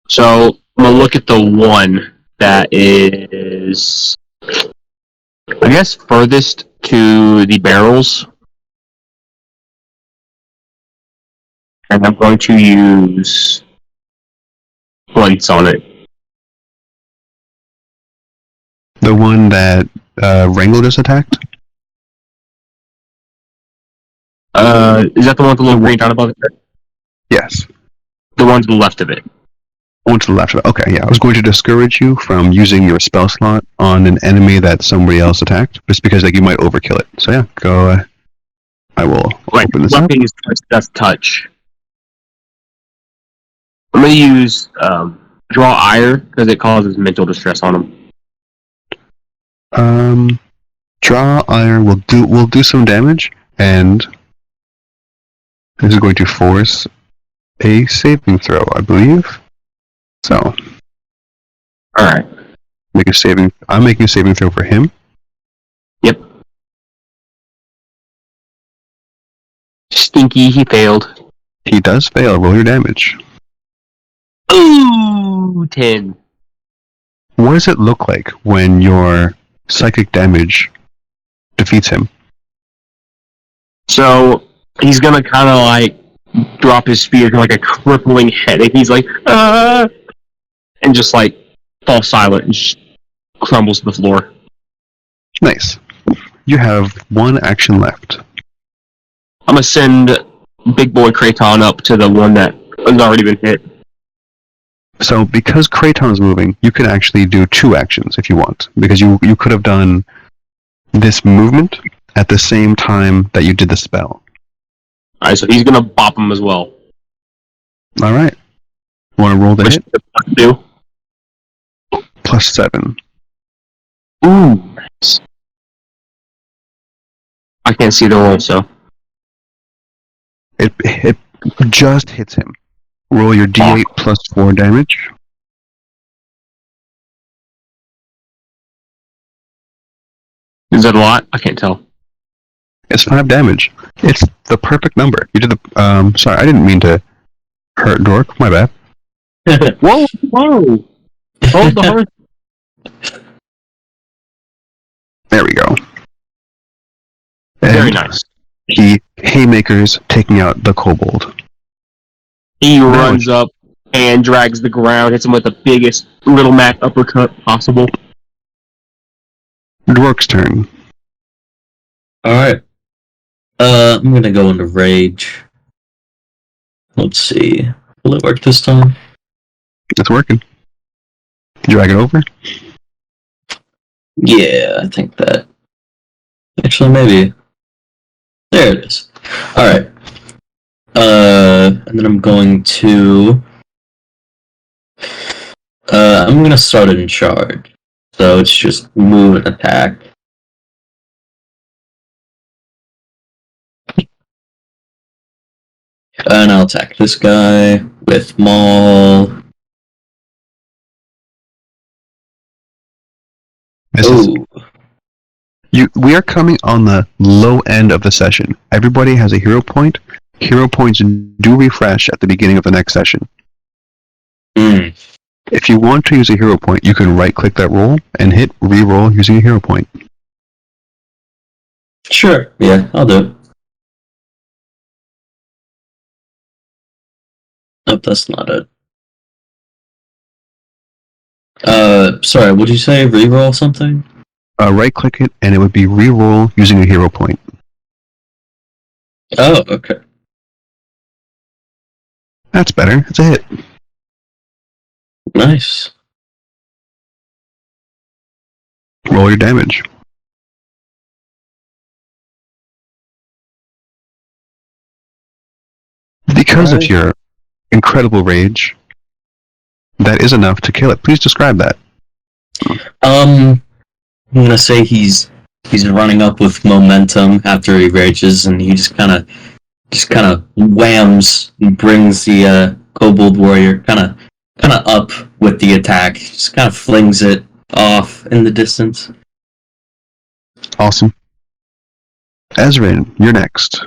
So, I'm gonna look at the one that is, I guess, furthest to the barrels. And I'm going to use points on it. The one that Wrangle just attacked? Is that the one with the little green dot above it? Yes. The one to the left of it. One to the left. Okay, yeah. I was going to discourage you from using your spell slot on an enemy that somebody else attacked, just because like you might overkill it. So yeah, go. I will open this up. Left thing is Death Touch. I'm gonna use Draw Ire because it causes mental distress on them. Draw Ire will do some damage, and this is going to force a saving throw, I believe. So, All right. I'm making a saving throw for him. Yep. Stinky, he failed. He does fail. Roll your damage. Ooh, 10. What does it look like when your psychic damage defeats him? So he's gonna kind of like drop his spear to like a crippling headache. He's like, ah, and just like fall silent and just crumbles to the floor. Nice. You have one action left. I'm gonna send Big Boy Kraton up to the one that has already been hit. So because Kraton is moving, you can actually do two actions if you want. Because you could have done this movement at the same time that you did the spell. Alright, so he's gonna bop him as well. Alright. Want to roll the Which hit? do? +7. Ooh, nice. I can't see the roll, so. It just hits him. Roll your d8 +4 damage. Is that a lot? I can't tell. It's 5 damage. It's the perfect number. You did the sorry, I didn't mean to hurt Dork, my bad. Whoa! Hold the horse. There we go. Very And nice. He haymakers taking out the kobold. He runs up and drags the ground, hits him with the biggest little Mac uppercut possible. Dwark's turn. Alright. I'm gonna go into rage. Let's see. Will it work this time? It's working. Drag it over. Yeah, I think that. Actually, maybe. There it is. Alright. And then I'm going to. I'm gonna start it in charge. So it's just move and attack. And I'll attack this guy with Maul. Ooh. We are coming on the low end of the session. Everybody has a hero point. Hero points do refresh at the beginning of the next session. If you want to use a hero point, you can right-click that roll and hit re-roll using a hero point. Sure. Yeah, I'll do it. Nope, that's not it. Sorry, would you say re-roll something? Right-click it, and it would be re-roll using a hero point. Oh, okay. That's better. It's a hit. Nice. Roll your damage. Because of your incredible rage, that is enough to kill it. Please describe that. I'm gonna say he's He's running up with momentum after he rages, and he just kind of whams and brings the kobold warrior kind of up with the attack. Just kind of flings it off in the distance. Awesome. Ezrin, you're next.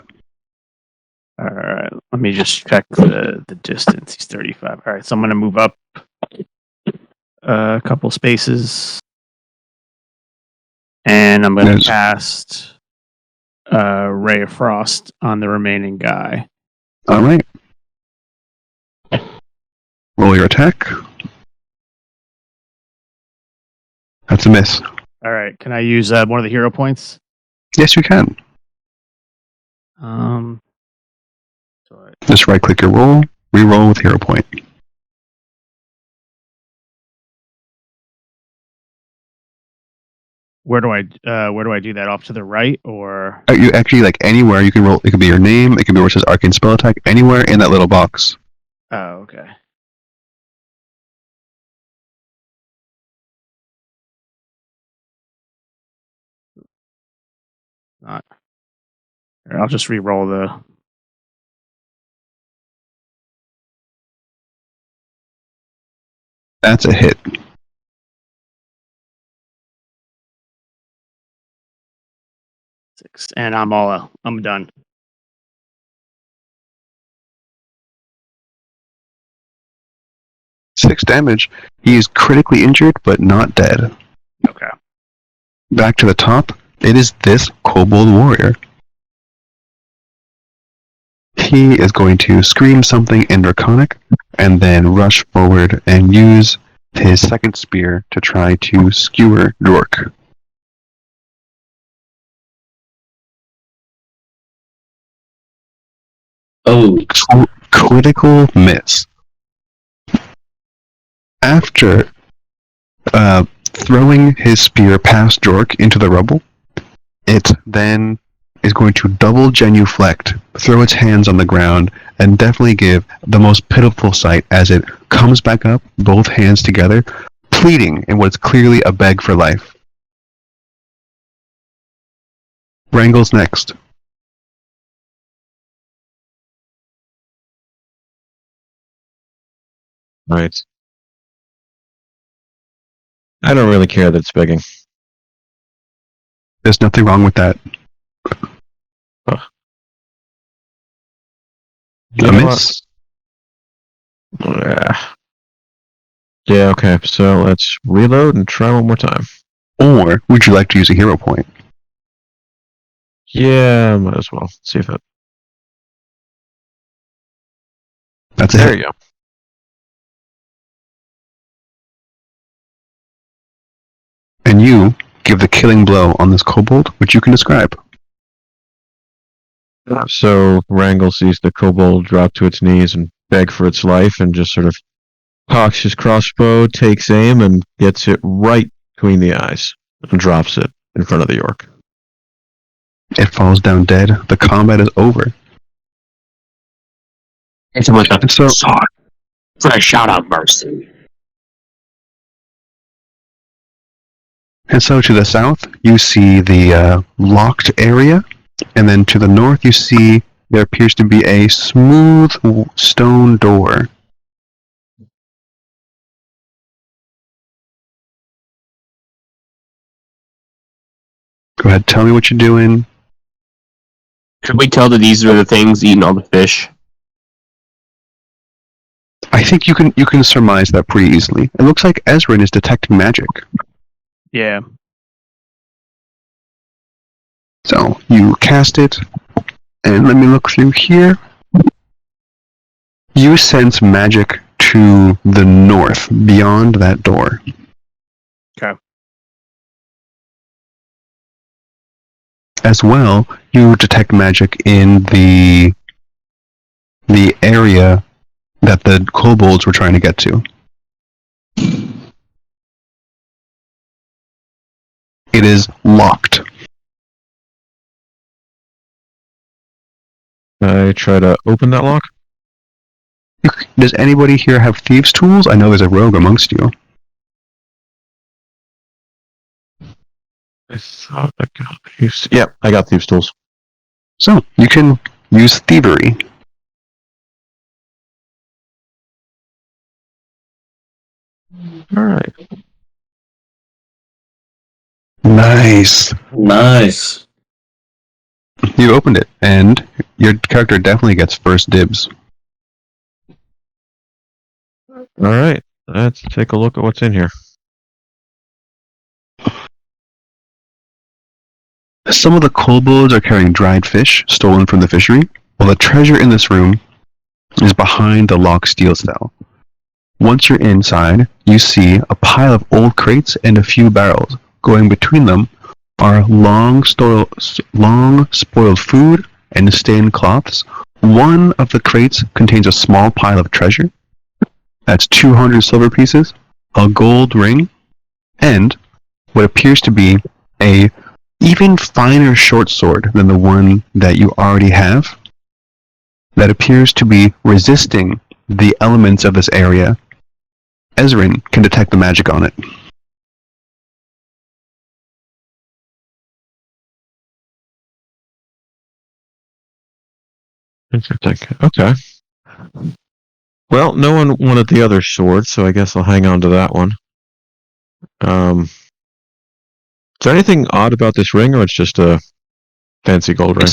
All right, let me just check the distance. He's 35. All right, so I'm going to move up a couple spaces, and I'm going to cast Ray of Frost on the remaining guy. All right. Roll your attack. That's a miss. All right, can I use one of the hero points? Yes, you can. Just right-click your roll. Re-roll with hero point. Where do I do that? Off to the right, or You actually like anywhere you can roll. It could be your name. It could be where it says arcane spell attack. Anywhere in that little box. oh, okay. Not. Here, I'll just re-roll the. That's a hit. Six, and I'm done. Six damage. He is critically injured, but not dead. Okay. Back to the top. It is this kobold warrior. He is going to scream something in Draconic, and then rush forward and use his second spear to try to skewer Dork. Oh, Critical miss. After throwing his spear past Jork into the rubble, it then is going to double genuflect, throw its hands on the ground, and definitely give the most pitiful sight as it comes back up, both hands together, pleading in what is clearly a beg for life. Wrangle's next. Right. I don't really care that it's begging. There's nothing wrong with that. You A know miss. what? Yeah, okay. So let's reload and try one more time. Or would you like to use a hero point? Yeah, might as well. See if that. That's a There hit. you go. And you give the killing blow on this kobold, which you can describe. So Wrangle sees the kobold drop to its knees and beg for its life, and just sort of cocks his crossbow, takes aim, and gets it right between the eyes, and drops it in front of the orc. It falls down dead. The combat is over. It's with a And so, sword for a shout out mercy. and so to the south, you see the locked area, and then to the north, you see there appears to be a smooth stone door. Go ahead, tell me what you're doing. Should we tell that these are the things eating all the fish? I think you can surmise that pretty easily. It looks like Ezrin is detecting magic. Yeah. So you cast it, and let me look through here. You sense magic to the north, beyond that door. Okay. As well, you detect magic in the area that the kobolds were trying to get to. It is locked. I try to open that lock. Does anybody here have thieves' tools? I know there's a rogue amongst you. I thought I got thieves. Yep, I got thieves tools. So you can use thievery. All right. Nice. Nice. You opened it, and your character definitely gets first dibs. All right. Let's take a look at what's in here. Some of the kobolds are carrying dried fish stolen from the fishery, while the treasure in this room is behind the locked steel cell. Once you're inside, you see a pile of old crates and a few barrels. Going between them are long spoiled food and stained cloths. One of the crates contains a small pile of treasure. That's 200 silver pieces, a gold ring, and what appears to be a even finer short sword than the one that you already have, that appears to be resisting the elements of this area. Ezrin can detect the magic on it. Interesting. Okay. Well, no one wanted the other sword, so I guess I'll hang on to that one. Is there anything odd about this ring, or it's just a fancy gold ring?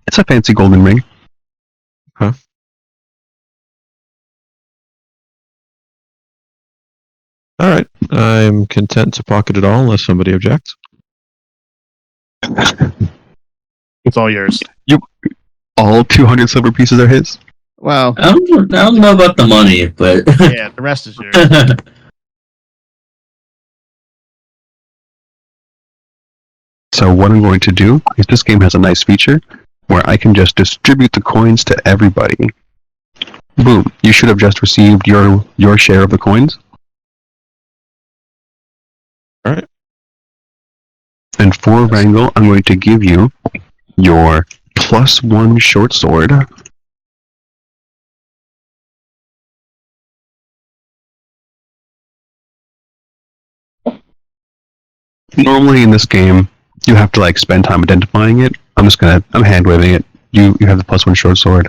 It's a fancy golden ring. Huh? All right. I'm content to pocket it all unless somebody objects. It's all yours. All 200 silver pieces are his. Well, I don't know about the money, but yeah, the rest is yours. So what I'm going to do is this game has a nice feature where I can just distribute the coins to everybody. Boom. You should have just received your share of the coins. All right. And for Wrangle, I'm going to give you your +1 short sword. Normally in this game, you have to spend time identifying it. I'm hand waving it. You have the +1 short sword.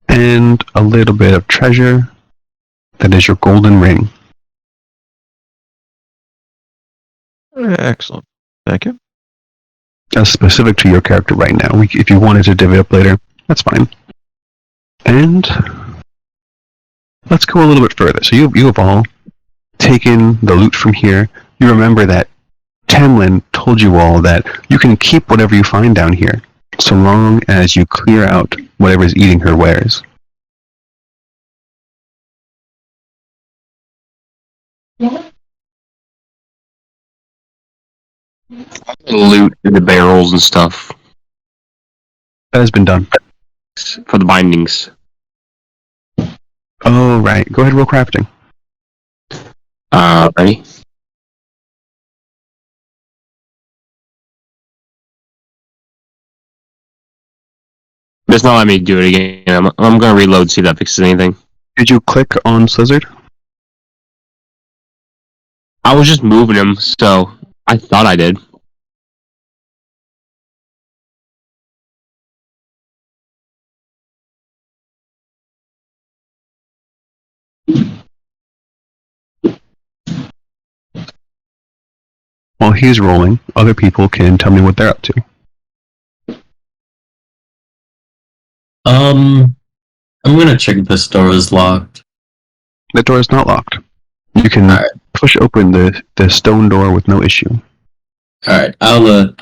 And a little bit of treasure. That is your golden ring. Excellent. Thank you. That's specific to your character right now. If you wanted to divvy it up later, that's fine. And let's go a little bit further. So you have all taken the loot from here. You remember that Tamlin told you all that you can keep whatever you find down here, so long as you clear out whatever's eating her wares. Loot in the barrels and stuff That has been done. for the bindings. Oh, right. Go ahead, roll crafting. Ready? It's not letting me do it again. I'm gonna reload, see if that fixes anything. Did you click on Slizzard? I was just moving him, so I thought I did. While he's rolling, other people can tell me what they're up to. I'm gonna check if this door is locked. The door is not locked. You can Alright. push open the stone door with no issue. Alright, I'll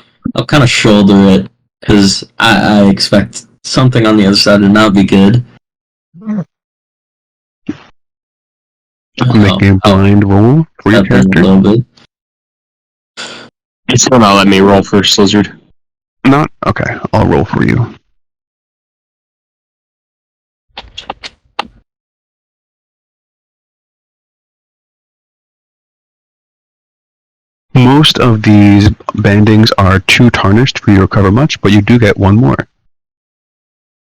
kind of shoulder it, because I expect something on the other side to not be good. Make a blind roll for your Step in a character. little bit. It's still not letting me roll for Slizzard. Not? Okay, I'll roll for you. Most of these bandings are too tarnished for you to recover much, but you do get one more.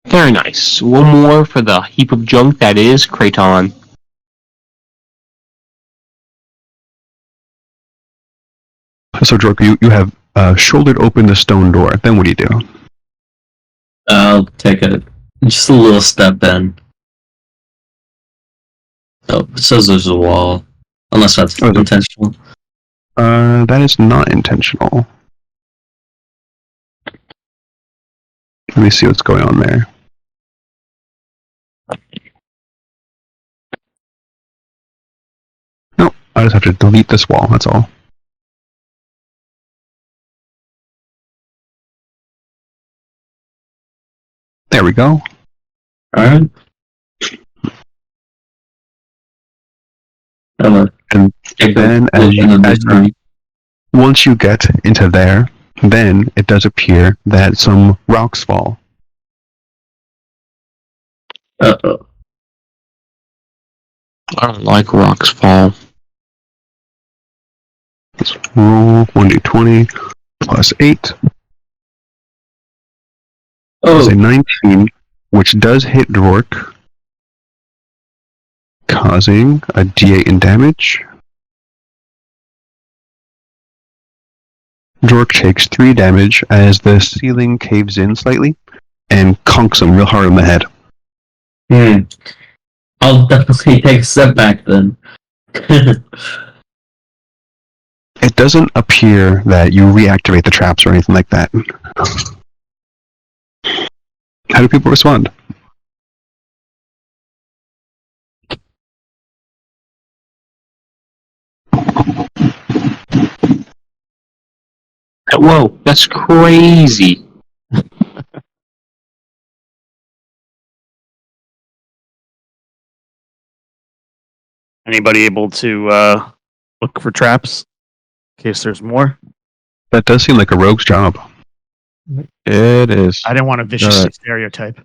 Very nice. One more for the heap of junk that is Kraton. So, Jork, you have shouldered open the stone door. Then what do you do? I'll take just a little step in. Oh, it says there's a wall. Unless that's Oh, intentional. that is not intentional. Let me see what's going on there. No, I just have to delete this wall, that's all. There we go. Alright. And then once you get into there, then it does appear that some rocks fall. Uh-oh. I don't like rocks fall. Let's roll 1d20 plus 8. Is Oh, a 19, which does hit Dvork, causing a d8 in damage. Dvork takes 3 damage as the ceiling caves in slightly and conks him real hard in the head. I'll definitely take a step back then. It doesn't appear that you reactivate the traps or anything like that. How do people respond? Whoa, that's crazy. Anybody able to look for traps in case there's more? That does seem like a rogue's job. It is. I didn't want to viciously Alright. stereotype.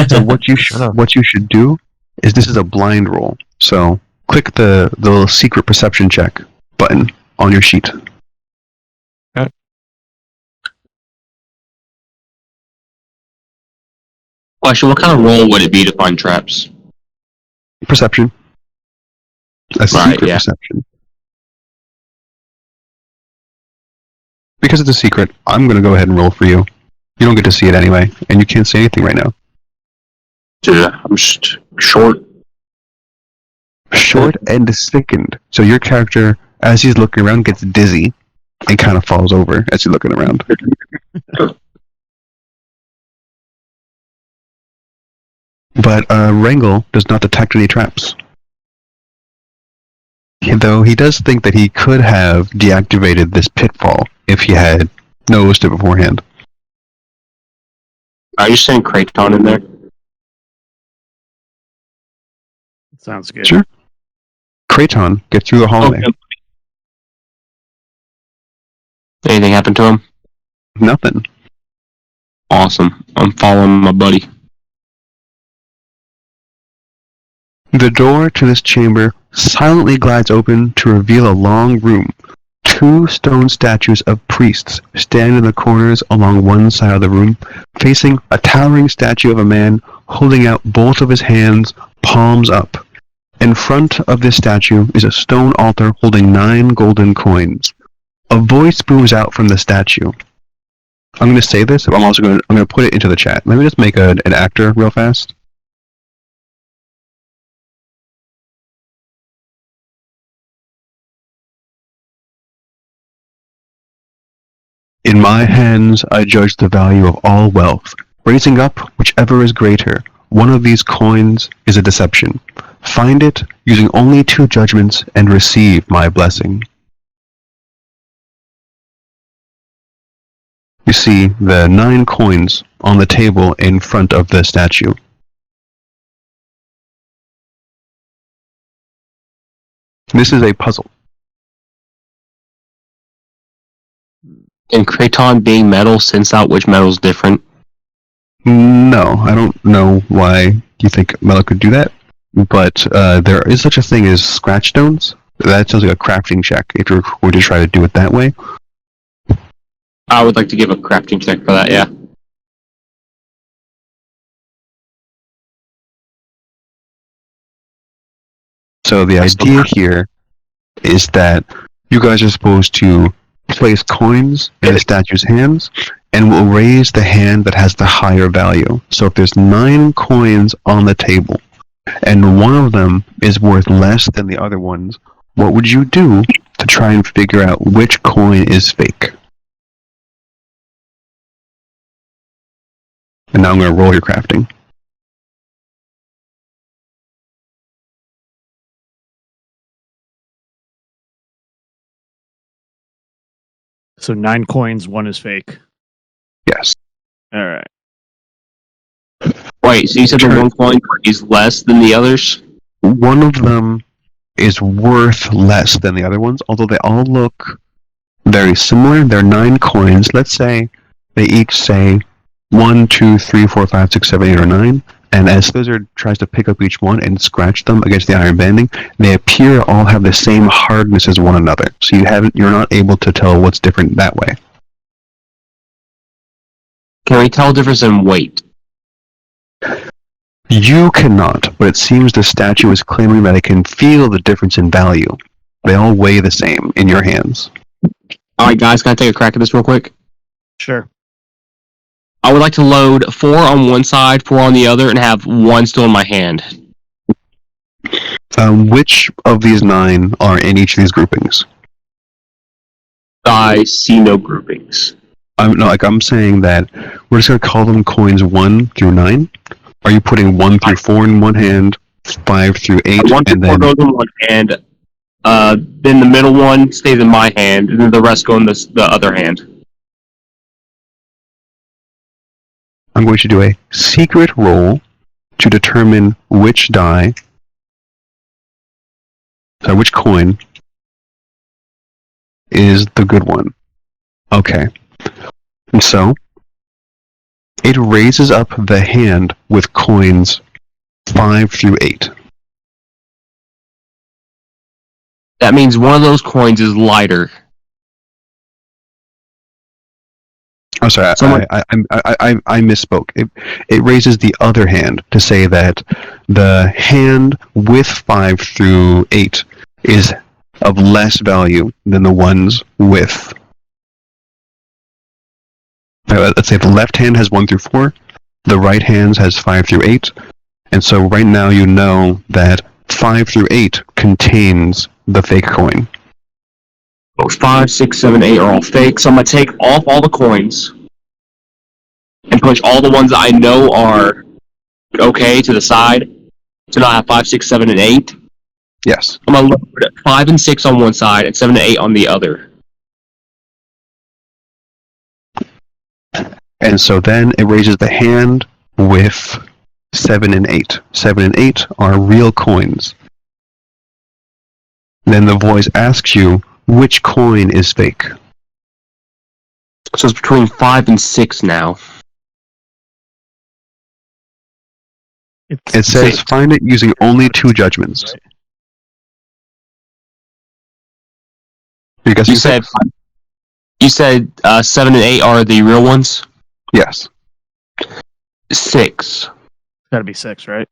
So what you should do is this is a blind roll. So click the little secret perception check button on your sheet. Question, what kind of role would it be to find traps? Perception. A secret yeah. perception. Because it's a secret, I'm going to go ahead and roll for you. You don't get to see it anyway, and you can't say anything right now. Yeah, I'm just short. Short and sickened. So your character, as he's looking around, gets dizzy and kind of falls over as he's looking around. But Wrangle does not detect any traps. Though he does think that he could have deactivated this pitfall if he had noticed it beforehand. Are you saying Kraton in there? Sounds good. Sure. Kraton, get through the hallway. Okay. Anything happened to him? Nothing. Awesome. I'm following my buddy. The door to this chamber silently glides open to reveal a long room. 2 stone statues of priests stand in the corners along one side of the room, facing a towering statue of a man holding out both of his hands, palms up. In front of this statue is a stone altar holding 9 golden coins. A voice booms out from the statue. I'm going to say this, but I'm going to put it into the chat. Let me just make an actor real fast. In my hands I judge the value of all wealth, raising up whichever is greater. One of these coins is a deception. Find it using only 2 judgments and receive my blessing. You see the 9 coins on the table in front of the statue. This is a puzzle. Can Kraton being metal sense out which metal's different? No, I don't know why you think metal could do that, but there is such a thing as scratch stones. That sounds like a crafting check if you're going to try to do it that way. I would like to give a crafting check for that, yeah. So the idea here is that You guys are supposed to place coins in the statue's hands, and will raise the hand that has the higher value. So if there's 9 coins on the table, and one of them is worth less than the other ones, what would you do to try and figure out which coin is fake? And now I'm going to roll your crafting. So 9 coins, 1 is fake. Yes. All right. Wait, so you said the one coin is less than the others? One of them is worth less than the other ones, although they all look very similar. They're 9 coins. Let's say they each say 1, 2, 3, 4, 5, 6, 7, 8, or 9. And as Slizzard tries to pick up each one and scratch them against the iron banding, they appear to all have the same hardness as one another. So you're not able to tell what's different that way. Can we tell difference in weight? You cannot, but it seems the statue is claiming that it can feel the difference in value. They all weigh the same in your hands. Alright guys, can I take a crack at this real quick? Sure. I would like to load 4 on one side, 4 on the other, and have 1 still in my hand. Which of these 9 are in each of these groupings? I see no groupings. I'm saying that we're just going to call them coins 1 through 9. Are you putting 1 through 4 in one hand, 5 through 8, 1 through and 4 then goes in one hand, then the middle one stays in my hand, and then the rest go in the other hand. I'm going to do a secret roll to determine which which coin is the good one. Okay. And so, it raises up the hand with coins 5 through 8. That means one of those coins is lighter. I'm sorry, I misspoke. It raises the other hand to say that the hand with 5 through 8 is of less value than the ones with. Let's say the left hand has 1 through 4, the right hand has 5 through 8, and so right now you know that 5 through 8 contains the fake coin. 5, 6, 7, 8 are all fake, so I'm going to take off all the coins and push all the ones that I know are okay to the side. So now I have 5, 6, 7, and 8. Yes. I'm going to load 5 and 6 on one side and 7 and 8 on the other. And so then it raises the hand with 7 and 8. 7 and 8 are real coins. Then the voice asks you, which coin is fake? So it's between 5 and 6 now. It says find it using only 2 judgments. You said 7 and 8 are the real ones? Yes. 6. Gotta be 6, right?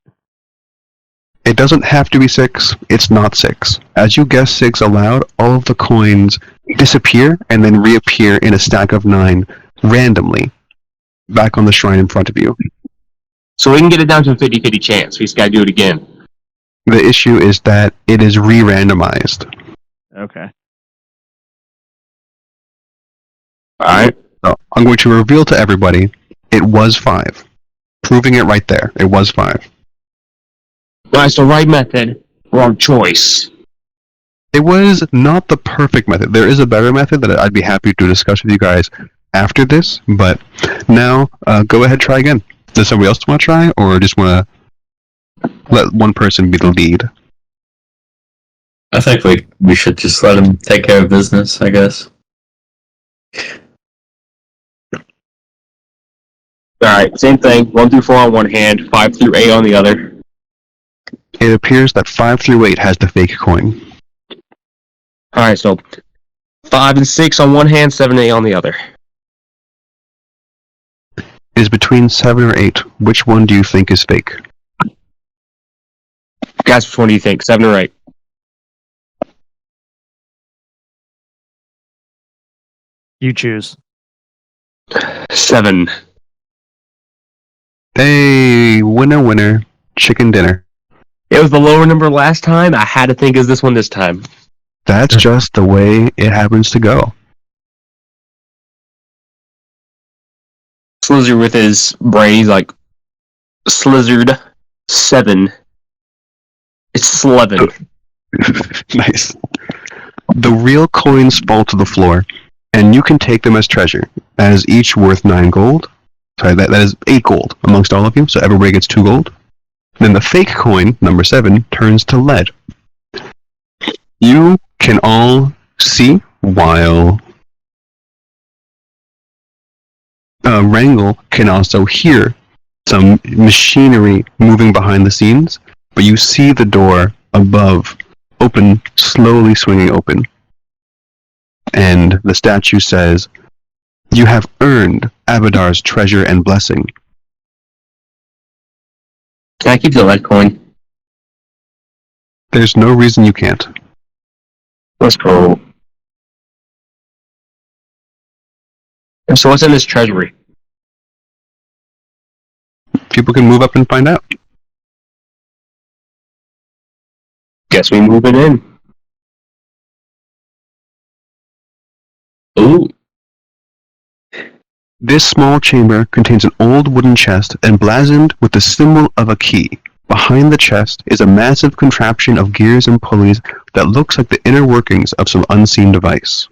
It doesn't have to be 6. It's not 6. As you guess 6 aloud, all of the coins disappear and then reappear in a stack of 9 randomly back on the shrine in front of you. So we can get it down to a 50-50 chance. We just gotta do it again. The issue is that it is re-randomized. Okay. Alright. So I'm going to reveal to everybody it was 5. Proving it right there. It was 5. Alright, so right method, wrong choice. It was not the perfect method. There is a better method that I'd be happy to discuss with you guys after this, but now go ahead, try again. Does somebody else want to try, or just want to let one person be the lead? I think we should just let him take care of business, I guess. Alright, same thing. 1 through 4 on one hand, 5 through 8 on the other. It appears that 5 through 8 has the fake coin. Alright, so 5 and 6 on one hand, 7 and 8 on the other. It is between 7 or 8. Which one do you think is fake? Guys, which one do you think? 7 or 8? You choose. 7. Hey, winner, chicken dinner. It was the lower number last time. I had to think of this one this time. That's just the way it happens to go. Slizzard with his brain, he's like, Slizzard 7. It's 11. Nice. The real coins fall to the floor, and you can take them as treasure, as each worth 9 gold. Sorry, that is 8 gold amongst all of you, so everybody gets 2 gold. Then the fake coin, number 7, turns to lead. You can all see while Wrangle can also hear some machinery moving behind the scenes, but you see the door above open, slowly swinging open. And the statue says, "You have earned Abadar's treasure and blessing." Can I keep the lead coin? There's no reason you can't. Let's go. So what's in this treasury? People can move up and find out. Guess we move it in. Ooh. This small chamber contains an old wooden chest emblazoned with the symbol of a key. Behind the chest is a massive contraption of gears and pulleys that looks like the inner workings of some unseen device.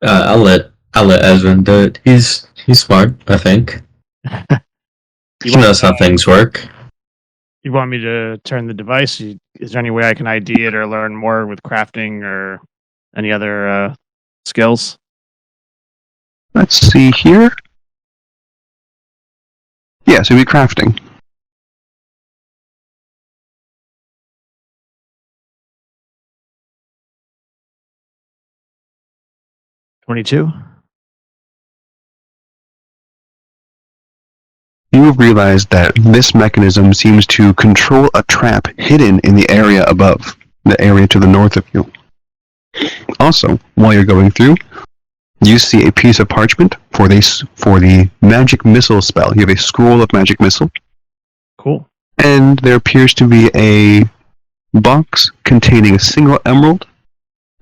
I'll let Ezra do it. He's smart, I think. He knows how things work. You want me to turn the device? Is there any way I can ID it or learn more with crafting or any other skills? Let's see here. Yes, it'd be crafting. $22. You realize that this mechanism seems to control a trap hidden in the area above, the area to the north of you. Also, while you're going through, you see a piece of parchment for the magic missile spell. You have a scroll of magic missile, Cool. and there appears to be a box containing a single emerald,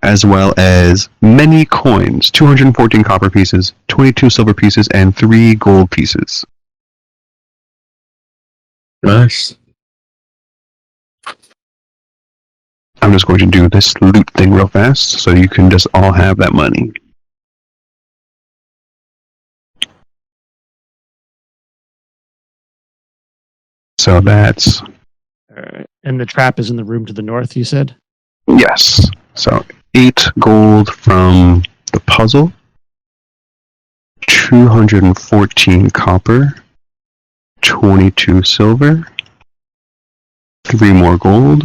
as well as many coins, 214 copper pieces, 22 silver pieces, and 3 gold pieces. Nice. I'm just going to do this loot thing real fast, so you can just all have that money. So that's, All right. And the trap is in the room to the north, you said? yes. So 8 gold from the puzzle, 214 copper, 22 silver, 3 more gold,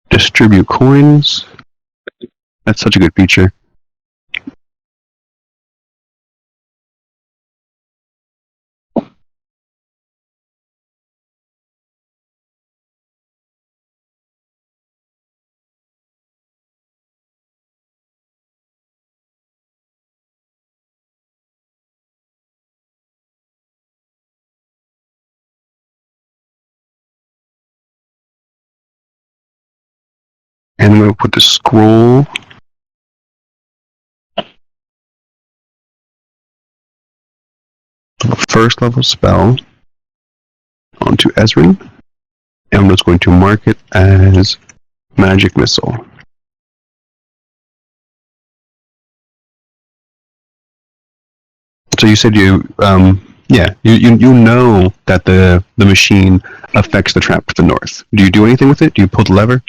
distribute coins. That's such a good feature. And I'm going to put the scroll of a first level spell onto Ezrin. And I'm just going to mark it as magic missile. So you said you know that the machine affects the trap to the north. Do you do anything with it? Do you pull the lever?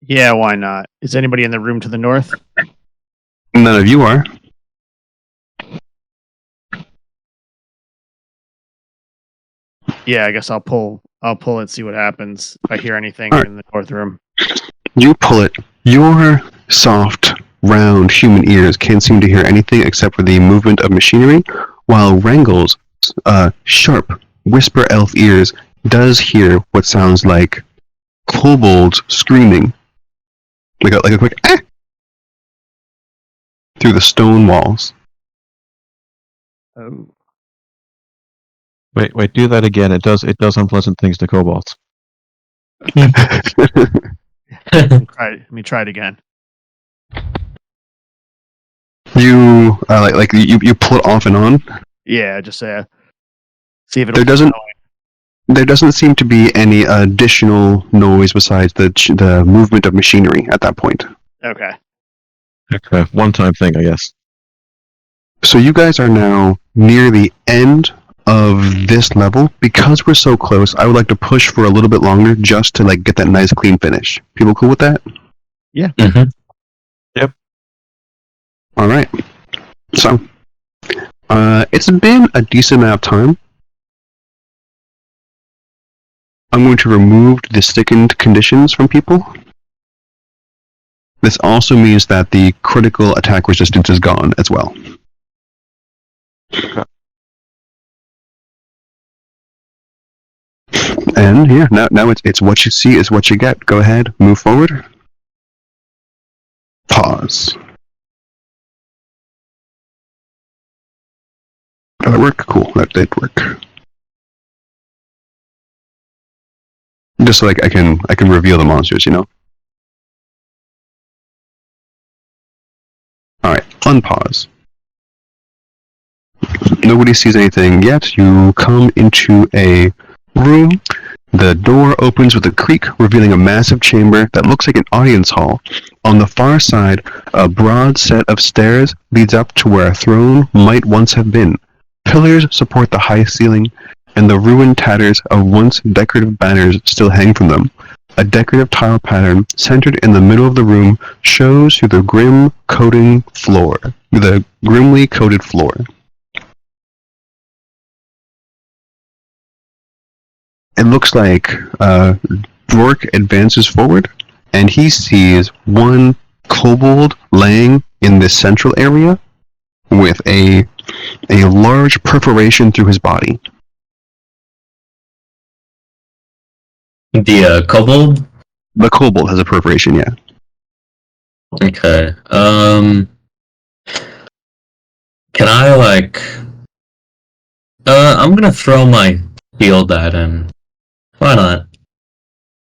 Yeah, why not? Is anybody in the room to the north? None of you are. Yeah, I guess I'll pull it, see what happens. If I hear anything Alright. in the north room. You pull it. Your soft, round human ears can't seem to hear anything except for the movement of machinery, while Wrangle's sharp, whisper elf ears does hear what sounds like kobolds screaming, like a quick ah! Through the stone walls. Oh. Wait, do that again. It does unpleasant things to kobolds. Let me try it again. You you pull it off and on. Yeah, just see if it'll There keep doesn't going. there doesn't seem to be any additional noise besides the movement of machinery at that point. Okay. Okay, one-time thing, I guess. So you guys are now near the end of this level. Because we're so close, I would like to push for a little bit longer just to like get that nice clean finish. People cool with that? Mhm. All right. So it's been a decent amount of time. I'm going to remove the stickened conditions from people. This also means that the critical attack resistance is gone as well. And yeah, now it's what you see is what you get. Go ahead, move forward. Pause. Did that work? Cool, that did work. Just so like I can reveal the monsters, you know. All right, unpause. Nobody sees anything yet. You come into a room. The door opens with a creak, revealing a massive chamber that looks like an audience hall. On the far side, a broad set of stairs leads up to where a throne might once have been. Pillars support the high ceiling, and the ruined tatters of once decorative banners still hang from them. A decorative tile pattern centered in the middle of the room shows through the grimly coated floor. It looks like Dvork advances forward, and he sees one kobold laying in this central area with a large perforation through his body. The kobold. The kobold has a perforation, yeah. Okay. Can I like? I'm gonna throw my shield at him. Why not?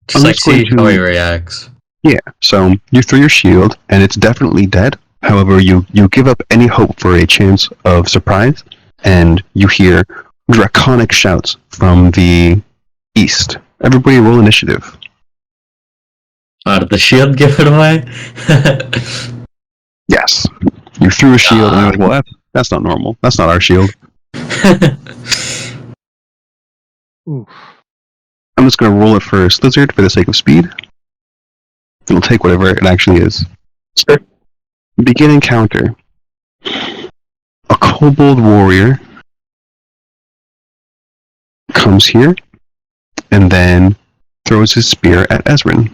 Just I'm like just going see how he to- reacts. Yeah, so you throw your shield, and it's definitely dead. However, you give up any hope for a chance of surprise, and you hear draconic shouts from the east. Everybody roll initiative. Did the shield give it away? Yes. You threw a shield, and they're like, well, that's not normal. That's not our shield. Oof. I'm just going to roll it for Slizzard for the sake of speed. It'll take whatever it actually is. Sure. Begin encounter. A kobold warrior comes here and then throws his spear at Ezrin.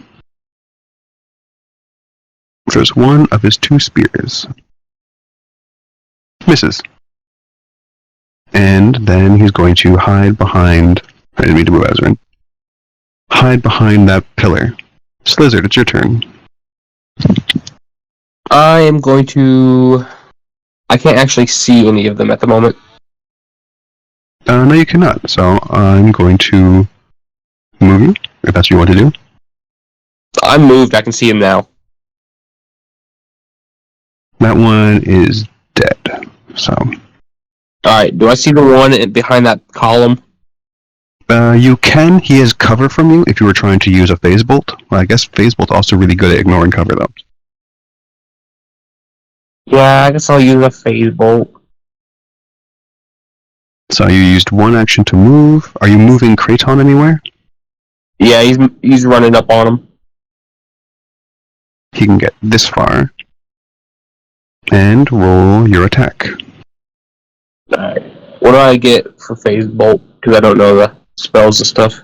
Throws one of his two spears. Misses. And then he's going to hide behind... I didn't mean to move Ezrin. Hide behind that pillar. Slizzard, it's your turn. I am going to. I can't actually see any of them at the moment. No, you cannot. So I'm going to move you, if that's what you want to do. I'm moved. I can see him now. That one is dead. So Alright, do I see the one behind that column? you can. He has cover from you if you were trying to use a phase bolt. Well, I guess phase bolt's also really good at ignoring cover, though. Yeah, I guess I'll use a phase bolt. So you used one action to move. Are you moving Kraton anywhere? Yeah, he's running up on him. He can get this far. And roll your attack. Alright. What do I get for phase bolt? Because I don't know the... spells and stuff.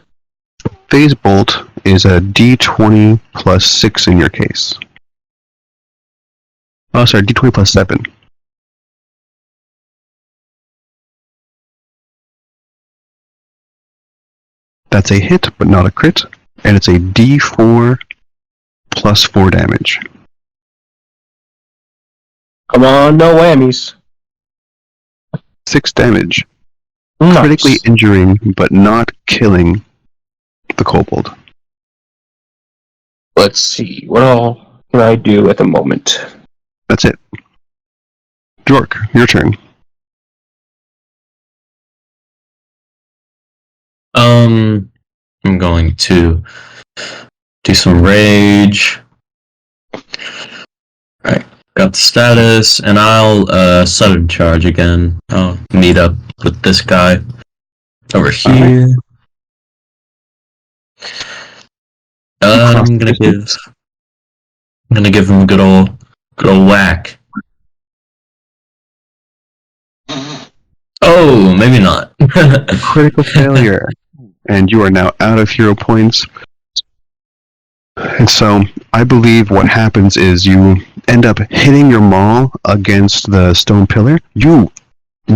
Phase Bolt is a D20 plus 6 in your case. Oh, sorry, D20 plus 7. That's a hit, but not a crit, and it's a D4 plus 4 damage. Come on, no whammies. 6 damage. Nice. Critically injuring, but not killing the kobold. Let's see, what all can I do at the moment? That's it. Jork, your turn. I'm going to do some rage. Alright, got the status, and I'll sudden charge again. I'll meet up with this guy over here. I'm gonna give him a good old whack. Oh, maybe not. Critical failure. And you are now out of hero points. And so, I believe what happens is you end up hitting your maul against the stone pillar. You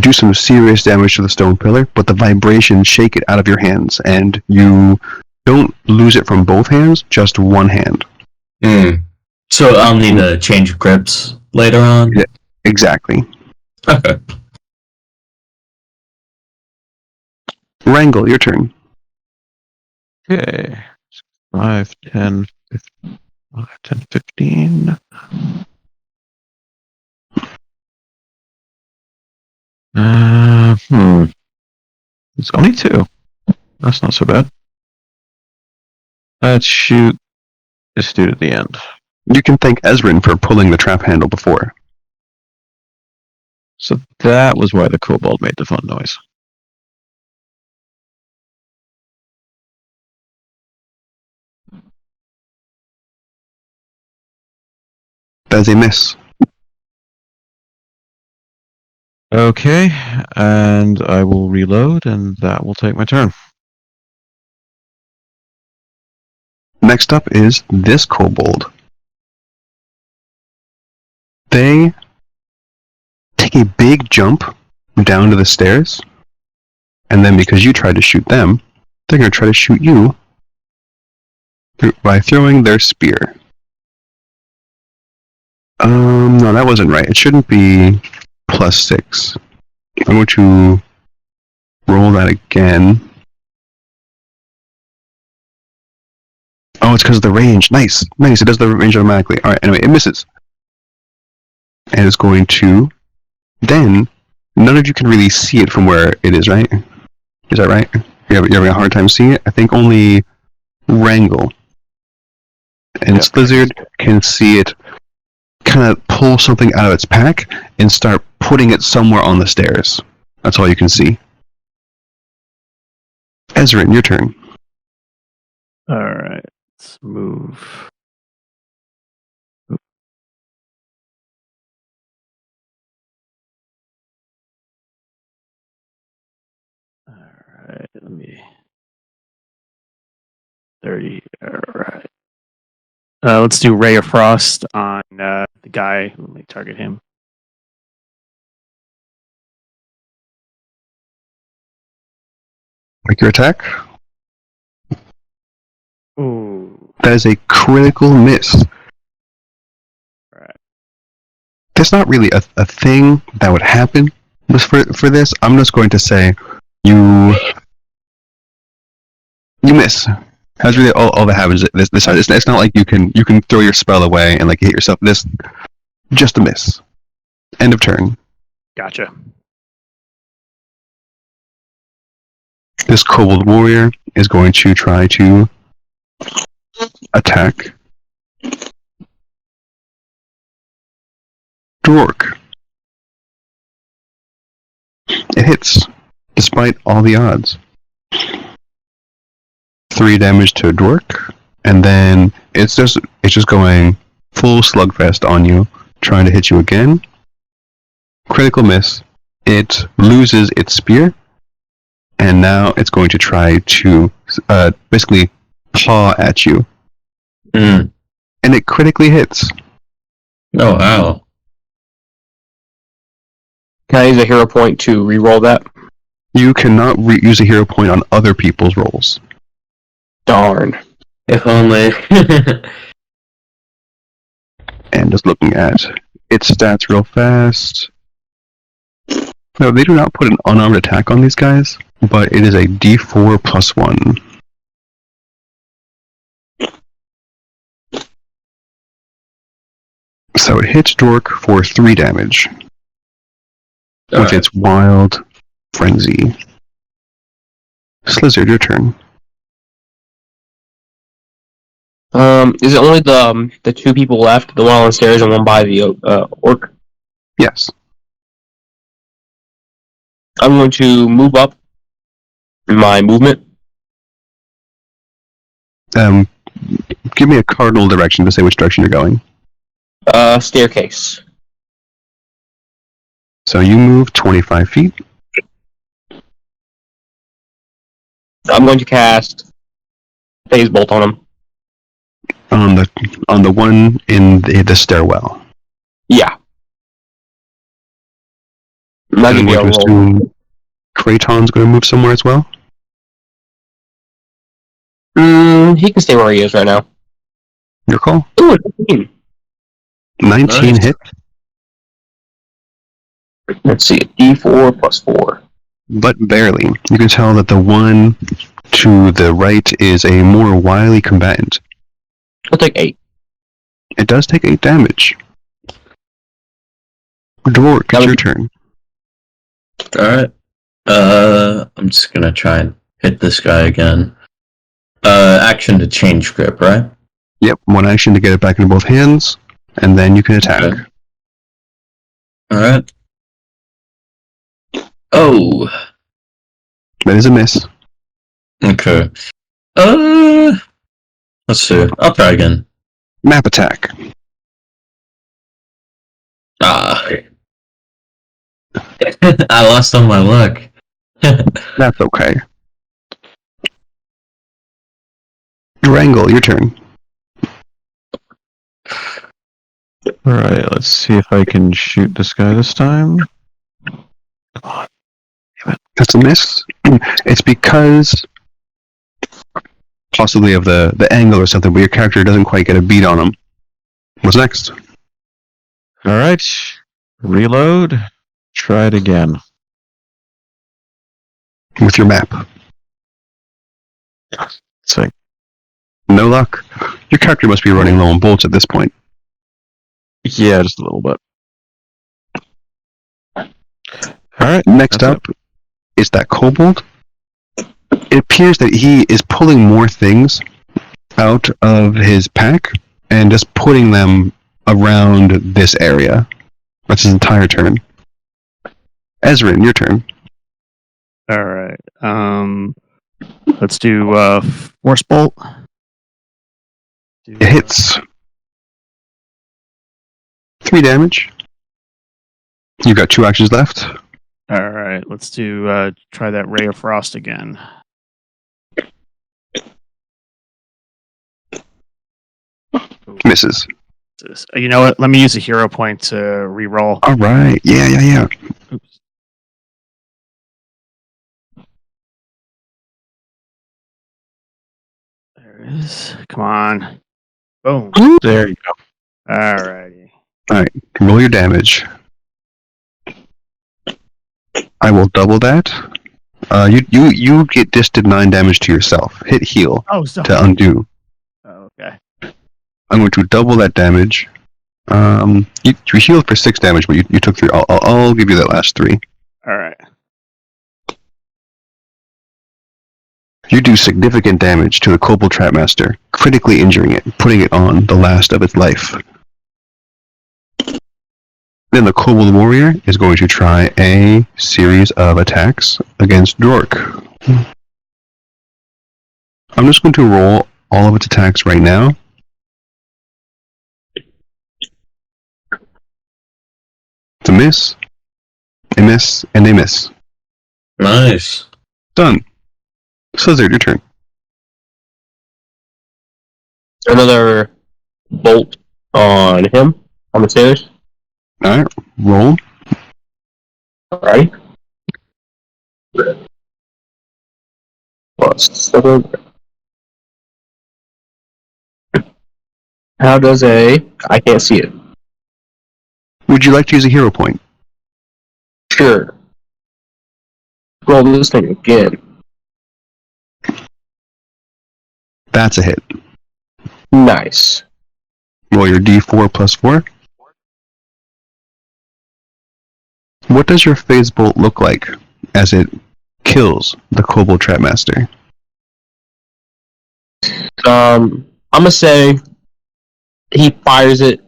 do some serious damage to the stone pillar, but the vibrations shake it out of your hands, and you don't lose it from both hands, just one hand. So I'll need to change grips later on? Yeah, exactly. Okay. Wrangle, your turn. Okay. 5, 10, 15, 5, 10, 15. It's only 2. That's not so bad. Let's shoot this dude at the end. You can thank Ezrin for pulling the trap handle before. So that was why the kobold made the fun noise. That's a miss. Okay, and I will reload, and that will take my turn. Next up is this kobold. They take a big jump down to the stairs, and then because you tried to shoot them, they're going to try to shoot you by throwing their spear. No, that wasn't right. It shouldn't be plus 6. I'm going to roll that again. Oh, it's because of the range. Nice. It does the range automatically. Alright, anyway, it misses. And it's going to... Then, none of you can really see it from where it is, right? Is that right? You're having a hard time seeing it? I think only Wrangle and Slizzard can see it kind of pull something out of its pack and start putting it somewhere on the stairs. That's all you can see. Ezrin, your turn. Alright, let's move. Alright, let me... 30, alright. Let's do Ray of Frost on the guy. Let me target him. Make your attack. Ooh. That is a critical miss. Alright. That's not really a thing that would happen for this. I'm just going to say you miss. That's really all that happens this time. It's not like you can throw your spell away and like hit yourself. This just a miss. End of turn. Gotcha. This kobold warrior is going to try to attack Dork. It hits, despite all the odds. 3 damage to Dork, and then it's just going full slugfest on you, trying to hit you again. Critical miss. It loses its spear, and now it's going to try to basically paw at you, Mm. and it critically hits. Oh, wow. Can I use a hero point to reroll that? You cannot use a hero point on other people's rolls. Darn. If only. And just looking at its stats real fast. No, they do not put an unarmed attack on these guys, but it is a D4 plus 1. So it hits Dork for 3 damage with Alright. its wild frenzy. Slizzard, your turn. Is it only the two people left, the one on the stairs and one by the orc? Yes. I'm going to move up my movement. Give me a cardinal direction to say which direction you're going. Staircase. So you move 25 feet. I'm going to cast Phase Bolt on him. On the one in the stairwell. Yeah. I'm not I'm going to be going able to to roll. assume Kraton's going to move somewhere as well. He can stay where he is right now. Your call. Ooh, 19. 19 Nice. hit, Let's see, D4 plus 4. but barely. You can tell that the one to the right is a more wily combatant. I'll take 8. It does take 8 damage. Dwark, it's your turn. Alright. I'm just gonna try and hit this guy again. Action to change grip, right? Yep, one action to get it back into both hands, and then you can attack. Okay. Alright. Oh, That is a miss. okay. Let's see. I'll try again. Map attack. Ah. I lost all my luck. That's okay. Drangle, your turn. Alright, let's see if I can shoot this guy this time. That's a miss. It's because possibly of the angle or something, but your character doesn't quite get a beat on him. What's next? Alright, reload. Try it again. With your map. So, No luck. Your character must be running low on bolts at this point. yeah, just a little bit. Alright, Next that's up is that kobold. It appears that he is pulling more things out of his pack and just putting them around this area. That's his entire turn. Ezrin, your turn. All right. Let's do Force Bolt. It hits. 3 damage. You've got 2 actions left. All right. Let's do try that Ray of Frost again. Misses. You know what? Let me use a hero point to reroll. All right. Yeah. Oops. There it is. Come on. Boom. There you go. Alrighty. Roll your damage. I will double that. You get disted 9 damage to yourself. Hit heal Oh, so. to undo. Oh, okay. I'm going to double that damage. You healed for 6 damage, but you took 3. I'll give you that last 3. All right. You do significant damage to the Kobold Trapmaster, critically injuring it, putting it on the last of its life. Then the Kobold Warrior is going to try a series of attacks against Dork. I'm just going to roll all of its attacks right now. It's a miss, and a miss. Nice. Done. Slizzard, your turn. Another bolt on him, on the stairs. Alright, roll. Alright. +7. How does I can't see it. Would you like to use a hero point? Sure. Roll this thing again. That's a hit. Nice. Roll your d4 plus 4. What does your phase bolt look like as it kills the Kobold Trapmaster? I'm gonna say he fires it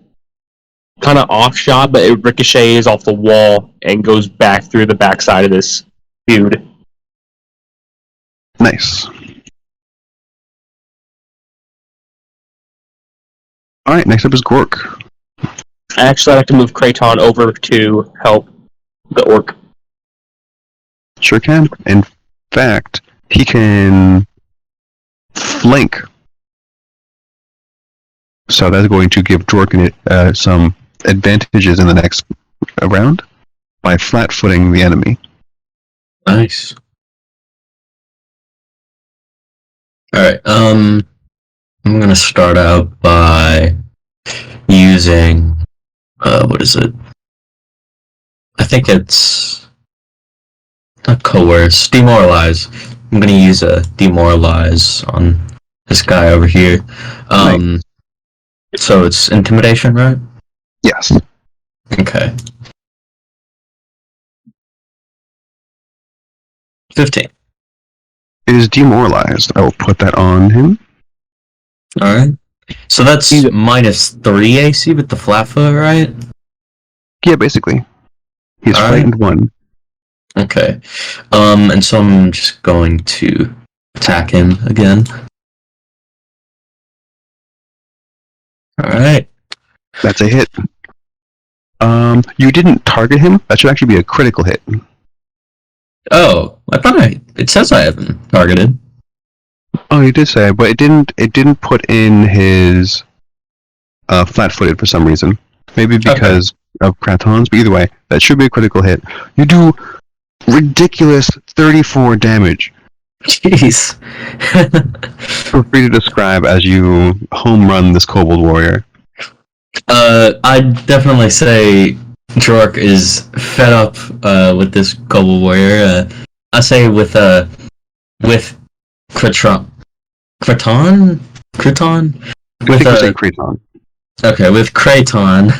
kind of off shot, but it ricochets off the wall and goes back through the backside of this dude. Nice. Alright, next up is Gork. Actually, I'd like to move Kraton over to help the orc. Sure can. In fact, he can flank. So that's going to give Jorkin some advantages in the next round by flat-footing the enemy. Nice. Alright, I'm gonna start out by using, what is it? I think it's not coerce, demoralize. I'm gonna use a demoralize on this guy over here. So it's intimidation, right? Yes. Okay. 15. It is demoralized. I will put that on him. Alright. So that's -3 AC with the flat foot, right? Yeah, basically. He's All right. frightened 1. Okay. And so I'm just going to attack him again. Alright. That's a hit. You didn't target him. That should actually be a critical hit. Oh, I thought it says I haven't targeted. Oh, you did say, but it didn't put in his flat-footed for some reason. Maybe because of Kraton's, but either way, that should be a critical hit. You do ridiculous 34 damage. Jeez. Feel free to describe as you home run this Kobold Warrior. I'd definitely say Jork is fed up with this Kobold Warrior. I say with Kraton? Kraton? I think we're saying Kraton. Okay, with Kraton,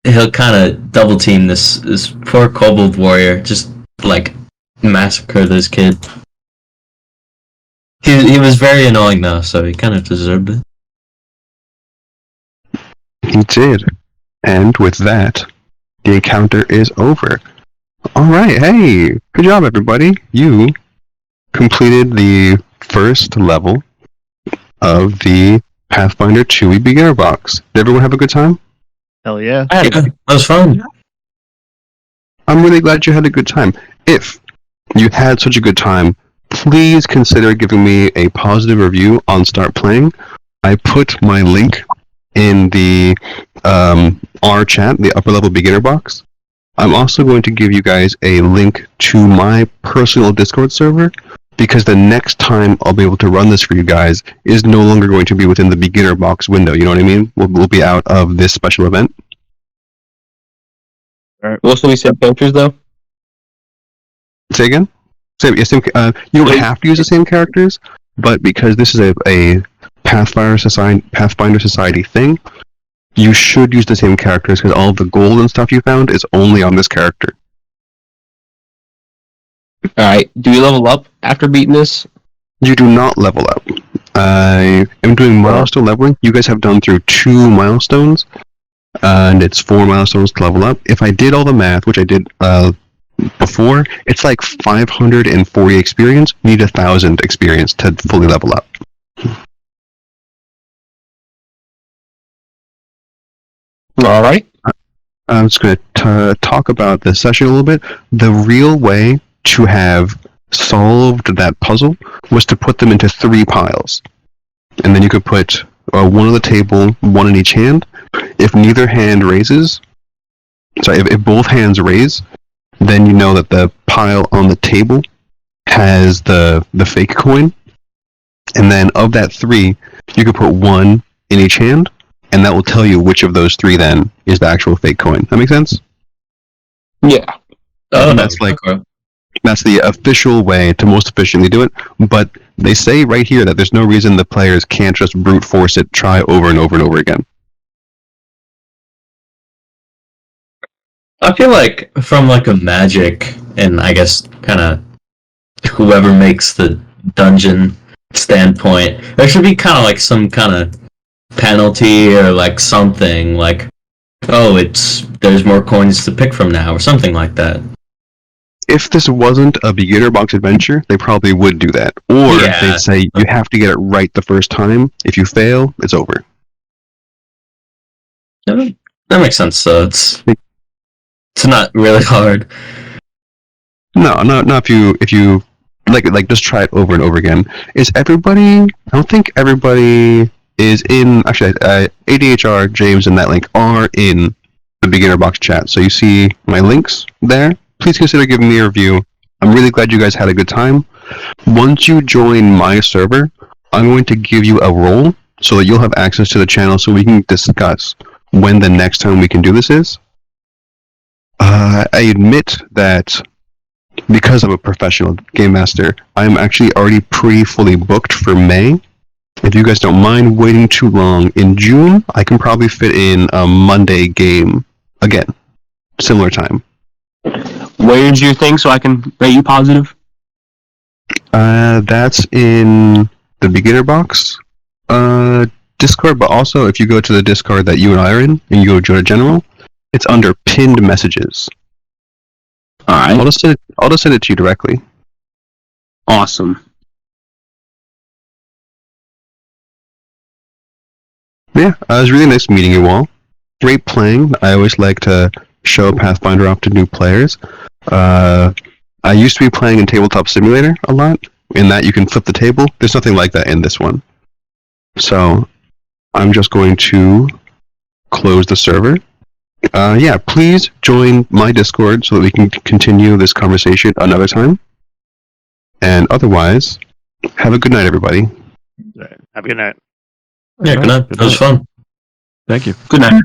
he'll kind of double team this poor Kobold Warrior, just like massacre this kid. He was very annoying though, so he kind of deserved it. He did. And with that, the encounter is over. Alright, hey! Good job, everybody! You completed the first level of the Pathfinder 2e beginner box. Did everyone have a good time? Hell yeah. Yeah, that was fun. I'm really glad you had a good time. If you had such a good time, please consider giving me a positive review on Start Playing. I put my link in the R chat, the upper level beginner box. I'm also going to give you guys a link to my personal Discord server, because the next time I'll be able to run this for you guys is no longer going to be within the beginner box window. You know what I mean? We'll be out of this special event. Will still be same characters though? Say again? You don't have to use the same characters, but because this is a Pathfinder Society thing, you should use the same characters, because all of the gold and stuff you found is only on this character. Alright, do we level up after beating this? You do not level up. I am doing milestone leveling. You guys have done through 2 milestones, and it's 4 milestones to level up. If I did all the math, which I did before, it's like 540 experience. You need 1,000 experience to fully level up. Alright. I'm just going to talk about this session a little bit. The real way to have solved that puzzle was to put them into 3 piles. And then you could put one on the table, one in each hand. If neither hand raises, if both hands raise, then you know that the pile on the table has the fake coin. And then of that 3, you could put 1 in each hand, and that will tell you which of those 3 then is the actual fake coin. That make sense? Yeah. And that's the official way to most efficiently do it. But they say right here that there's no reason the players can't just brute force it, try over and over and over again. I feel like from like a magic and I guess kind of whoever makes the dungeon standpoint, there should be kind of like some kind of penalty or like something like, oh, there's more coins to pick from now or something like that. If this wasn't a beginner box adventure, they probably would do that. Or Yeah. they'd say you have to get it right the first time. If you fail, it's over. That makes sense. So it's not really hard. No, not if you like just try it over and over again. Is everybody? I don't think everybody is in. Actually, ADHR, James, and that link are in the beginner box chat. So you see my links there. Please consider giving me a review. I'm really glad you guys had a good time. Once you join my server, I'm going to give you a role so that you'll have access to the channel so we can discuss when the next time we can do this is. I admit that because I'm a professional game master, I'm actually already pretty fully booked for May. If you guys don't mind waiting too long, in June, I can probably fit in a Monday game again. Similar time. Where's your thing so I can rate you positive? That's in the beginner box Discord, but also if you go to the Discord that you and I are in, and you go to General, it's under pinned messages. Alright. I'll just send it to you directly. Awesome. Yeah, it was really nice meeting you all. Great playing. I always like to show Pathfinder off to new players. I used to be playing in Tabletop Simulator a lot. In that you can flip the table. There's nothing like that in this one. So I'm just going to close the server. Yeah, please join my Discord so that we can continue this conversation another time. And otherwise, have a good night, everybody. Have a good night. Yeah, good night. That was fun. Thank you. Good night.